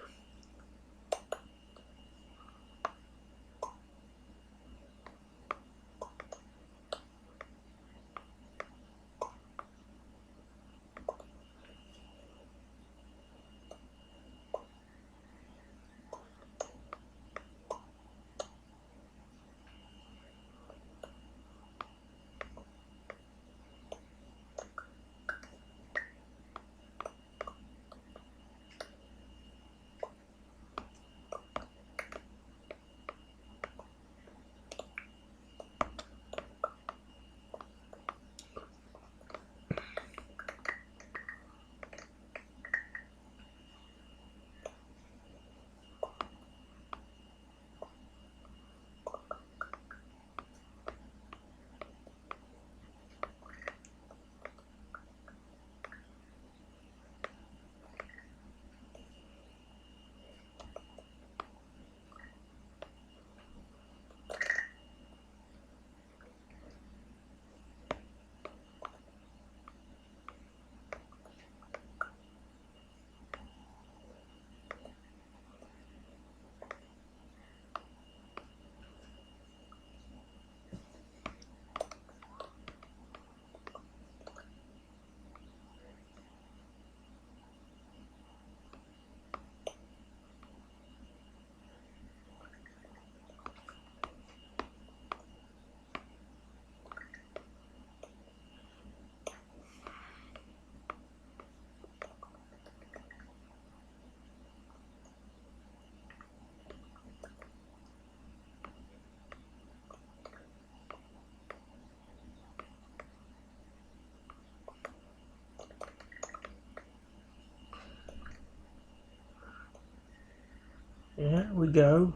There we go.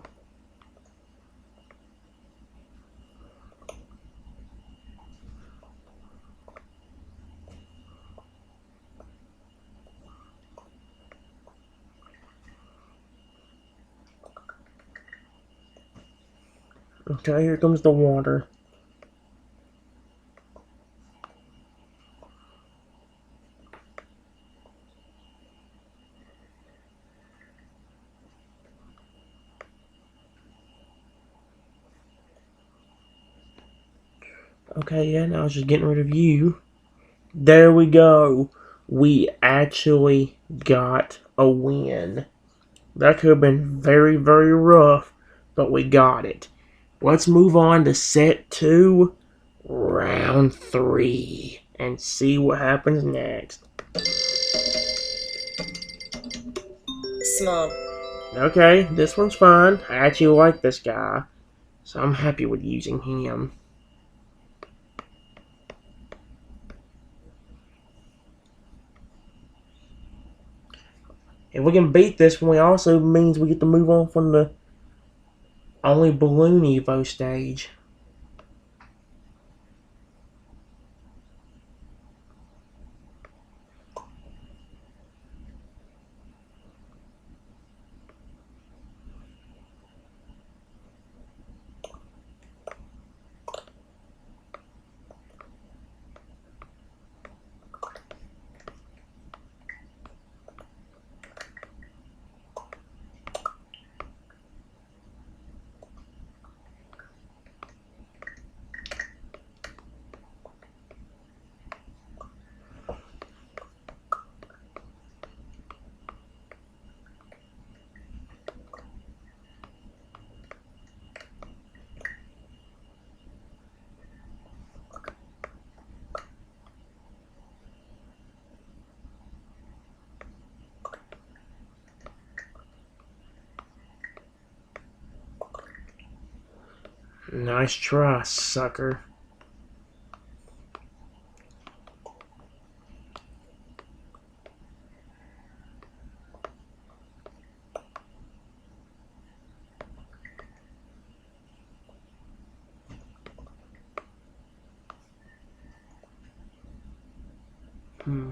Okay, here comes the water. Okay, yeah, now it's just getting rid of you. There we go. We actually got a win. That could have been very, very rough, but we got it. Let's move on to set 2, round 3, and see what happens next. Small. Okay, this one's fine. I actually like this guy, so I'm happy with using him. If we can beat this one, it also means we get to move on from the only balloon Evo stage. Nice try, sucker. Hmm.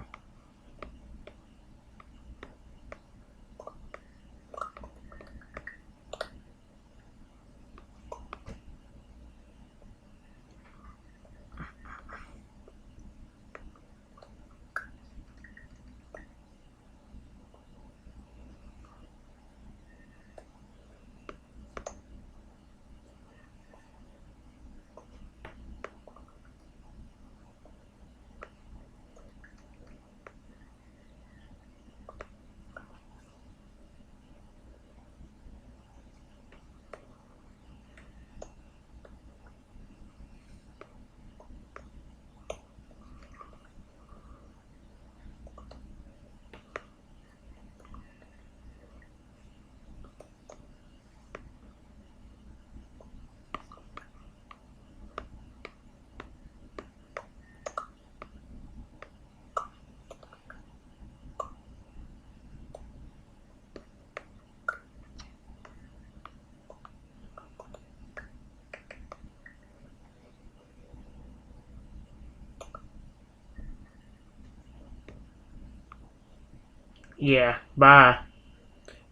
Yeah, bye.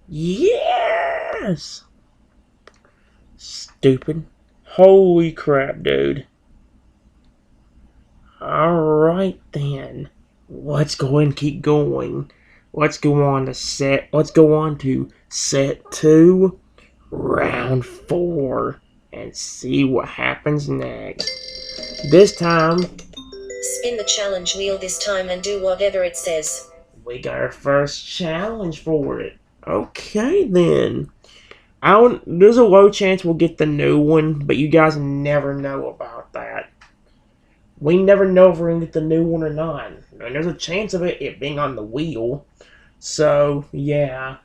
Yes! Stupid. Holy crap, dude. Alright then. Let's go and keep going. Let's go on to set 2, round 4, and see what happens next. This time, Spin the challenge wheel this time and do whatever it says. we got our first challenge for it. Okay then. There's a low chance we'll get the new one, but you guys never know about that. We never know if we're going to get the new one or not. And there's a chance of it being on the wheel. So, yeah.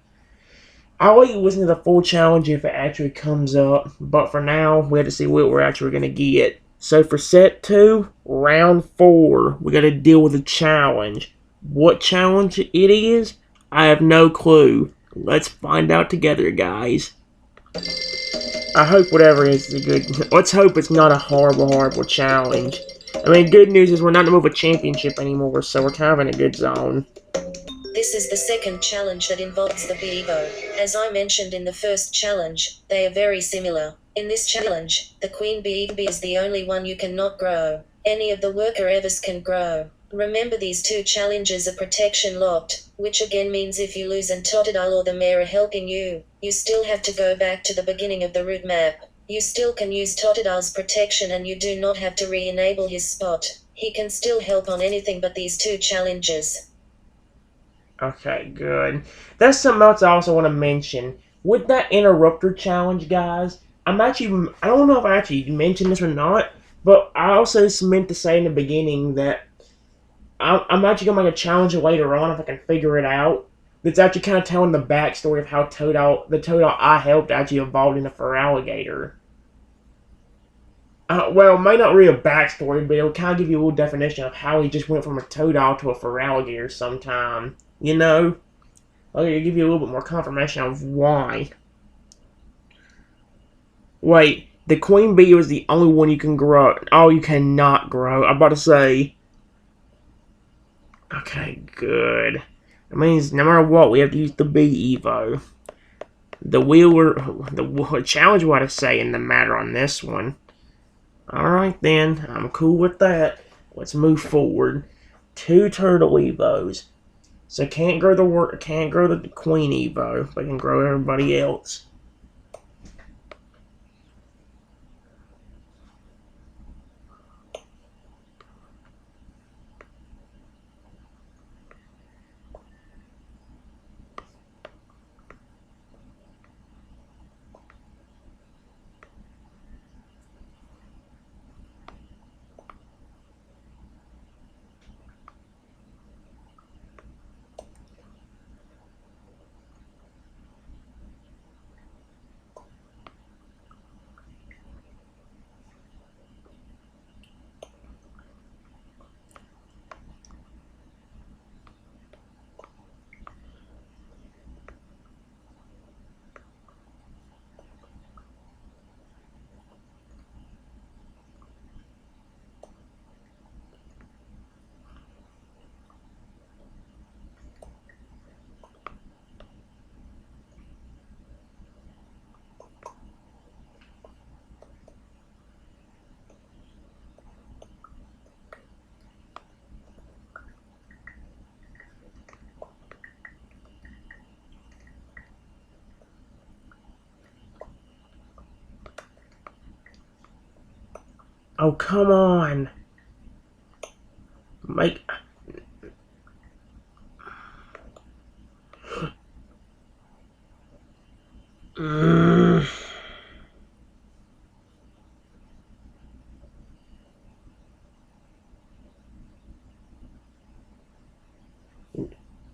I'll let you listen to the full challenge if it actually comes up. But for now, we have to see what we're actually going to get. So for set 2, round 4, we got to deal with a challenge. What challenge it is, I have no clue. Let's find out together, guys. I hope whatever it is a good... Let's hope it's not a horrible challenge. I mean, good news is we're not in the middle of a championship anymore, so we're kind of in a good zone. This is the second challenge that involves the Bevo. As I mentioned in the first challenge, they are very similar. In this challenge, the queen bee is the only one you cannot grow. Any of the worker evers can grow. Remember, these two challenges are protection locked, which again means if you lose and Totodile or the mayor are helping you, you still have to go back to the beginning of the route map. You still can use Totodile's protection and you do not have to re-enable his spot. He can still help on anything but these two challenges. Okay, good. That's something else I also want to mention. With that interrupter challenge, guys, I don't know if I actually mentioned this or not, but I also meant to say in the beginning that I'm actually going to make a challenge later on if I can figure it out. That's actually kind of telling the backstory of how the Totodile I helped actually evolved into Feraligatr. Well, it might not read a backstory, but it'll kind of give you a little definition of how he just went from a Totodile to a Feraligatr sometime. You know? I'll give you a little bit more confirmation of why. Wait, the queen bee is the only one you can grow. Oh, you cannot grow. I'm about to say. Okay, good. That means no matter what, we have to use the bee evo. The challenge, what I say in the matter on this one. Alright then, I'm cool with that. Let's move forward. 2 turtle evos. So can't grow the queen evo, but can grow everybody else. Oh, come on. Make... Mm.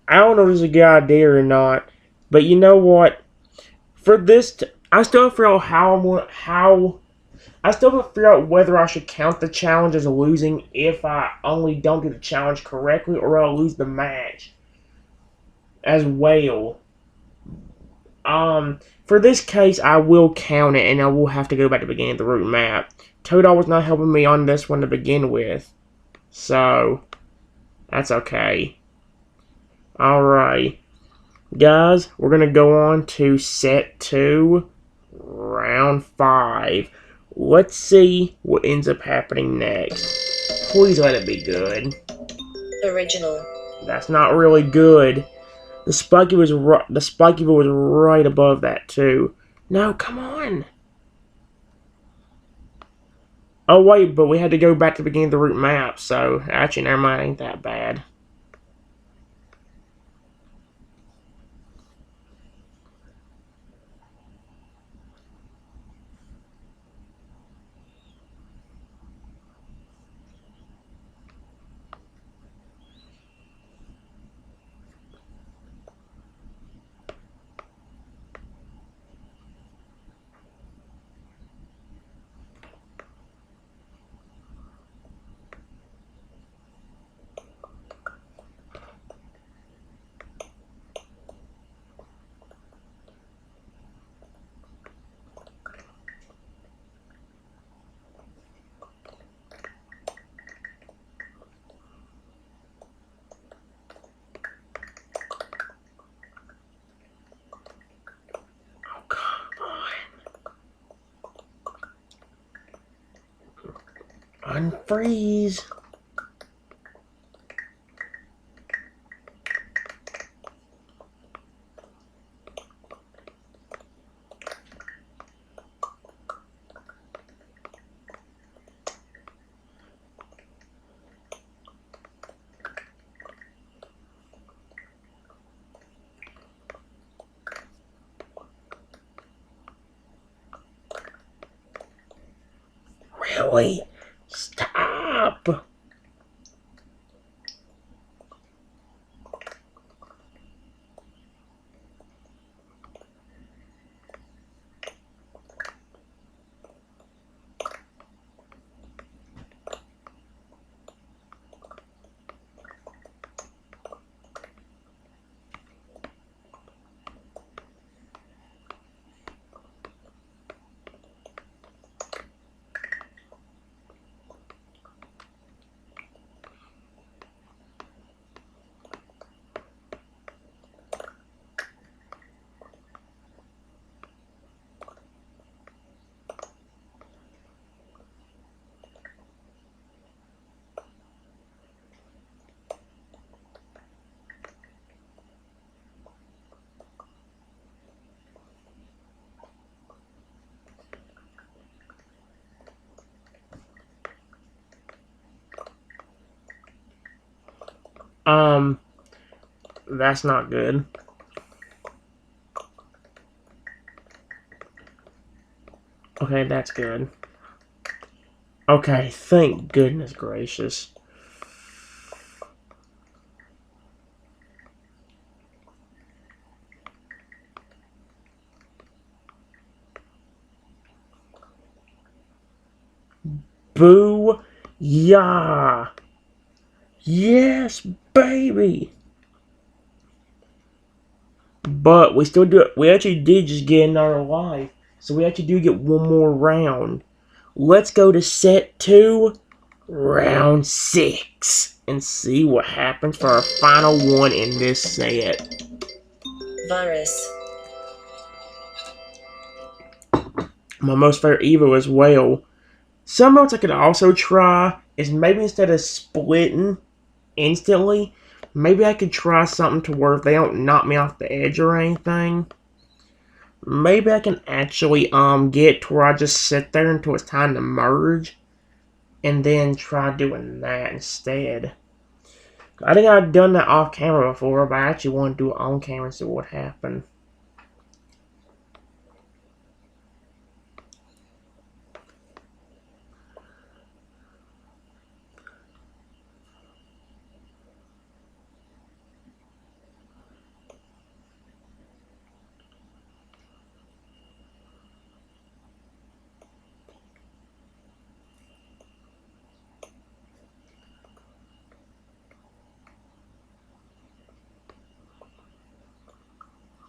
I don't know if this is a good idea or not, but you know what? For this, I still have to figure out I still have to figure out whether I should count the challenge as a losing if I only don't do the challenge correctly, or I'll lose the match as well. For this case, I will count it, and I will have to go back to the beginning of the route map. Totodile was not helping me on this one to begin with, so that's okay. Alright. Guys, we're going to go on to set 2, round 5. Let's see what ends up happening next. Please let it be good. Original. That's not really good. The Spiky was right above that too. No, come on. Oh wait, but we had to go back to the beginning of the route map, so actually never mind, ain't that bad. Unfreeze. Really? Stop! That's not good. Okay, that's good. Okay, thank goodness gracious. Boo! Yeah! Yes, baby! But we still do it. We actually did just get another life. So we actually do get one more round. Let's go to set 2, round 6. And see what happens for our final one in this set. Virus. My most favorite Evo as well. Some else I could also try is maybe instead of splitting instantly, maybe I could try something to where if they don't knock me off the edge or anything, maybe I can actually get to where I just sit there until it's time to merge, and then try doing that instead. I think I've done that off camera before, but I actually want to do it on camera and see what happened.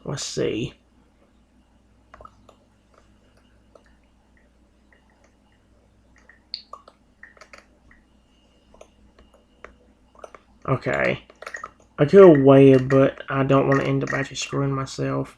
Let's see. Okay. I could have waited, but I don't want to end up actually screwing myself.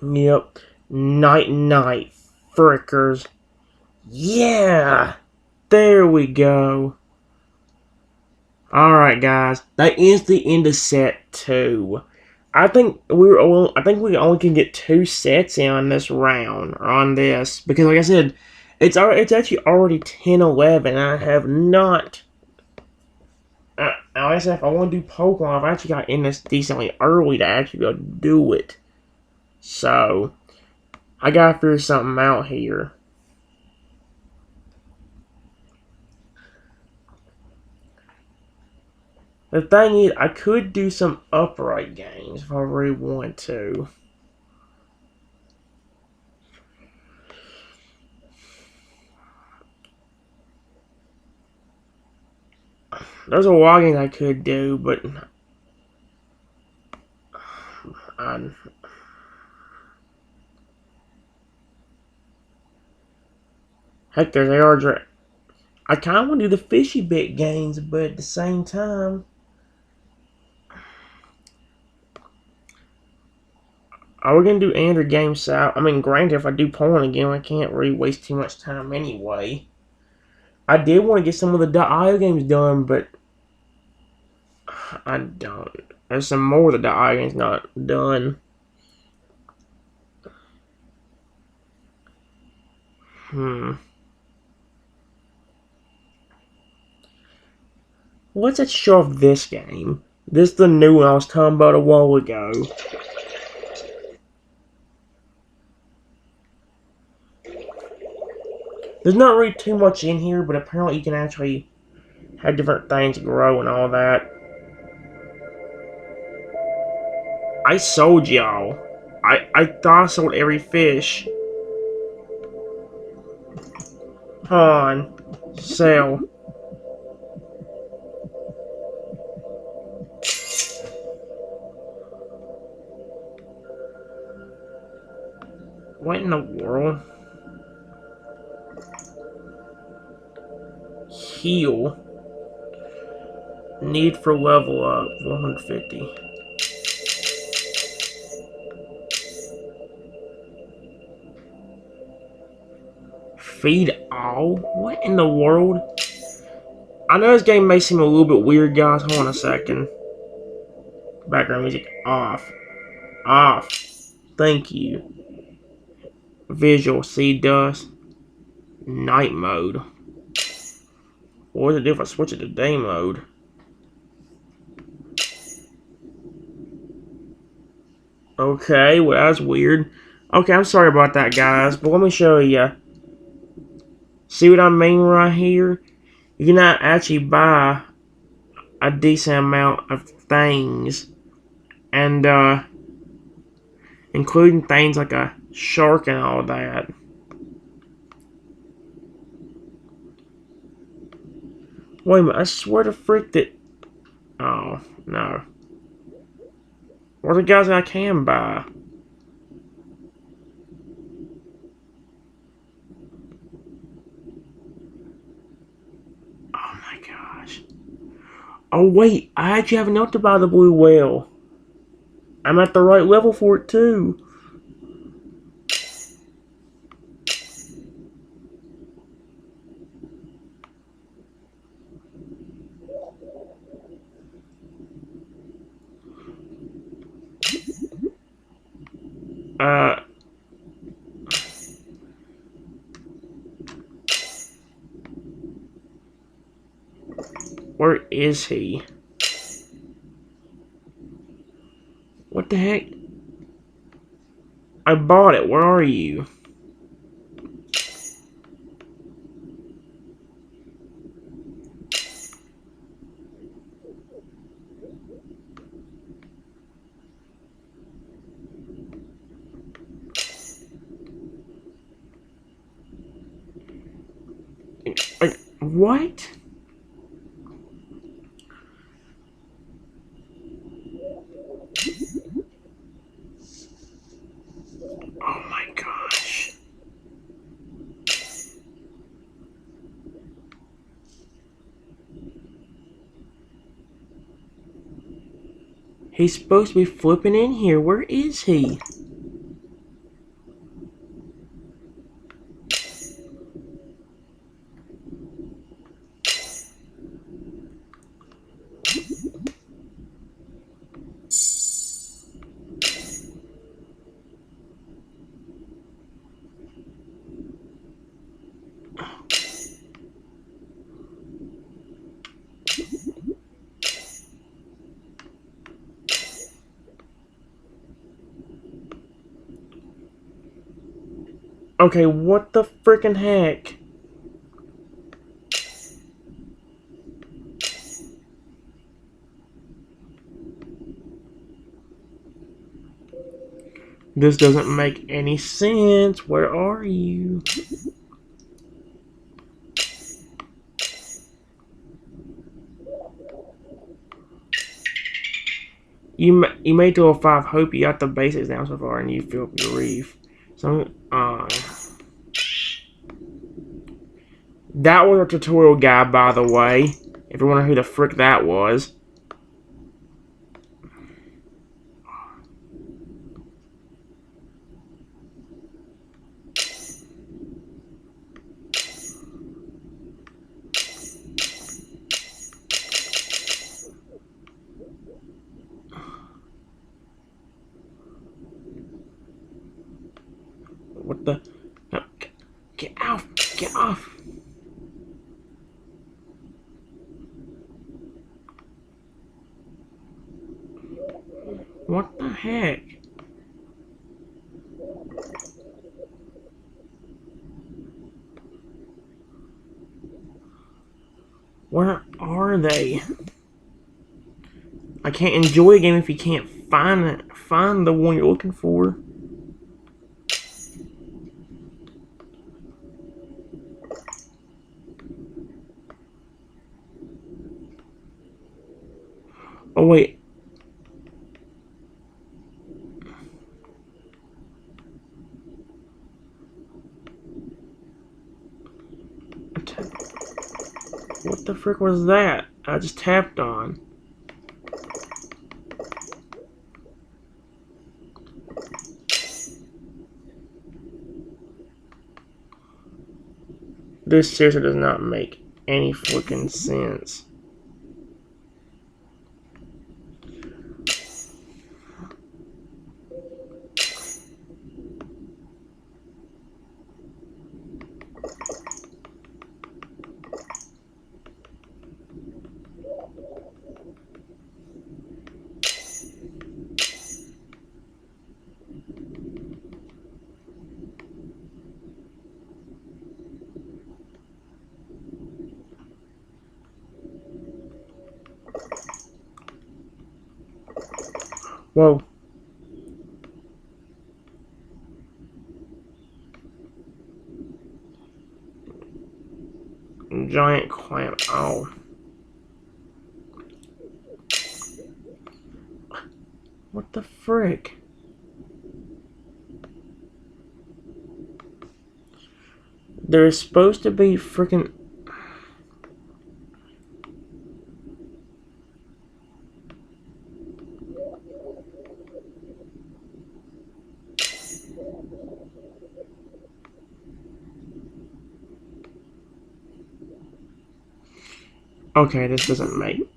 Yep. Night night, frickers. Yeah! There we go. Alright guys, that is the end of set 2. I think we only can get 2 sets in on this round, or on this, because like I said, it's actually already 10:11, and I have not. Like I said, if I want to do Pokemon, I've actually got in this decently early to actually go do it. So I gotta figure something out here. The thing is, I could do some upright games if I really want to. There's a lot of games I could do, but I, heck, there's AR. I kind of want to do the fishy bit games, but at the same time, are we gonna do Andrew game south? I mean, granted, if I do porn again, I can't really waste too much time anyway. I did want to get some of the .io games done, but I don't. There's some more of the .io games not done. Let's show off this game. This is the new one I was talking about a while ago. There's not really too much in here, but apparently you can actually have different things grow and all that. I sold y'all. I thought I sold every fish. Hold on. Sell. What in the world? Heal. Need for level up. 150. Feed all? What in the world? I know this game may seem a little bit weird, guys. Hold on a second. Background music off. Off. Thank you. Visual. See dust. Night mode. What would it do if I switch it to day mode? Okay, well that's weird. Okay, I'm sorry about that, guys, but let me show you. See what I mean right here? You cannot actually buy a decent amount of things, and including things like a shark and all that. Wait a minute, I swear to frick that. Oh no. What are the guys that I can buy? Oh my gosh. Oh wait, I actually have enough to buy the blue whale. I'm at the right level for it too. Where is he? What the heck? I bought it. Where are you? Like, what? Oh my gosh. He's supposed to be flipping in here. Where is he? Okay, what the freaking heck? This doesn't make any sense. Where are you? You made to a 5. Hope you got the basics down so far and you fill up your reef. So, that was a tutorial guide, by the way. If you wonder who the frick that was. What the? No, get off! Get off! What the heck? Where are they? I can't enjoy a game if you can't find the one you're looking for. Oh wait. What the frick was that? I just tapped on. This seriously does not make any freaking sense. Whoa. Giant clam. Oh. What the frick? There's supposed to be freaking. Okay, this doesn't make.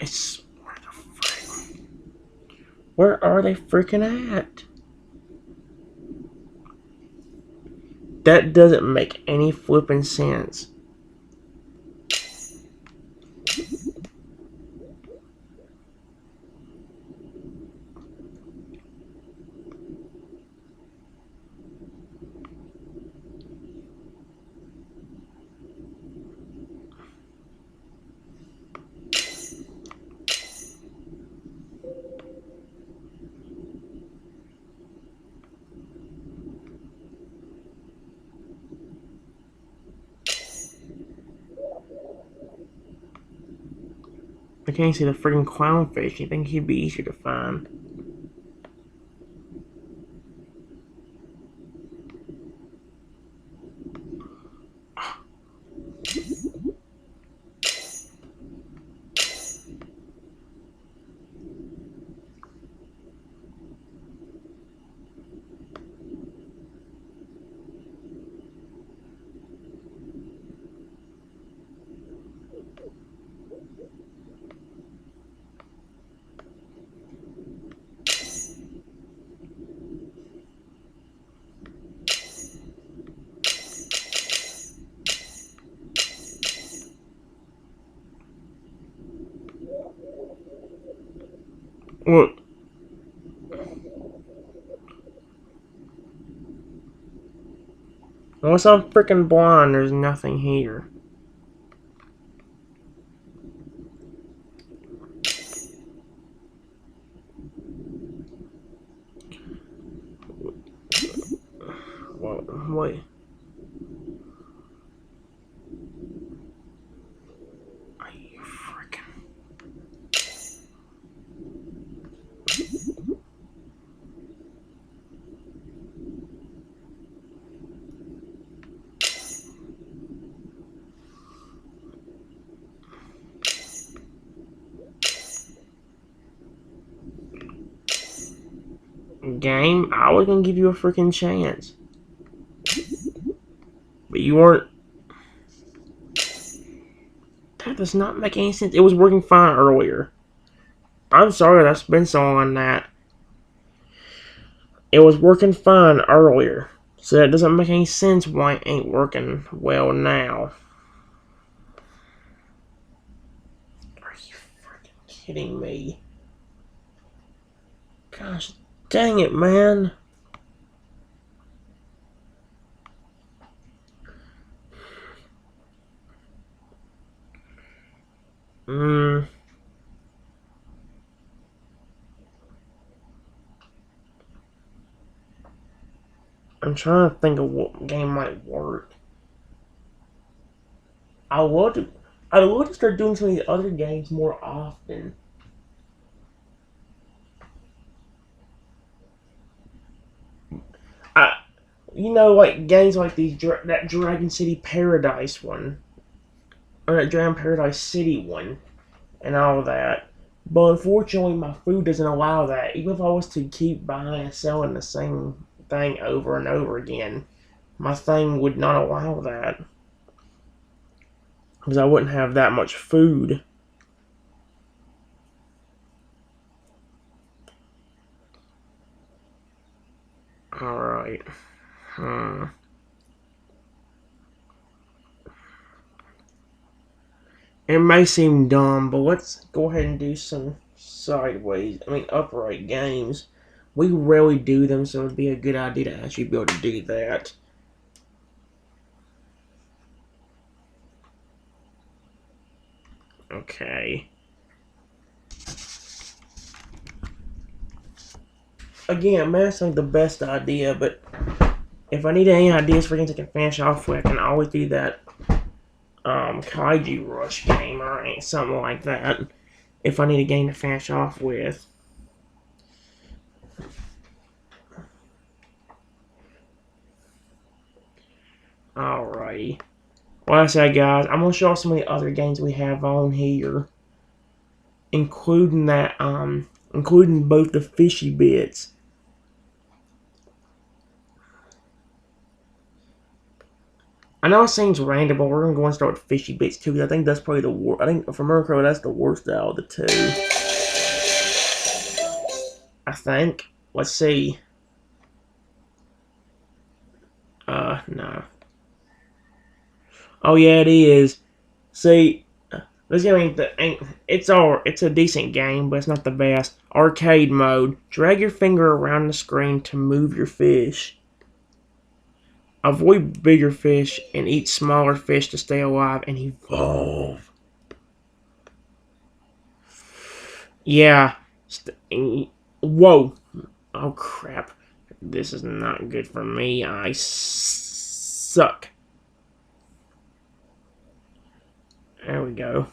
It's where the frick? Where are they freaking at? That doesn't make any flipping sense. I can't see the freaking clownfish. You think he'd be easier to find? Look. Unless I'm freaking blind, there's nothing here. Wait. Are you freaking... Game, I was gonna give you a freaking chance. But you weren't. That does not make any sense. It was working fine earlier. I'm sorry that's been so long on that. It was working fine earlier. So that doesn't make any sense why it ain't working well now. Are you freaking kidding me? Gosh dang it, man. I'm trying to think of what game might work. I want to. I want to start doing some of the other games more often. I, like games like these, that Dragon City Paradise one, or that Dragon Paradise City one, and all that. But unfortunately, my food doesn't allow that. Even if I was to keep buying and selling the same thing over and over again, my thing would not allow that. Because I wouldn't have that much food. Alright. It may seem dumb, but let's go ahead and do some upright games. We rarely do them, so it'd be a good idea to actually be able to do that. Okay. Again, man, that's not the best idea, but if I need any ideas for things I can finish off with, I can always do that Kaiju Rush game or something like that. If I need a game to finish off with. Alrighty. Well, like I said, guys, I'm gonna show off some of the other games we have on here, including including both the fishy bits. I know it seems random, but we're gonna go and start with fishy bits too. Because I think that's probably the worst. I think for Murkrow, that's the worst out of the two. I think. Let's see. No. Oh yeah, it is. See, this game it's a decent game, but it's not the best. Arcade mode. Drag your finger around the screen to move your fish. Avoid bigger fish and eat smaller fish to stay alive and evolve. Yeah. Whoa. Oh crap. This is not good for me. I suck. There we go.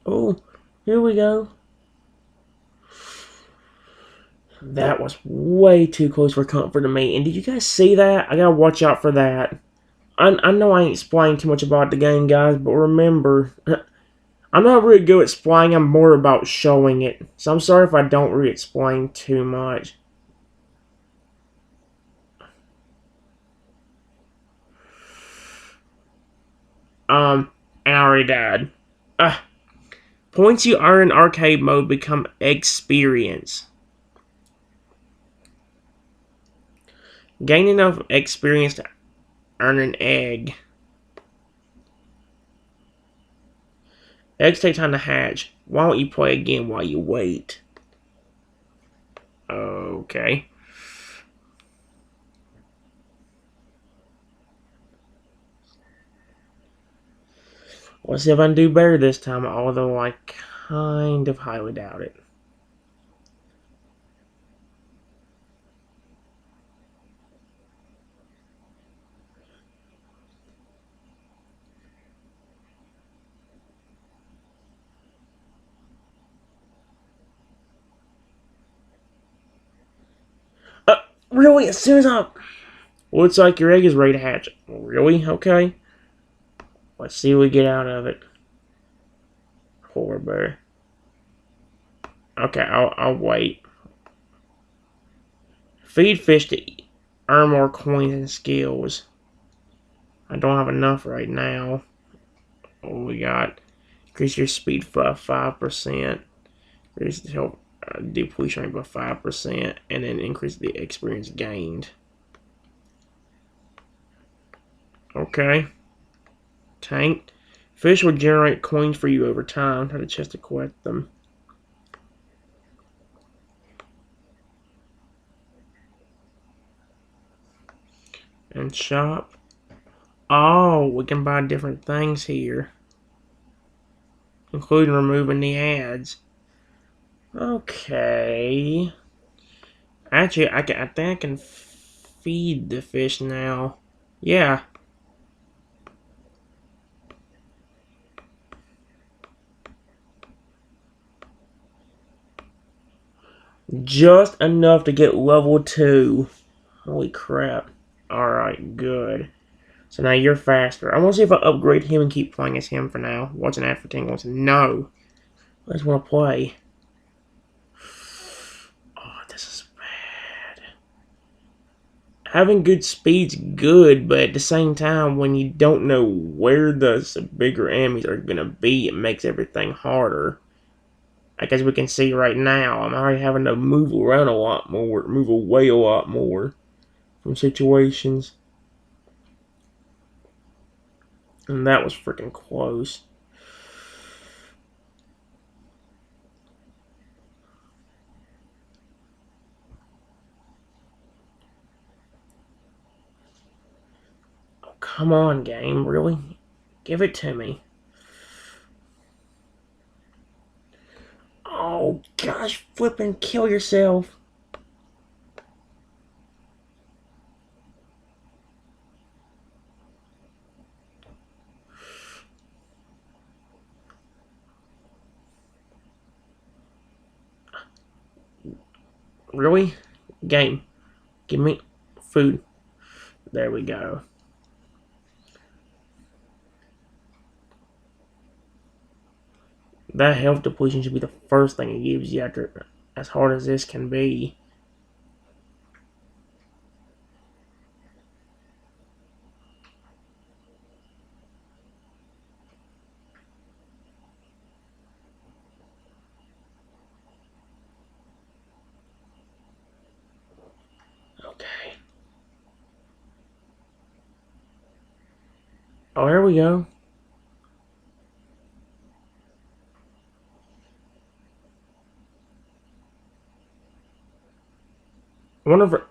Oh, here we go. That was way too close for comfort to me. And did you guys see that? I gotta watch out for that. I know I ain't explaining too much about the game, guys, but remember, I'm not really good at explaining. I'm more about showing it. So I'm sorry if I don't really explain too much. And I already died. Points you earn in arcade mode become experience. Gain enough experience to earn an egg. Eggs take time to hatch. Why don't you play again while you wait? Okay. Let's see if I can do better this time, although I kind of highly doubt it. Really? As soon as I... Looks like your egg is ready to hatch. Really? Okay. Let's see what we get out of it. Poor bear. Okay, I'll wait. Feed fish to earn more coins and skills. I don't have enough right now. What we got? Increase your speed by 5%. Increase the health depletion rate by 5%. And then increase the experience gained. Okay. Tank. Fish will generate coins for you over time. Have a chest to collect them. And shop. Oh, we can buy different things here, including removing the ads. Okay. Actually, I think I can feed the fish now. Yeah. Just enough to get level 2. Holy crap. Alright, good. So now you're faster. I want to see if I upgrade him and keep playing as him for now. Watch an ad for 10 wants no. I just want to play. Oh, this is bad. Having good speed's good, but at the same time, when you don't know where the bigger enemies are going to be, it makes everything harder. Like as we can see right now, I'm already having to move around a lot more, move away a lot more from situations. And that was freaking close. Oh, come on, game, really? Give it to me. Oh, gosh, flippin' kill yourself. Really? Game, give me food. There we go. That health depletion should be the first thing it gives you after, as hard as this can be. Okay. Oh, here we go. I wonder if...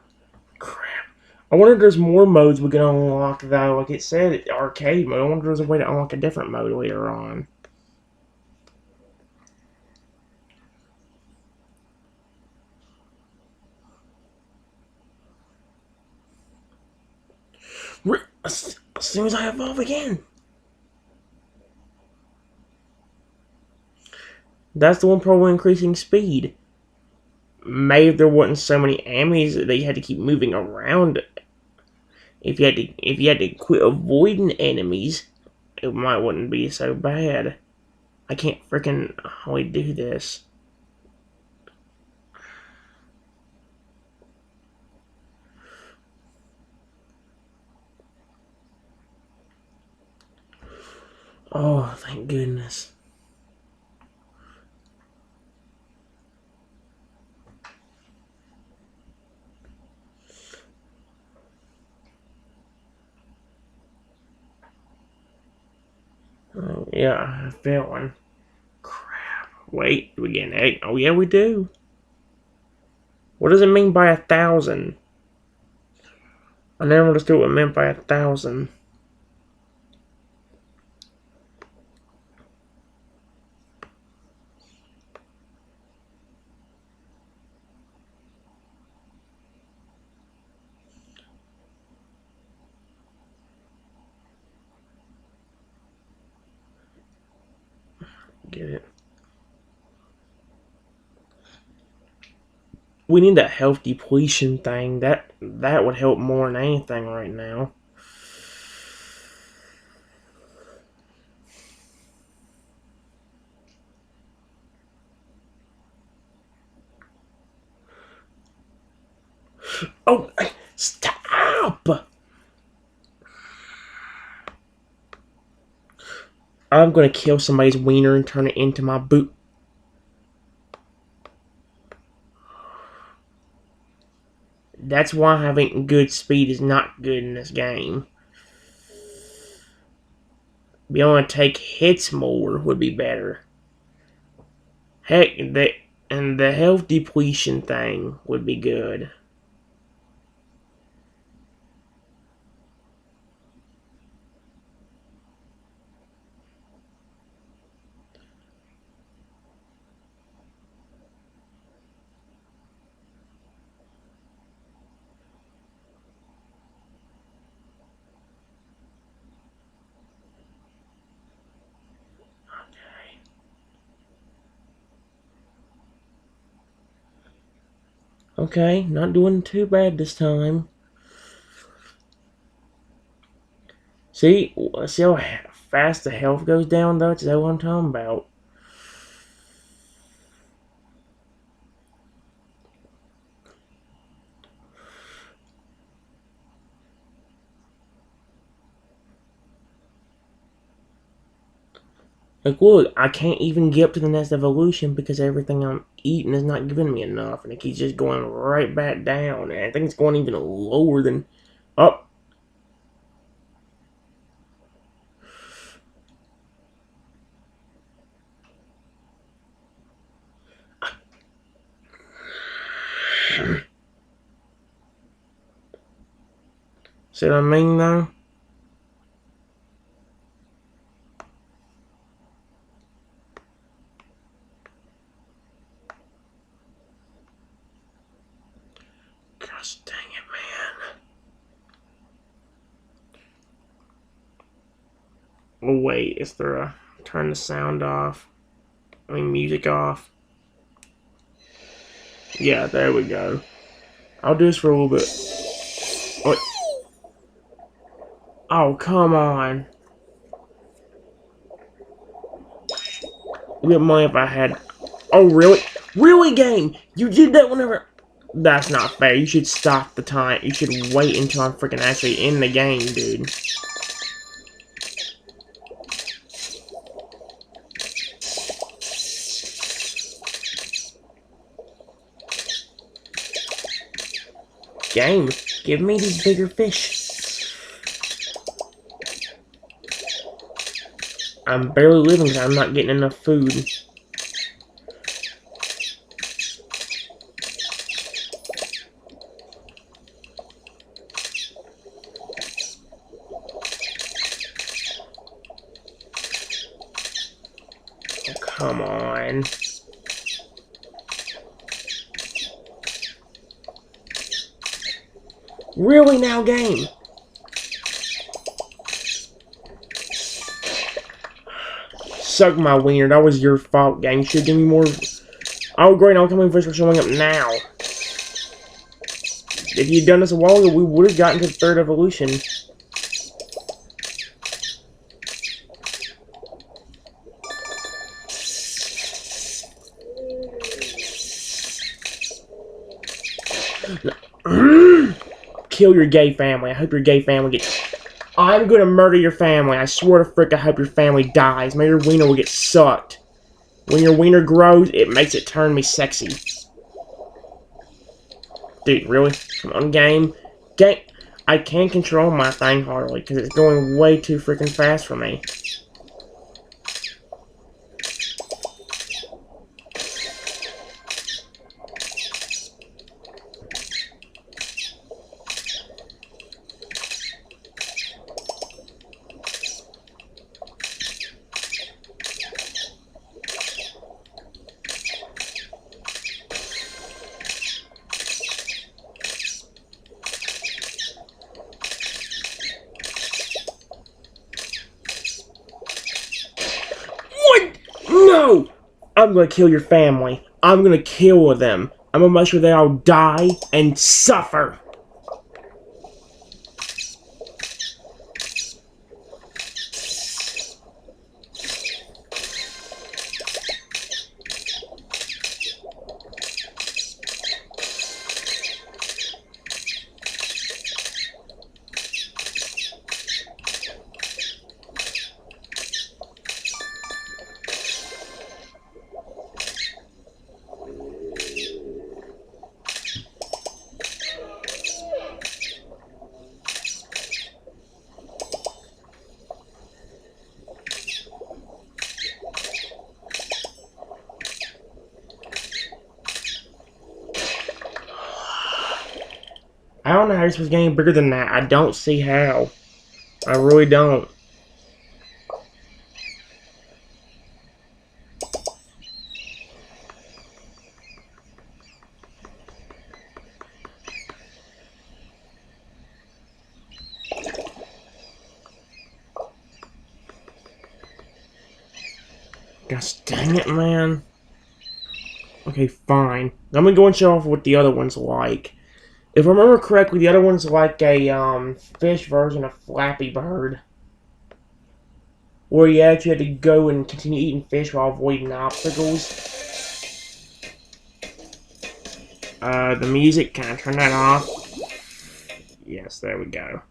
Crap. I wonder if there's more modes we can unlock, though. Like it said, arcade mode. I wonder if there's a way to unlock a different mode later on. As soon as I evolve again. That's the one problem increasing speed. Maybe if there wasn't so many enemies that you had to keep moving around. If you had to quit avoiding enemies, it might wouldn't be so bad. I can't freaking hardly do this. Oh, thank goodness. Yeah, I felt one. Crap. Wait, do we get an egg? Oh, yeah, we do. What does it mean by 1,000? I never understood what it meant by 1,000. Get it. We need that health depletion thing. That would help more than anything right now. Oh, stop! I'm gonna kill somebody's wiener and turn it into my boot. That's why having good speed is not good in this game. Be able to take hits more would be better. Heck, the health depletion thing would be good. Okay, not doing too bad this time. See how fast the health goes down though? That's what I'm talking about. Like, look, I can't even get up to the next evolution because everything I'm eating is not giving me enough, and it keeps just going right back down. And I think it's going even lower than up. See what I mean, though? Gosh dang it, man. Oh, wait, is there a... Turn the sound off. I mean, music off. Yeah, there we go. I'll do this for a little bit. What? Oh, come on. You get money if I had... Oh, really? Really, game? You did that whenever... That's not fair. You should stop the time. You should wait until I'm freaking actually in the game, dude. Game, give me these bigger fish. I'm barely living because I'm not getting enough food. Oh, come on. Really now, game? Suck my wiener. That was your fault, game. You should give me more... Oh, great. All coming fish are showing up now. If you'd done this a while ago, we would have gotten to the third evolution. Kill your gay family. I hope your gay family gets... I'm gonna murder your family. I swear to frick, I hope your family dies. Maybe your wiener will get sucked. When your wiener grows, it makes it turn me sexy. Dude, really? Come on, game. Game. I can't control my thing hardly, because it's going way too freaking fast for me. I'm gonna kill your family. I'm gonna kill them. I'm gonna make sure they all die and suffer. I don't know how you're supposed to get any bigger than that. I don't see how. I really don't. Gosh dang it, man. Okay, fine. I'm gonna go and show off what the other one's like. If I remember correctly, the other one's like a fish version of Flappy Bird, where you actually had to go and continue eating fish while avoiding obstacles. The music, can I turn that off? Yes, there we go.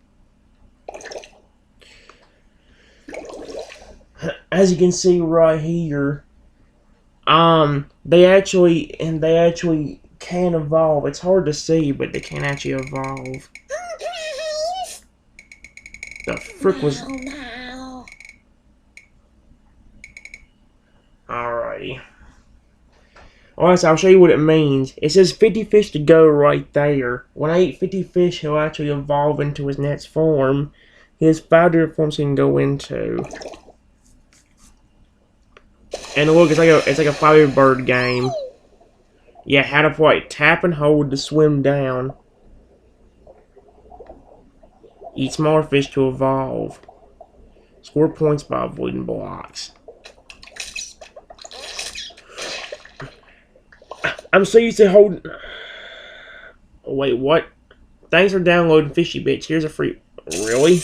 As you can see right here, they actually can evolve. It's hard to see, but they can actually evolve. The frick was... Alrighty. Alright, so I'll show you what it means. It says 50 fish to go right there. When I eat 50 fish, he'll actually evolve into his next form. He has 5 different forms he can go into. And look, it's like a Flappy Bird game. Yeah, how to play. Tap and hold to swim down. Eat smaller fish to evolve. Score points by avoiding blocks. I'm so used to holding... Wait, what? Thanks for downloading Fishy Bits. Here's a free... Really?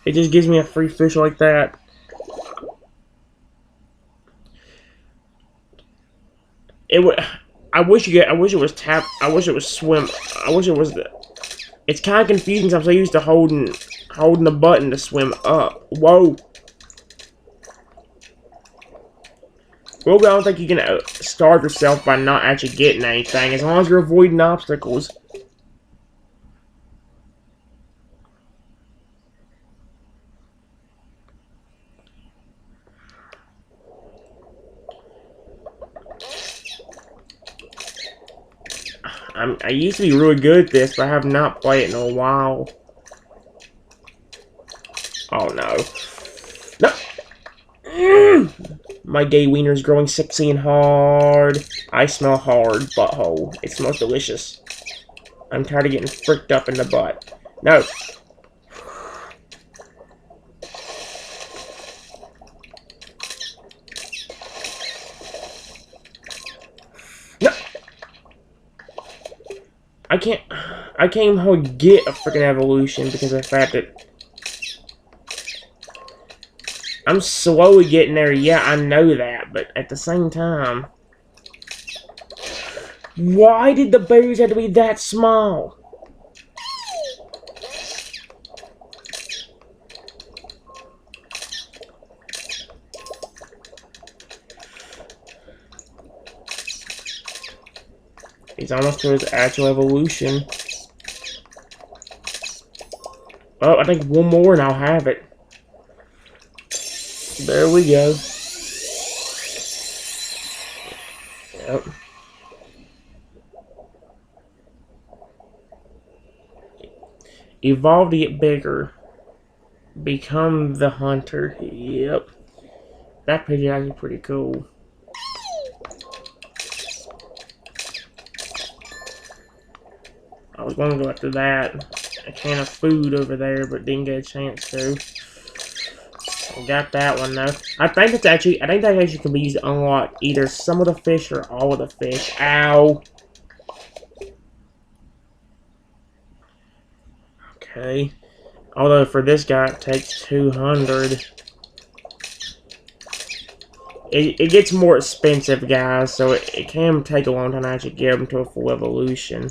It just gives me a free fish like that. It would... I wish it was tap... I wish it was swim... I wish it was... It's kind of confusing because I'm so used to holding the button to swim up. Whoa! Well, I don't think you can starve yourself by not actually getting anything, as long as you're avoiding obstacles. I used to be really good at this, but I have not played it in a while. Oh no. No! My gay wiener's growing sexy and hard. I smell hard, butthole. It smells delicious. I'm tired of getting fricked up in the butt. No. No. I can't even get a freaking evolution because of the fact that I'm slowly getting there. Yeah, I know that, but at the same time, why did the berries have to be that small? He's almost to his actual evolution. Oh, I think one more and I'll have it. There we go. Yep. Evolve to get bigger. Become the hunter. Yep. That page is actually pretty cool. I was going to go after that. A can of food over there, but didn't get a chance to. Got that one though. I think that actually can be used to unlock either some of the fish or all of the fish. Ow. Okay. Although for this guy it takes 200. It gets more expensive, guys, so it can take a long time to actually get him to a full evolution.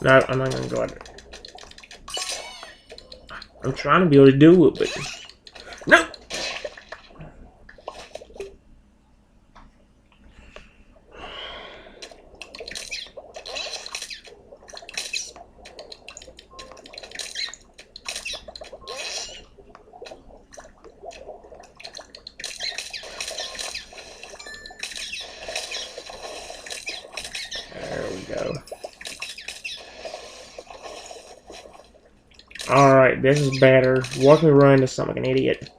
No, I'm not gonna go at it. I'm trying to be able to do it, but no. There we go. Alright, this is better. Watch me run into something like an idiot.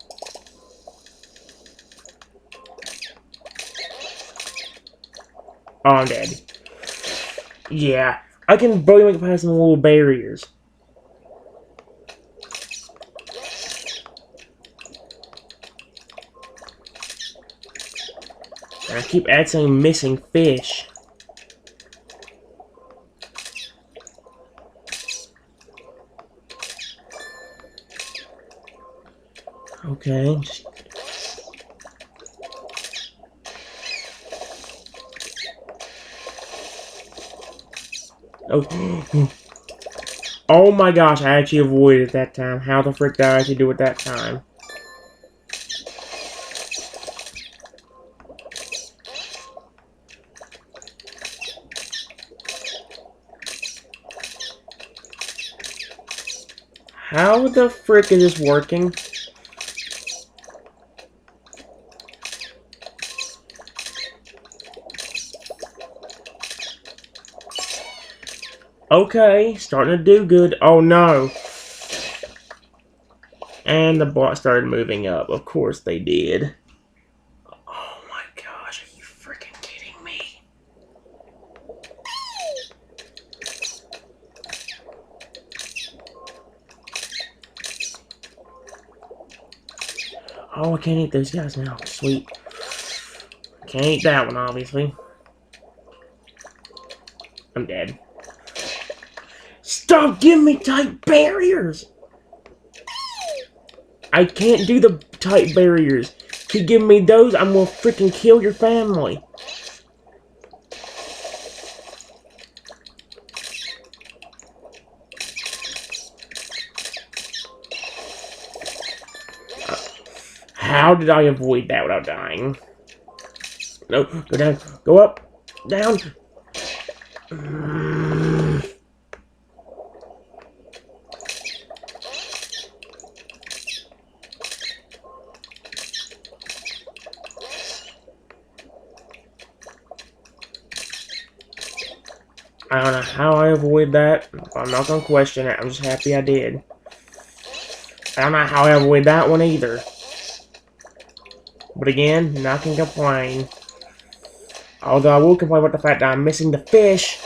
Oh, I'm dead. Yeah, I can barely make it past some little barriers. And I keep adding missing fish. Okay. Oh. Oh my gosh, I actually avoided it that time. How the frick did I actually do it that time? How the frick is this working? Okay, starting to do good. Oh no. And the blocks started moving up. Of course they did. Oh my gosh, are you freaking kidding me? Oh, I can't eat those guys now. Sweet. Can't eat that one, obviously. I'm dead. Stop giving me tight barriers! I can't do the tight barriers. Keep giving me those, I'm gonna freaking kill your family. How did I avoid that without dying? No, go down, go up, down. I don't know how I avoided that. I'm not gonna question it. I'm just happy I did. I don't know how I avoided that one either. But again, not gonna complain. Although I will complain about the fact that I'm missing the fish.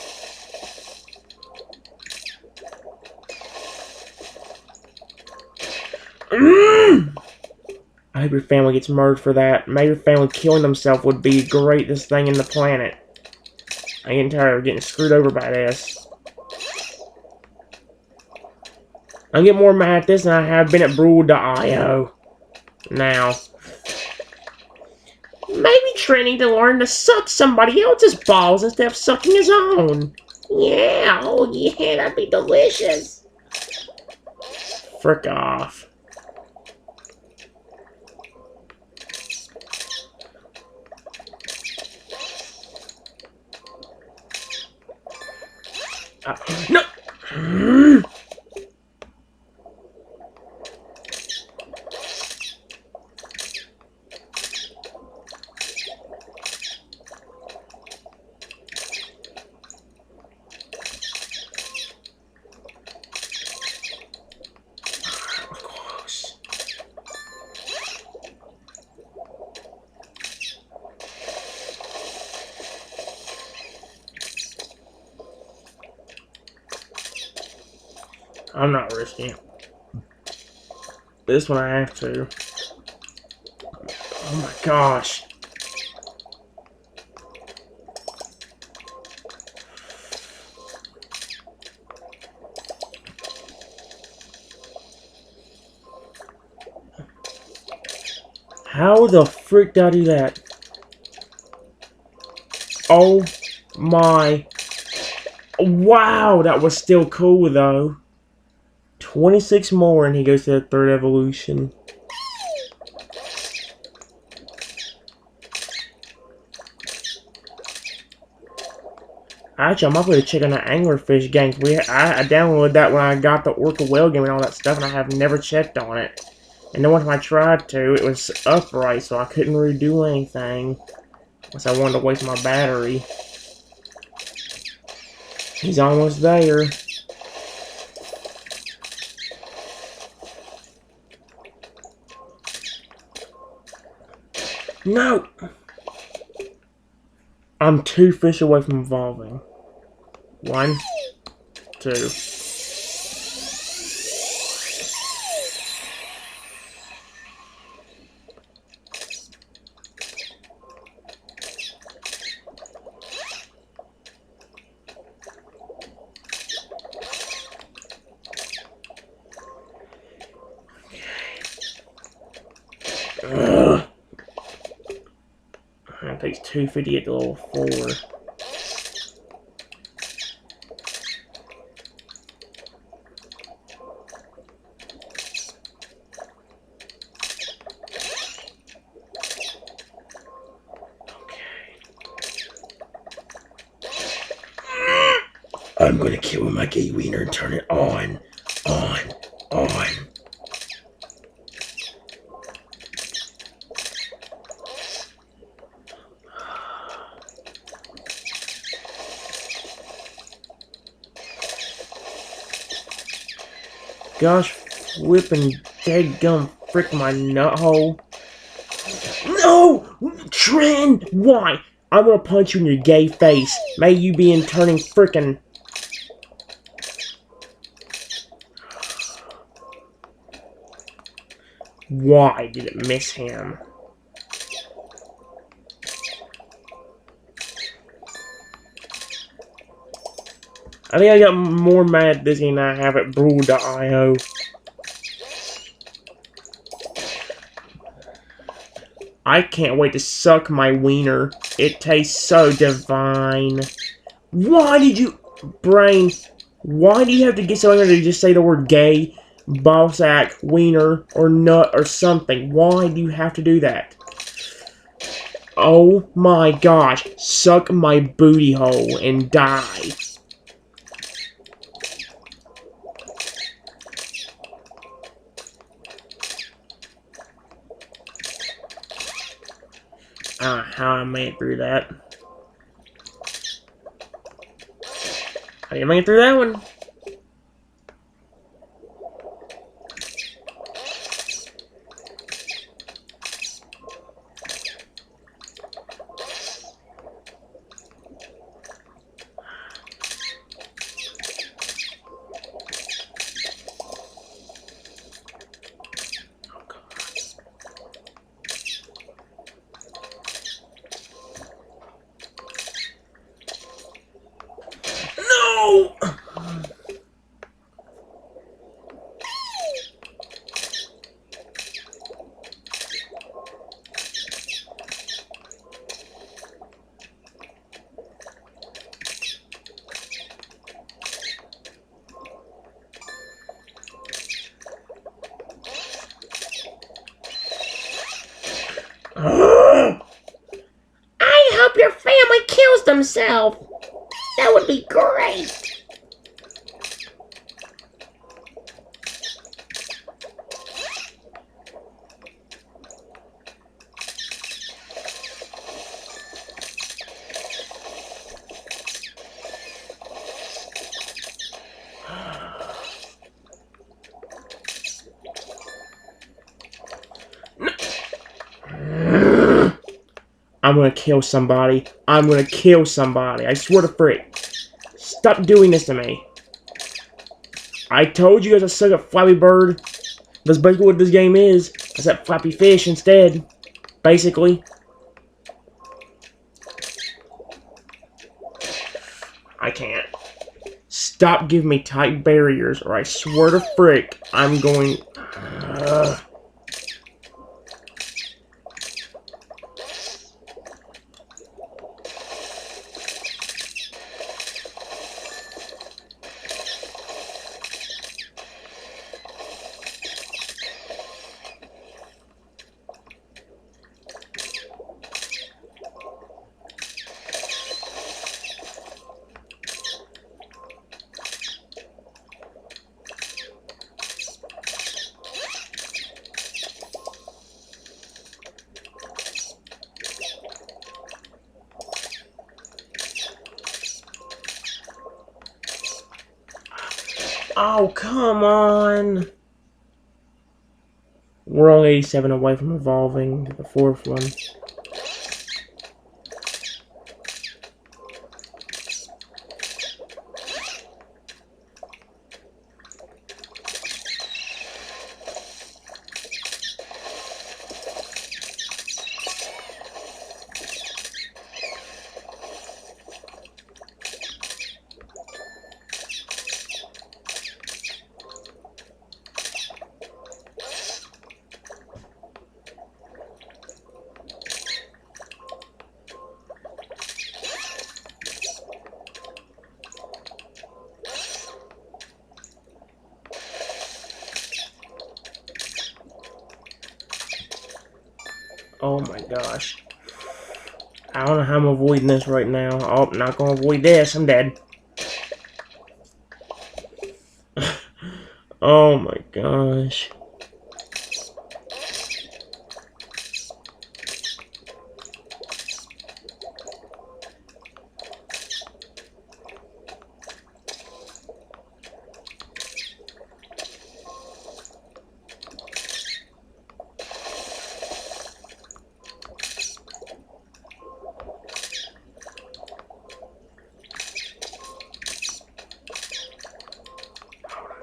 I hope your family gets murdered for that. Maybe your family killing themselves would be the greatest thing in the planet. I'm getting tired of getting screwed over by this. I'm getting more mad at this than I have been at Brood.io. Now. Maybe Trent needs to learn to suck somebody else's balls instead of sucking his own. Yeah, oh yeah, that'd be delicious. Frick off. No! I'm not risking it. This one I have to. Oh my gosh. How the frick did I do that? Oh my. Wow, that was still cool though. 26 more and he goes to the third evolution. Actually, I might be checking the anglerfish games. I downloaded that when I got the Orca Whale game and all that stuff, and I have never checked on it. And then once I tried to, it was upright, so I couldn't really do anything. Unless I wanted to waste my battery. He's almost there. No! I'm 2 fish away from evolving. 1, 2. Ugh. It takes 250 to get to level 4. I'm gonna kill my gay wiener and turn it on. Gosh, flipping dead gum frick my nut hole. No! Trin! Why? I'm gonna punch you in your gay face. May you be in turning frickin'. Why did it miss him? I think I got more mad at this game than I have at Brawl.io. I can't wait to suck my wiener. It tastes so divine. Why did you... Brain, why do you have to get so angry to just say the word gay, ballsack, wiener, or nut, or something? Why do you have to do that? Oh my gosh. Suck my booty hole and die. I don't know how I made it through that. I didn't make it through that one. No! I hope your family kills themselves. That would be great. I'm gonna kill somebody. I'm gonna kill somebody. I swear to frick. Stop doing this to me. I told you guys I suck at Flappy Bird. That's basically what this game is. It's that Flappy Fish instead. Basically. I can't. Stop giving me tight barriers, or I swear to frick, I'm going... Oh, come on! We're only 87 away from evolving to the fourth one. Oh my gosh. I don't know how I'm avoiding this right now. Oh, I'm not gonna avoid this. I'm dead. Oh my gosh.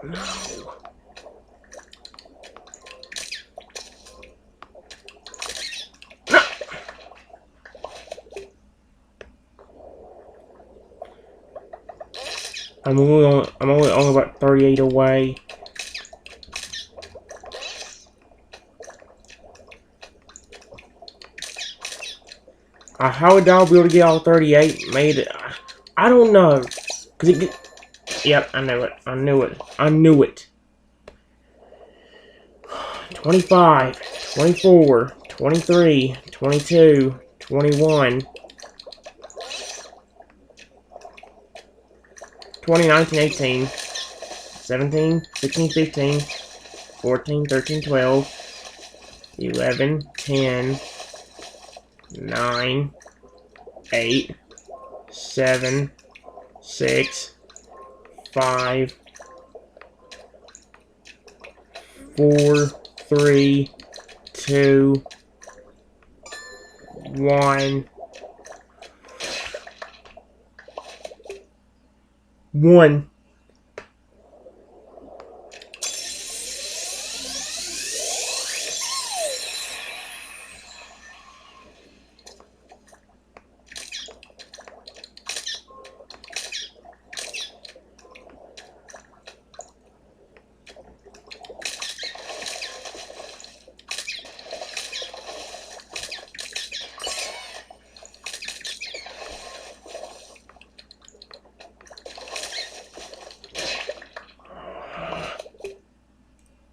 No. I'm only about 38 away. How would I be able to get all 38? Made it. I don't know. Cause it. Yep, I knew it. I knew it. I knew it. 25, 24, 23, 22, 21, 20, 19, 18, 17, 16, 15, 14, 13, 12, 11, 10, 9, 8, 7, 6, 5, 4, 3, 2, 1. 1.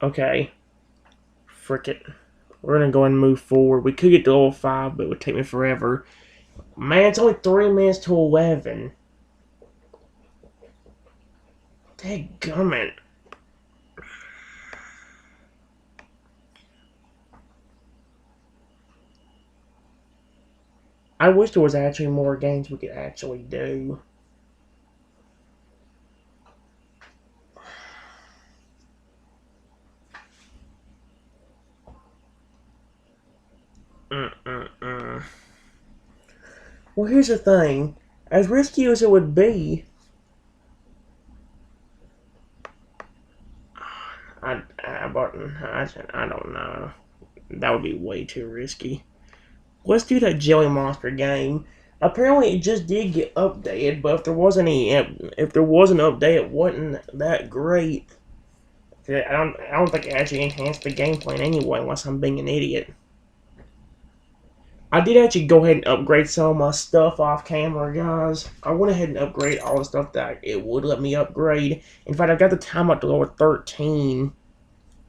Okay. Frick it. We're gonna go and move forward. We could get to level 5, but it would take me forever. Man, it's only 3 minutes to 11. Dadgummit. I wish there was actually more games we could actually do. Well, here's the thing. As risky as it would be, Nah, that would be way too risky. Let's do that Jelly Monster game. Apparently, it just did get updated, but if there was an update, it wasn't that great. I don't think it actually enhanced the gameplay in any way, unless I'm being an idiot. I did actually go ahead and upgrade some of my stuff off camera, guys. I went ahead and upgraded all the stuff that it would let me upgrade. In fact, I got the time up to level 13.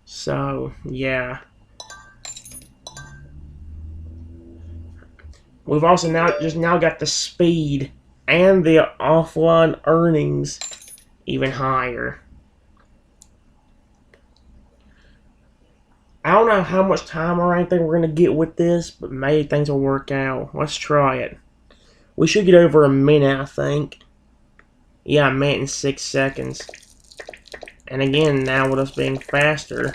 So, yeah. We've also now got the speed and the offline earnings even higher. I don't know how much time or anything we're going to get with this, but maybe things will work out. Let's try it. We should get over a minute, I think. Yeah, a minute and 6 seconds. And again, now with us being faster,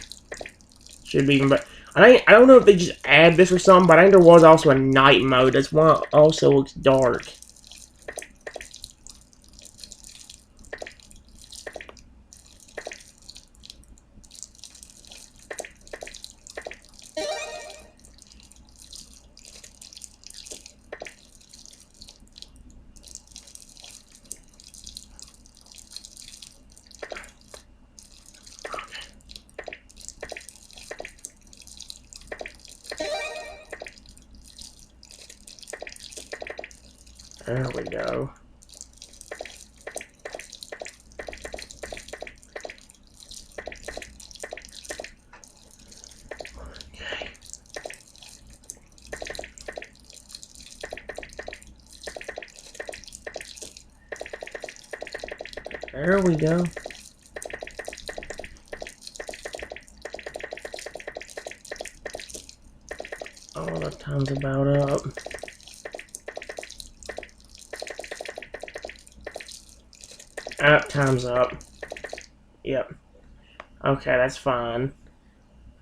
should be even better. I don't know if they just add this or something, but I think there was also a night mode. That's why it also looks dark. There we go. Okay. There we go. Oh, that time's about up. Time's up. Yep. Okay, that's fine.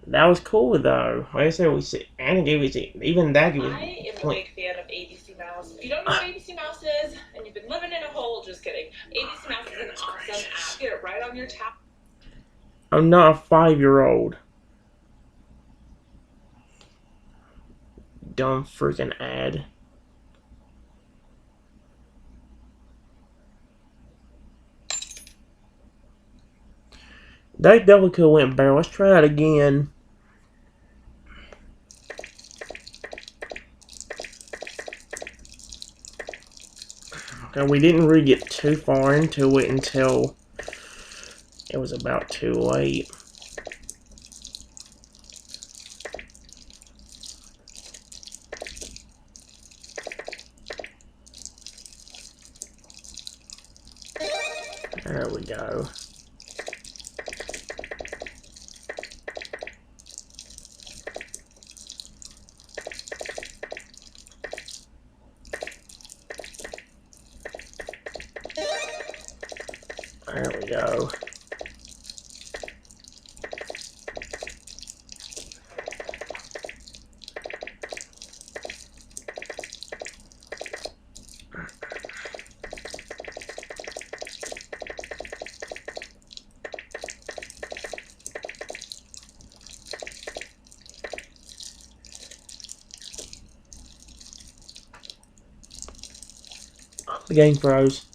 That was cool though. Like I said, we see, and it gave us even that gave us. I am a big fan of ABC Mouse. If you don't know what ABC Mouse is, and you've been living in a hole, just kidding. ABC Mouse is an awesome app. Get it right on your tab. I'm not a 5-year-old. Dumb freaking ad. That definitely could have went better. Let's try it again. Okay, we didn't really get too far into it until it was about too late. There we go. There we go. The game froze.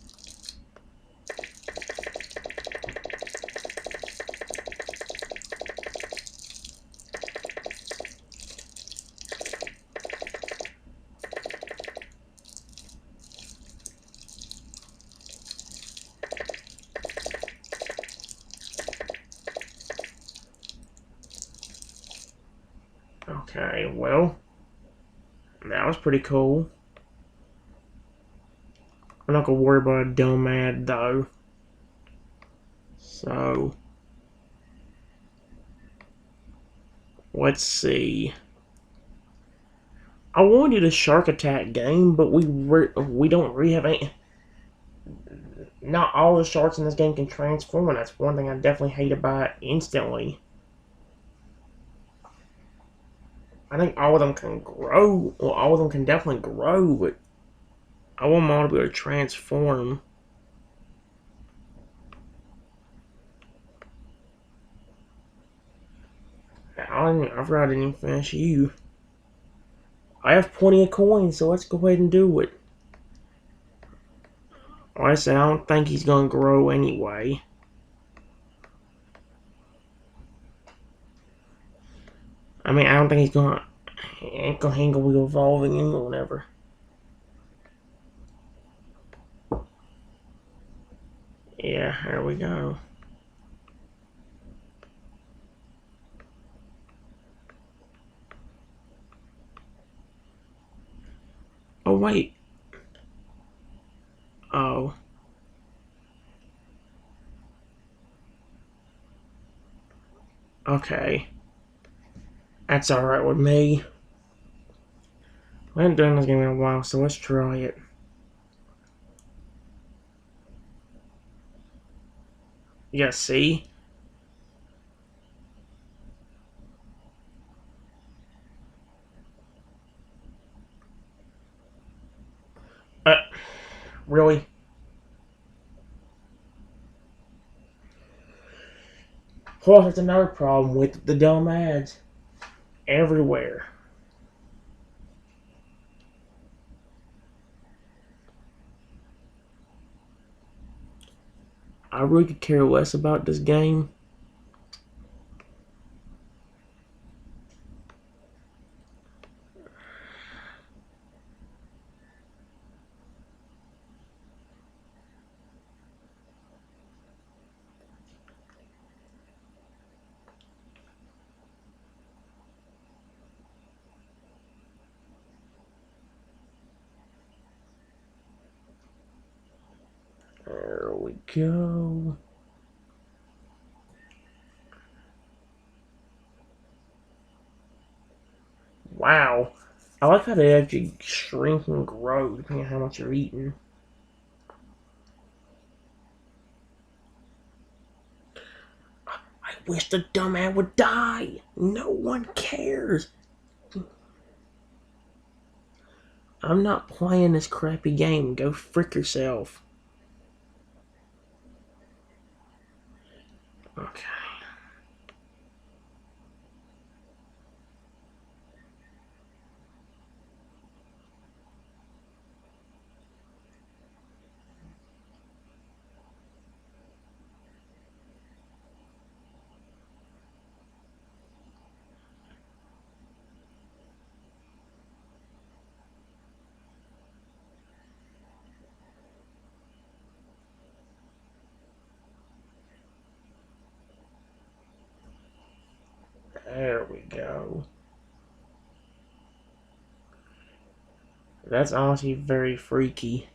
Okay, well, that was pretty cool. I'm not gonna worry about a dumb ad though. So, let's see. I wanted to do the Shark Attack game, but we don't really have any. Not all the sharks in this game can transform, and that's one thing I definitely hate about it instantly. I think all of them can grow. Well, all of them can definitely grow, but I want them all to be able to transform. I I forgot I didn't even finish you. I have plenty of coins, so let's go ahead and do it. Like I said, I don't think he's gonna grow anyway. I mean, I don't think he ain't gonna be evolving anyone ever. Yeah, there we go. Oh, wait. Oh. Okay. That's alright with me. I haven't done this game in a while, so let's try it. Yeah, see? Uh, really? Plus, that's another problem with the dumb ads. Everywhere. I really could care less about this game. There we go. Wow. I like how they actually shrink and grow depending on how much you're eating. I wish the dumbass would die. No one cares. I'm not playing this crappy game. Go frick yourself. Okay. There we go. That's honestly very freaky.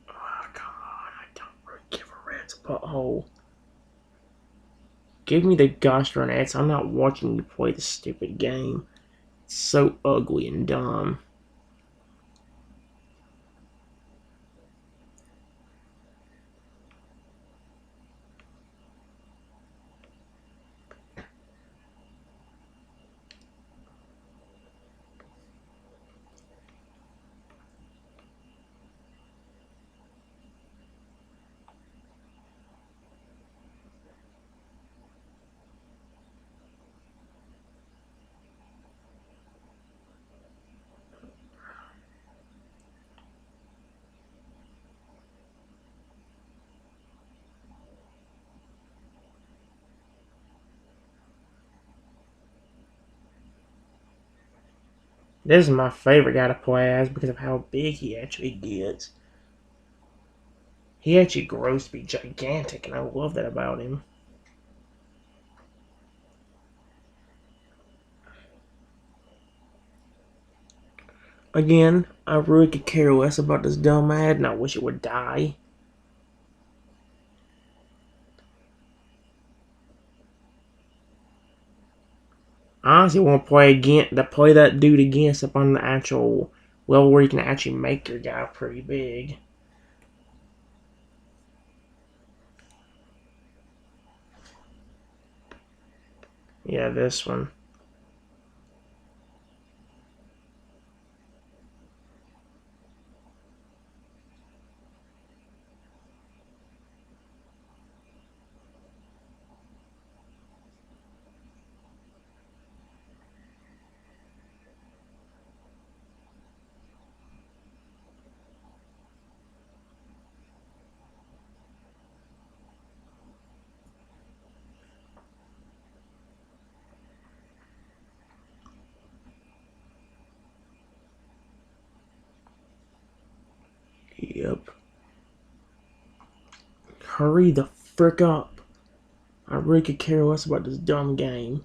Oh, come on. I don't really give a rat's butthole. Give me the gosh darn ads. I'm not watching you play this stupid game. It's so ugly and dumb. This is my favorite guy to play as because of how big he actually gets. He actually grows to be gigantic, and I love that about him. Again, I really could care less about this dumb ad, and I wish it would die. I honestly want to play that dude against up on the actual level where you can actually make your guy pretty big. Yeah, this one. Yep. Hurry the frick up. I really could care less about this dumb game.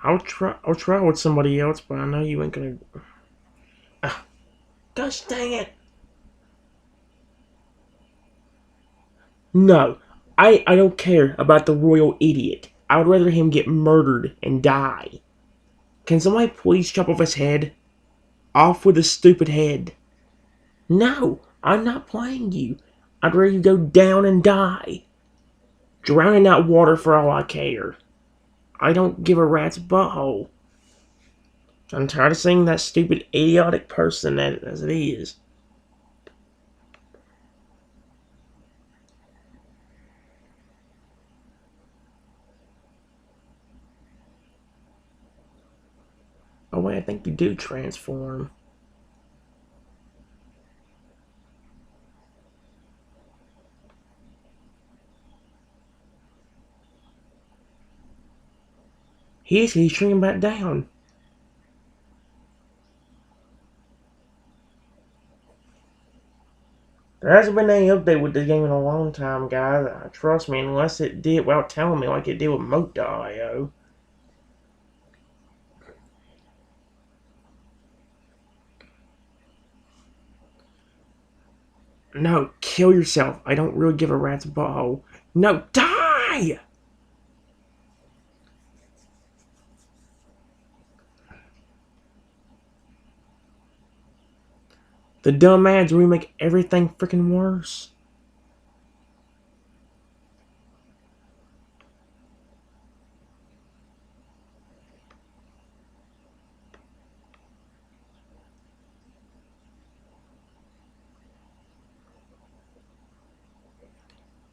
I'll try with somebody else, but I know you ain't gonna. Ah, gosh dang it! No, I don't care about the royal idiot. I would rather him get murdered and die. Can somebody please chop off his head? Off with his stupid head. No, I'm not playing you. I'd rather you go down and die. Drown in that water for all I care. I don't give a rat's butthole. I'm tired of seeing that stupid, idiotic person as it is. Oh wait, I think you do transform. He's shrinking back down. There hasn't been any update with this game in a long time, guys. Trust me, unless it did without telling me like it did with Moto.io. No, kill yourself. I don't really give a rat's butthole. No, die! The dumb ads really make everything freaking worse.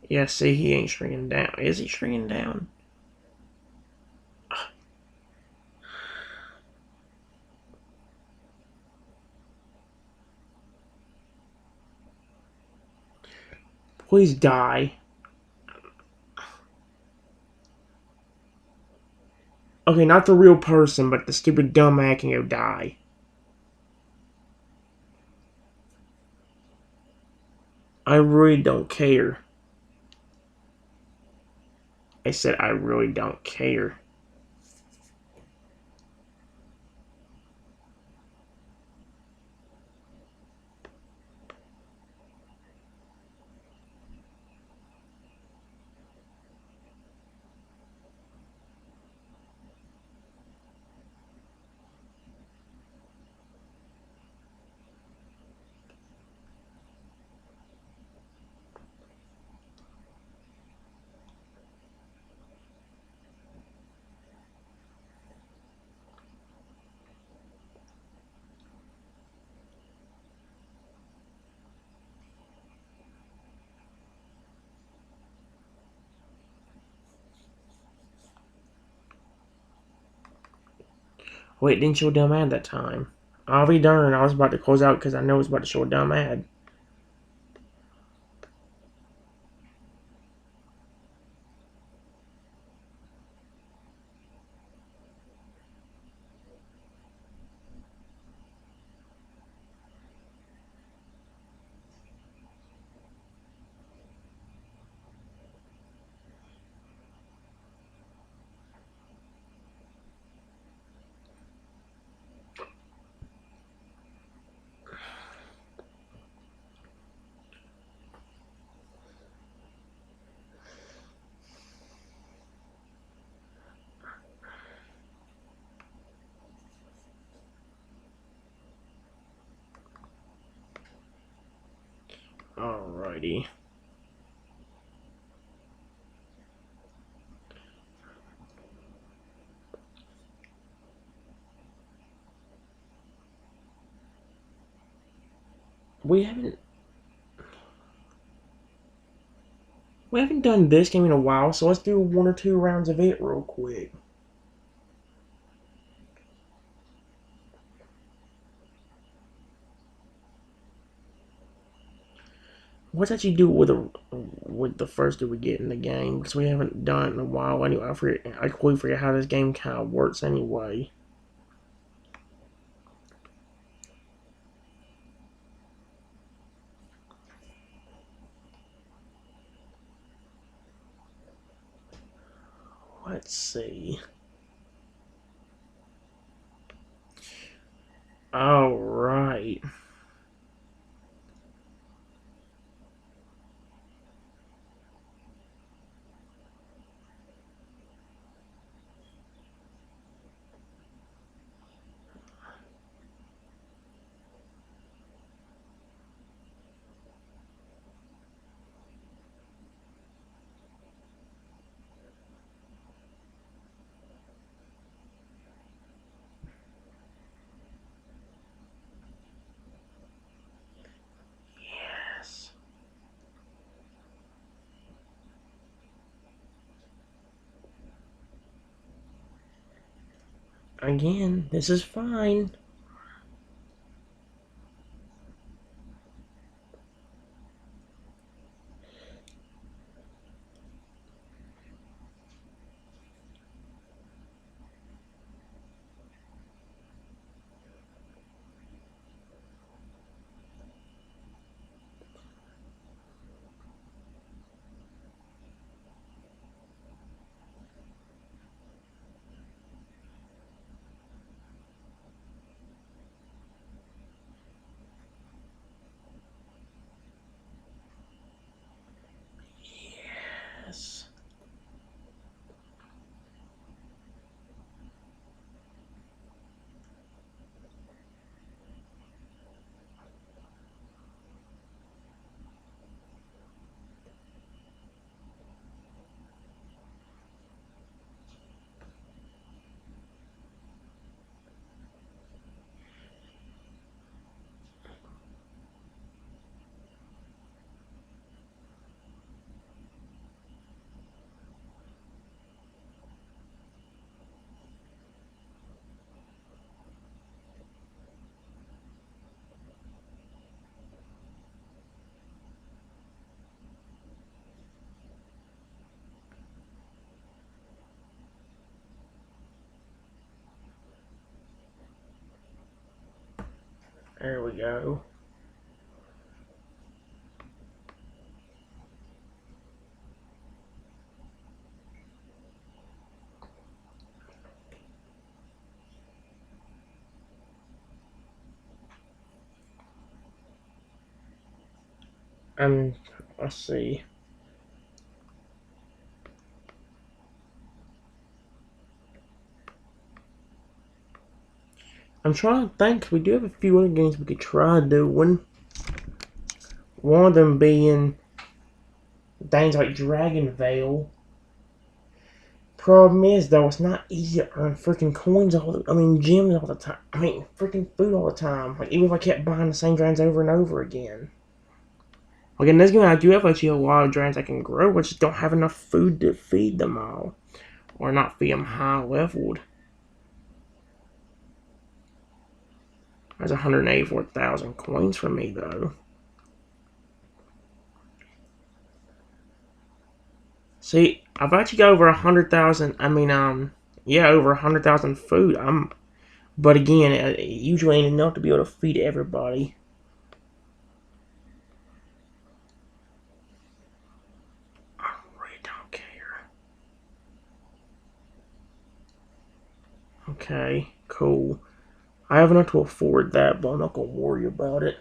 Yeah, see, he ain't shrinking down. Is he shrinking down? Please die. Okay, not the real person, but the stupid dumb ad can go die. I really don't care. I said I really don't care. Wait, didn't show a dumb ad that time. I'll be darned, I was about to close out because I know it was about to show a dumb ad. Alrighty. We haven't done this game in a while, so let's do 1 or 2 rounds of it real quick. What's that you do with the first that we get in the game? Because we haven't done it in a while. Anyway, I completely forget how this game kind of works anyway. Let's see. All right. Yes. Again, this is fine. Yes. There we go. Let's see. I'm trying to think. We do have a few other games we could try doing. One of them being things like Dragon Veil. Problem is, though, it's not easy to earn freaking coins gems all the time. Freaking food all the time. Like, even if I kept buying the same dragons over and over again. Like, in this game, I do have actually a lot of dragons I can grow, I just don't have enough food to feed them all. Or not feed them high leveled. That's 184,000 coins for me, though. See, I've actually got over 100,000. Over 100,000 food. But again, it usually ain't enough to be able to feed everybody. I really don't care. Okay, cool. I have enough to afford that, but I'm not gonna worry about it.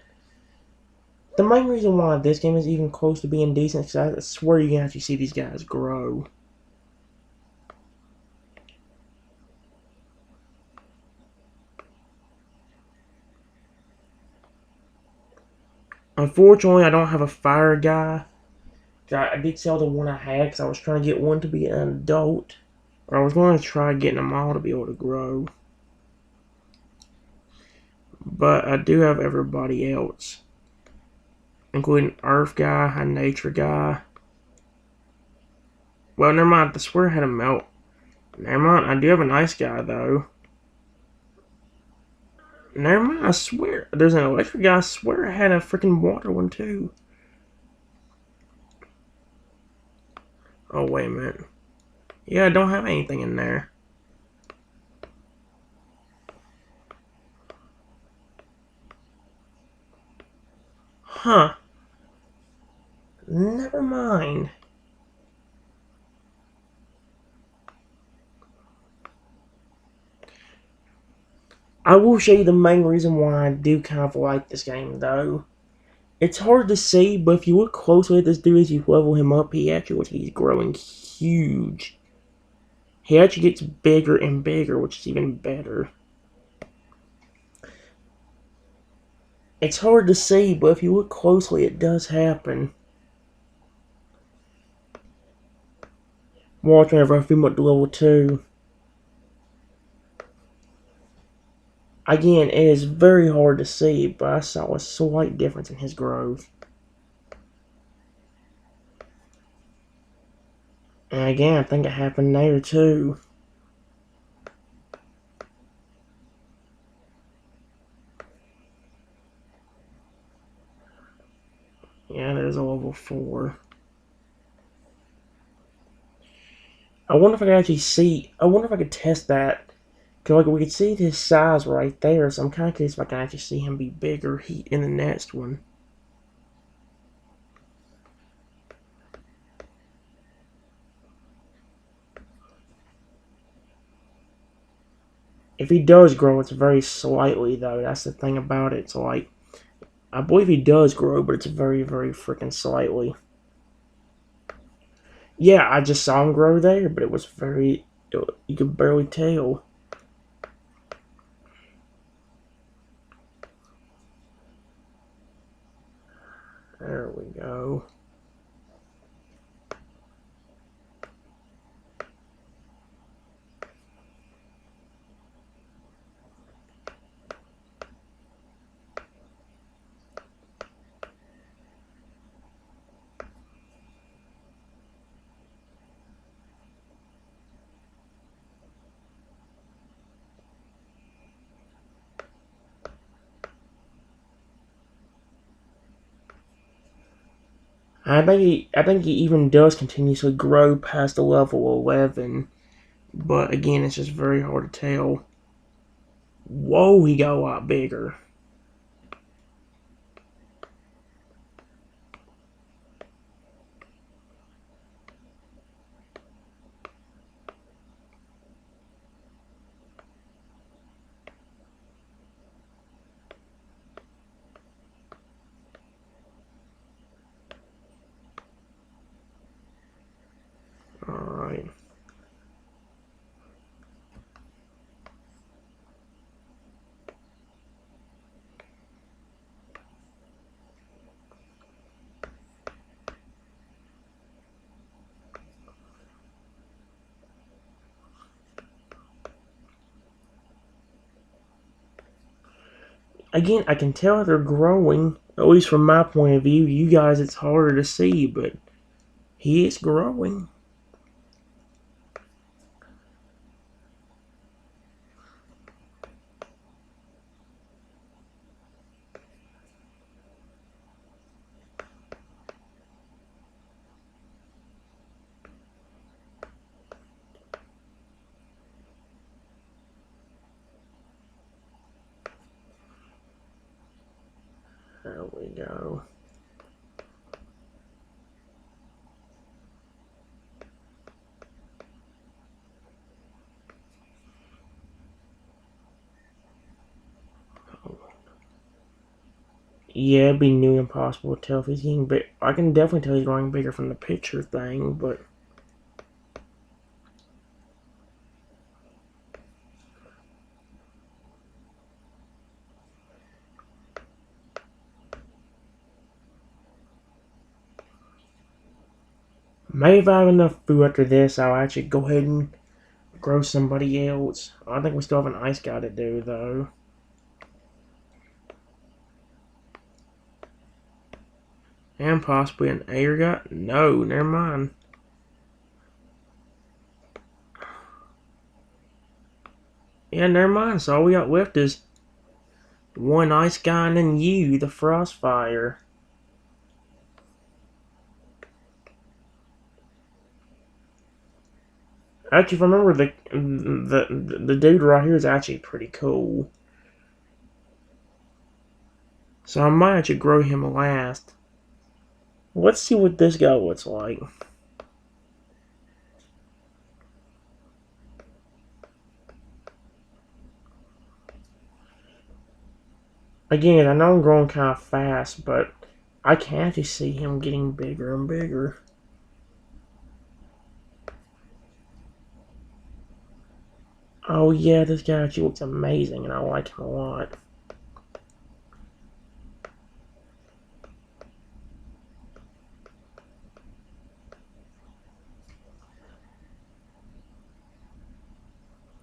The main reason why this game is even close to being decent is I swear you can actually see these guys grow. Unfortunately, I don't have a fire guy. I did sell the one I had because I was trying to get one to be an adult. Or I was going to try getting them all to be able to grow. But I do have everybody else. Including Earth guy, a Nature guy. Well, never mind. I swear I had a melt. Never mind. I do have an Ice guy, though. Never mind. I swear. There's an Electric guy. I swear I had a freaking Water one, too. Oh, wait a minute. Yeah, I don't have anything in there. Huh. Never mind. I will show you the main reason why I do kind of like this game, though. It's hard to see, but if you look closely at this dude as you level him up, he's growing huge. He actually gets bigger and bigger, which is even better. It's hard to see, but if you look closely, it does happen. Watch whenever I feed him up to level 2. Again, it is very hard to see, but I saw a slight difference in his growth. And again, I think it happened there too. Yeah, there's a level 4. I wonder if I could actually see. I wonder if I could test that. Cause like we could see his size right there, so I'm kind of curious if I can actually see him be bigger in the next one. If he does grow, it's very slightly though. That's the thing about it. It's like I believe he does grow, but it's very, very freaking slightly. Yeah, I just saw him grow there, but it was very. You could barely tell. There we go. I think he even does continuously grow past the level 11, but again, it's just very hard to tell. Whoa, he got a lot bigger. Alright. Again, I can tell they're growing, at least from my point of view. You guys, it's harder to see, but he is growing. There we go. Yeah, it'd be nearly impossible to tell if he's getting big. I can definitely tell he's growing bigger from the picture thing, but maybe if I have enough food after this, I'll actually go ahead and grow somebody else. I think we still have an ice guy to do, though. And possibly an air guy? No, never mind. Yeah, never mind. So all we got left is one ice guy and then you, the Frostfire. Actually, if I remember, the dude right here is actually pretty cool. So I might actually grow him last. Let's see what this guy looks like. Again, I know I'm growing kind of fast, but I can actually see him getting bigger and bigger. Oh yeah, this guy actually looks amazing, and I like him a lot.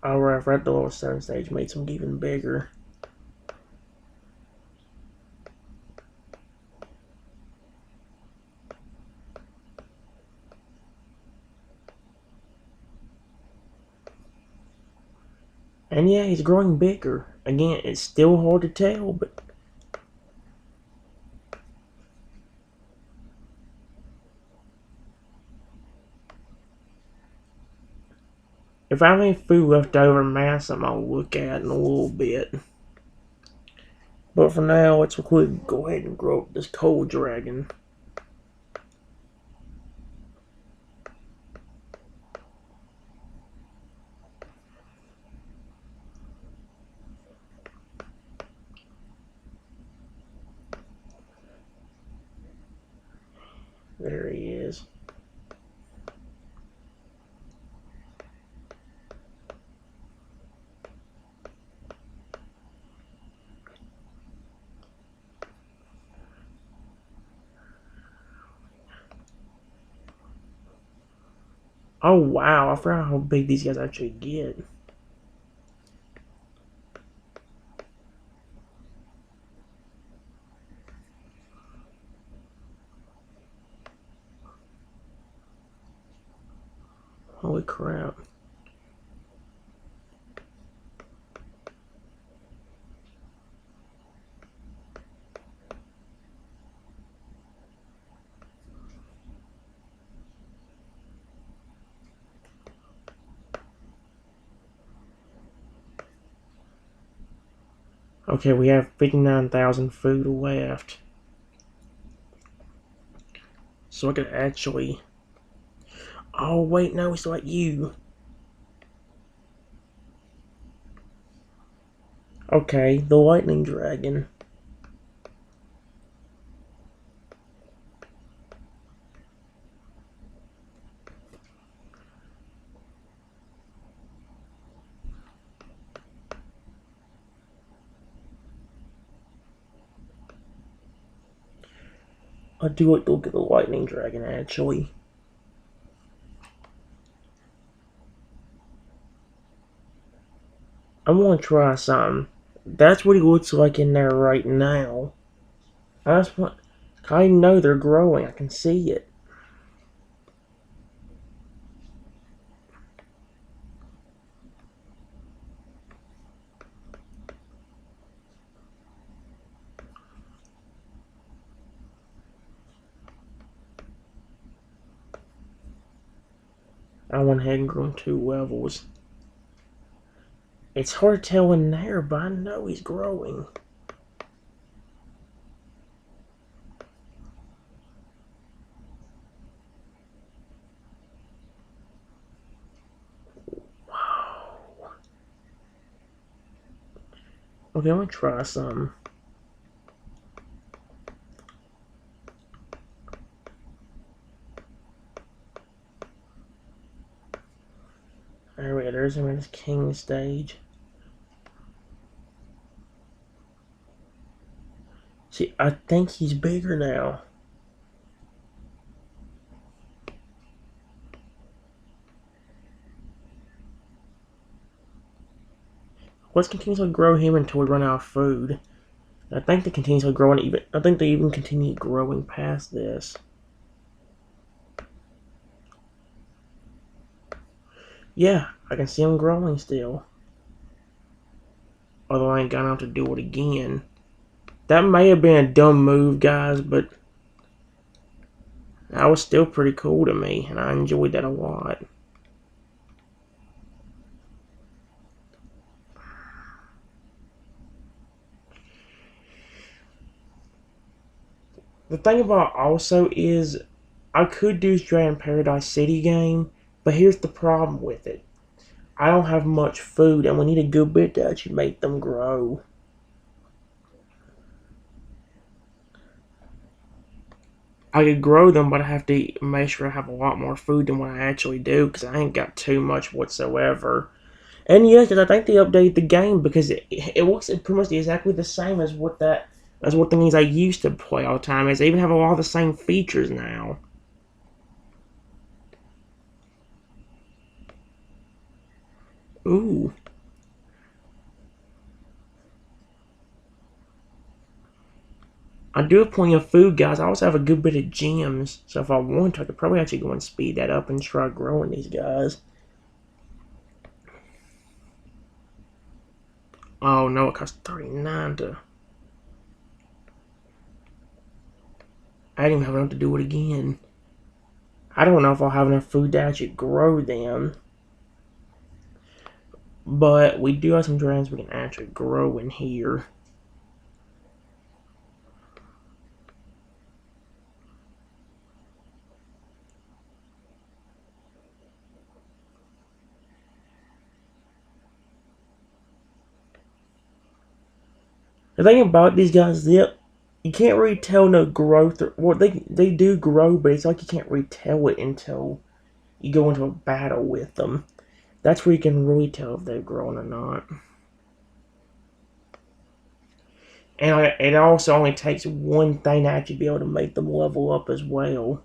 Alright, I've read the little 7 stage, made him even bigger. And yeah, he's growing bigger. Again, it's still hard to tell, but if I have any food left over, man, something I'll look at in a little bit. But for now, let's go ahead and grow up this coal dragon. There he is. Oh wow, I forgot how big these guys actually get. Holy crap. Okay, we have 59,000 food left. So I could actually... Oh wait, no, it's like you. Okay, the lightning dragon. I do like to look at the lightning dragon, actually. I want to try something. That's what he looks like in there right now. I know they're growing. I can see it. I went ahead and grew 2 levels. It's hard to tell in there, but I know he's growing. Wow. Okay, I'm gonna try some. There we go, there's him in his king stage. See, I think he's bigger now. Let's continuously grow him until we run out of food. I think they continuously growing even. I think they even continue growing past this. Yeah, I can see him growing still. Although I ain't got enough to do it again. That may have been a dumb move, guys, but that was still pretty cool to me, and I enjoyed that a lot. The thing about also is I could do Strand Paradise City game, but here's the problem with it. I don't have much food, and we need a good bit to actually make them grow. I could grow them, but I have to make sure I have a lot more food than what I actually do, because I ain't got too much whatsoever. And yes, because I think they updated the game because it looks pretty much exactly the same as what the games I used to play all the time is. They even have a lot of the same features now. Ooh. I do have plenty of food, guys. I also have a good bit of gems. So if I want to, I could probably actually go and speed that up and try growing these guys. Oh no, it costs 39 to... I didn't even have enough to do it again. I don't know if I'll have enough food to actually grow them. But we do have some dragons we can actually grow in here. The thing about these guys, you can't really tell no growth. Well, they do grow, but it's like you can't really tell it until you go into a battle with them. That's where you can really tell if they've grown or not. And it also only takes one thing to actually be able to make them level up as well.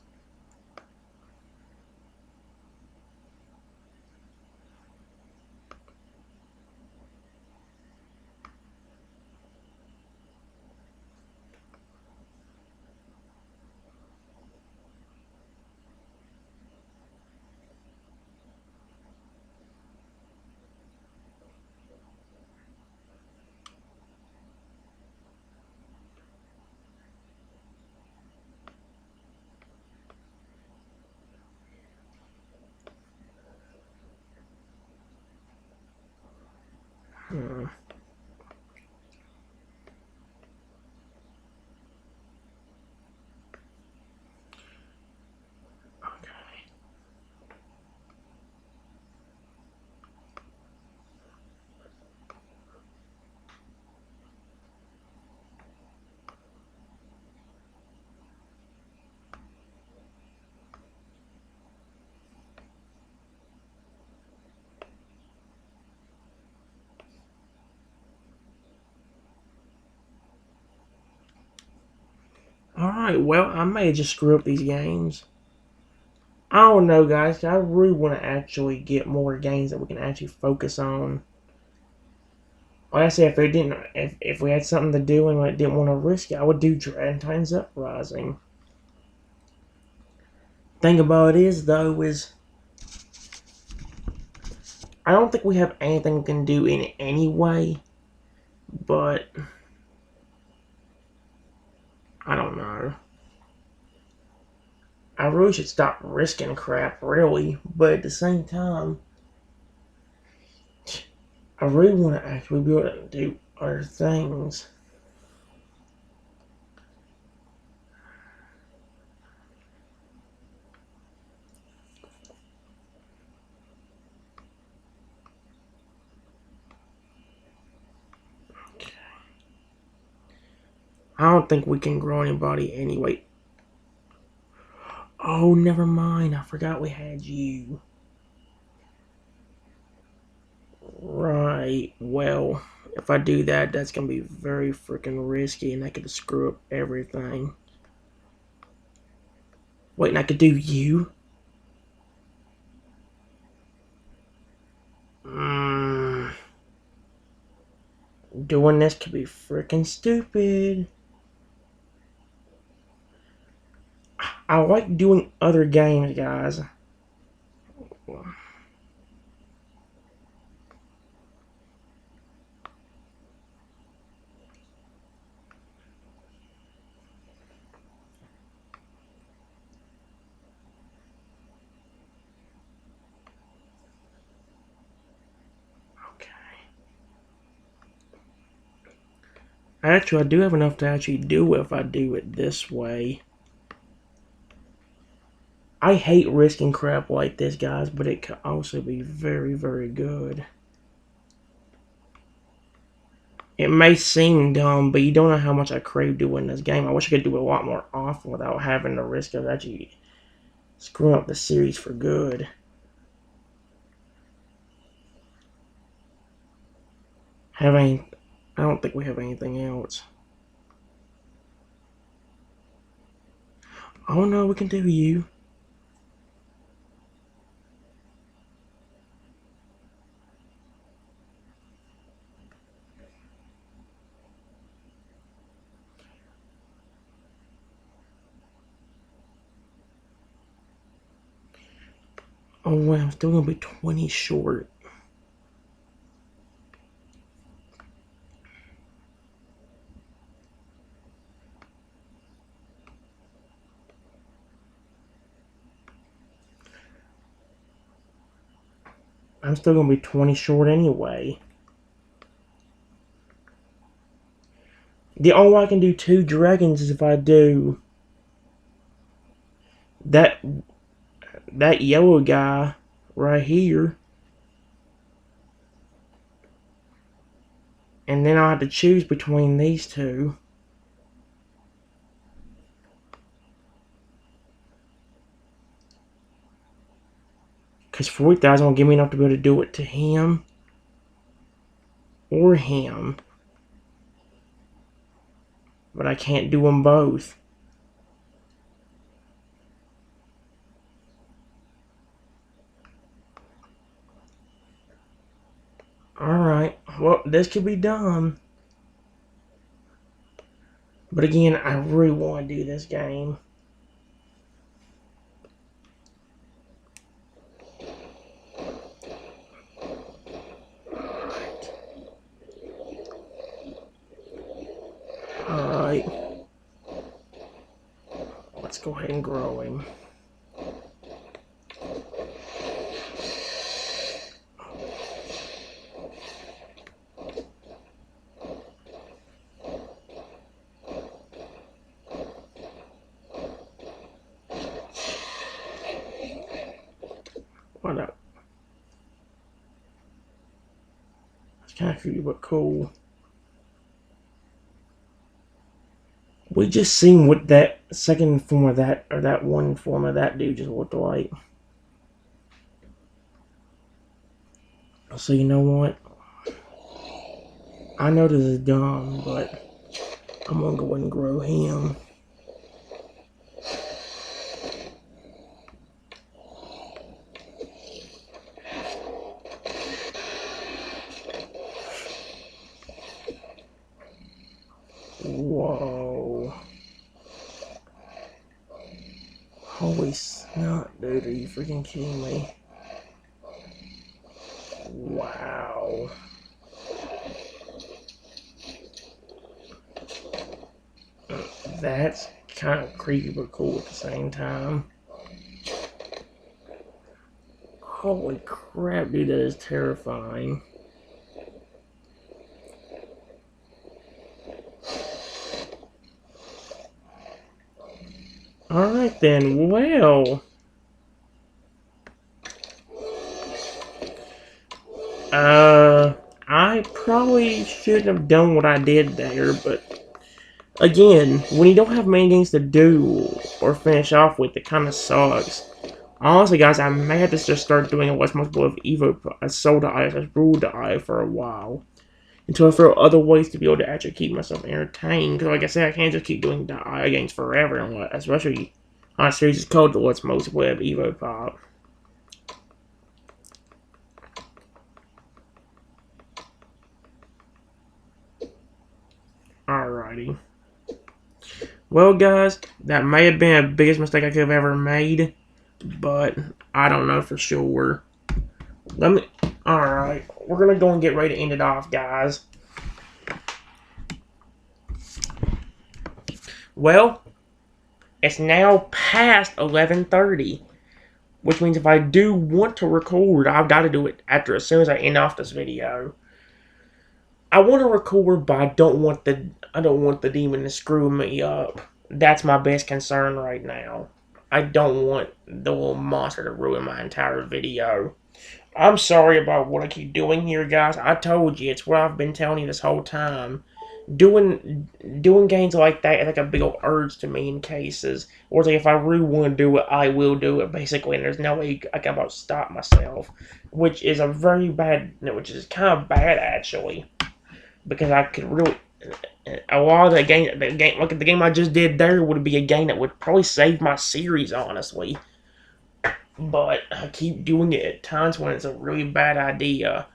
Hmm. Okay. Alright, well, I may just screw up these games. I don't know, guys. I really want to actually get more games that we can actually focus on. Like I said, if we had something to do and I didn't want to risk it, I would do Dragon Titan's Uprising. Thing about it is, though, is I don't think we have anything we can do in it anyway. But I don't know. I really should stop risking crap, really. But at the same time, I really want to actually be able to do other things. I don't think we can grow anybody anyway. Oh, never mind. I forgot we had you. Right. Well, if I do that, that's going to be very freaking risky and I could screw up everything. Wait, and I could do you? Doing this could be freaking stupid. I like doing other games, guys. Actually, I do have enough to actually do it if I do it this way. I hate risking crap like this, guys, but it can also be very, very good. It may seem dumb, but you don't know how much I crave doing this game. I wish I could do it a lot more often without having the risk of actually screwing up the series for good. I don't think we have anything else. Oh no, we can do you. Oh wait, I'm still gonna be 20 short. I'm still gonna be 20 short anyway. The only way I can do 2 dragons is if I do that yellow guy right here. And then I'll have to choose between these two. Because 40,000 will give me enough to be able to do it to him. Or him. But I can't do them both. Alright, well, this could be done. But again, I really want to do this game. Alright. Let's go ahead and grow him. What up? It's kind of creepy, but cool. We just seen what that second form of that, or that one form of that dude just looked like. So you know what? I know this is dumb, but I'm gonna go ahead and grow him. Whoa. Holy snot, dude, are you freaking kidding me? Wow. That's kind of creepy but cool at the same time. Holy crap, dude, that is terrifying. Alright then, well. I probably shouldn't have done what I did there, but again, when you don't have many games to do or finish off with, it kind of sucks. Honestly, guys, I may have to just start doing a West multiple of Evopop, a Soda Eye, a Ruled Eye for a while. Until I figure out other ways to be able to actually keep myself entertained. Because, like I said, I can't just keep doing the Eye games forever, especially on a series that's called the Let's Multiple of Evopop. Alrighty. Well, guys, that may have been the biggest mistake I could have ever made, but I don't know for sure. Alright, we're gonna go and get ready to end it off, guys. Well, it's now past 11:30, which means if I do want to record, I've got to do it as soon as I end off this video. I want to record, but I don't want I don't want the demon to screw me up. That's my best concern right now. I don't want the little monster to ruin my entire video. I'm sorry about what I keep doing here, guys. I told you, it's what I've been telling you this whole time. Doing games like that is like a big old urge to me in cases. Or it's like if I really want to do it, I will do it, basically, and there's no way I can about stop myself. Which is a very bad, which is kind of bad, actually. Because I could really... A lot of the game, like the game I just did there would be a game that would probably save my series, honestly. But I keep doing it at times when it's a really bad idea.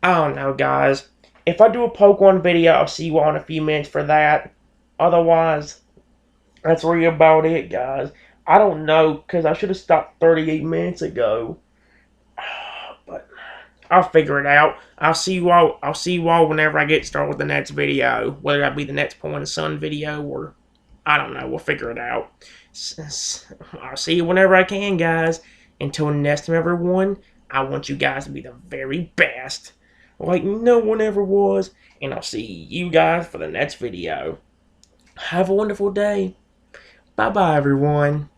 I don't know, guys. If I do a Pokemon video, I'll see you all in a few minutes for that. Otherwise, that's really about it, guys. I don't know, because I should have stopped 38 minutes ago. But I'll figure it out. I'll see you all whenever I get started with the next video. Whether that be the next Point of Sun video or I don't know. We'll figure it out. I'll see you whenever I can, guys. Until next time, everyone, I want you guys to be the very best, like no one ever was. And I'll see you guys for the next video. Have a wonderful day. Bye-bye, everyone.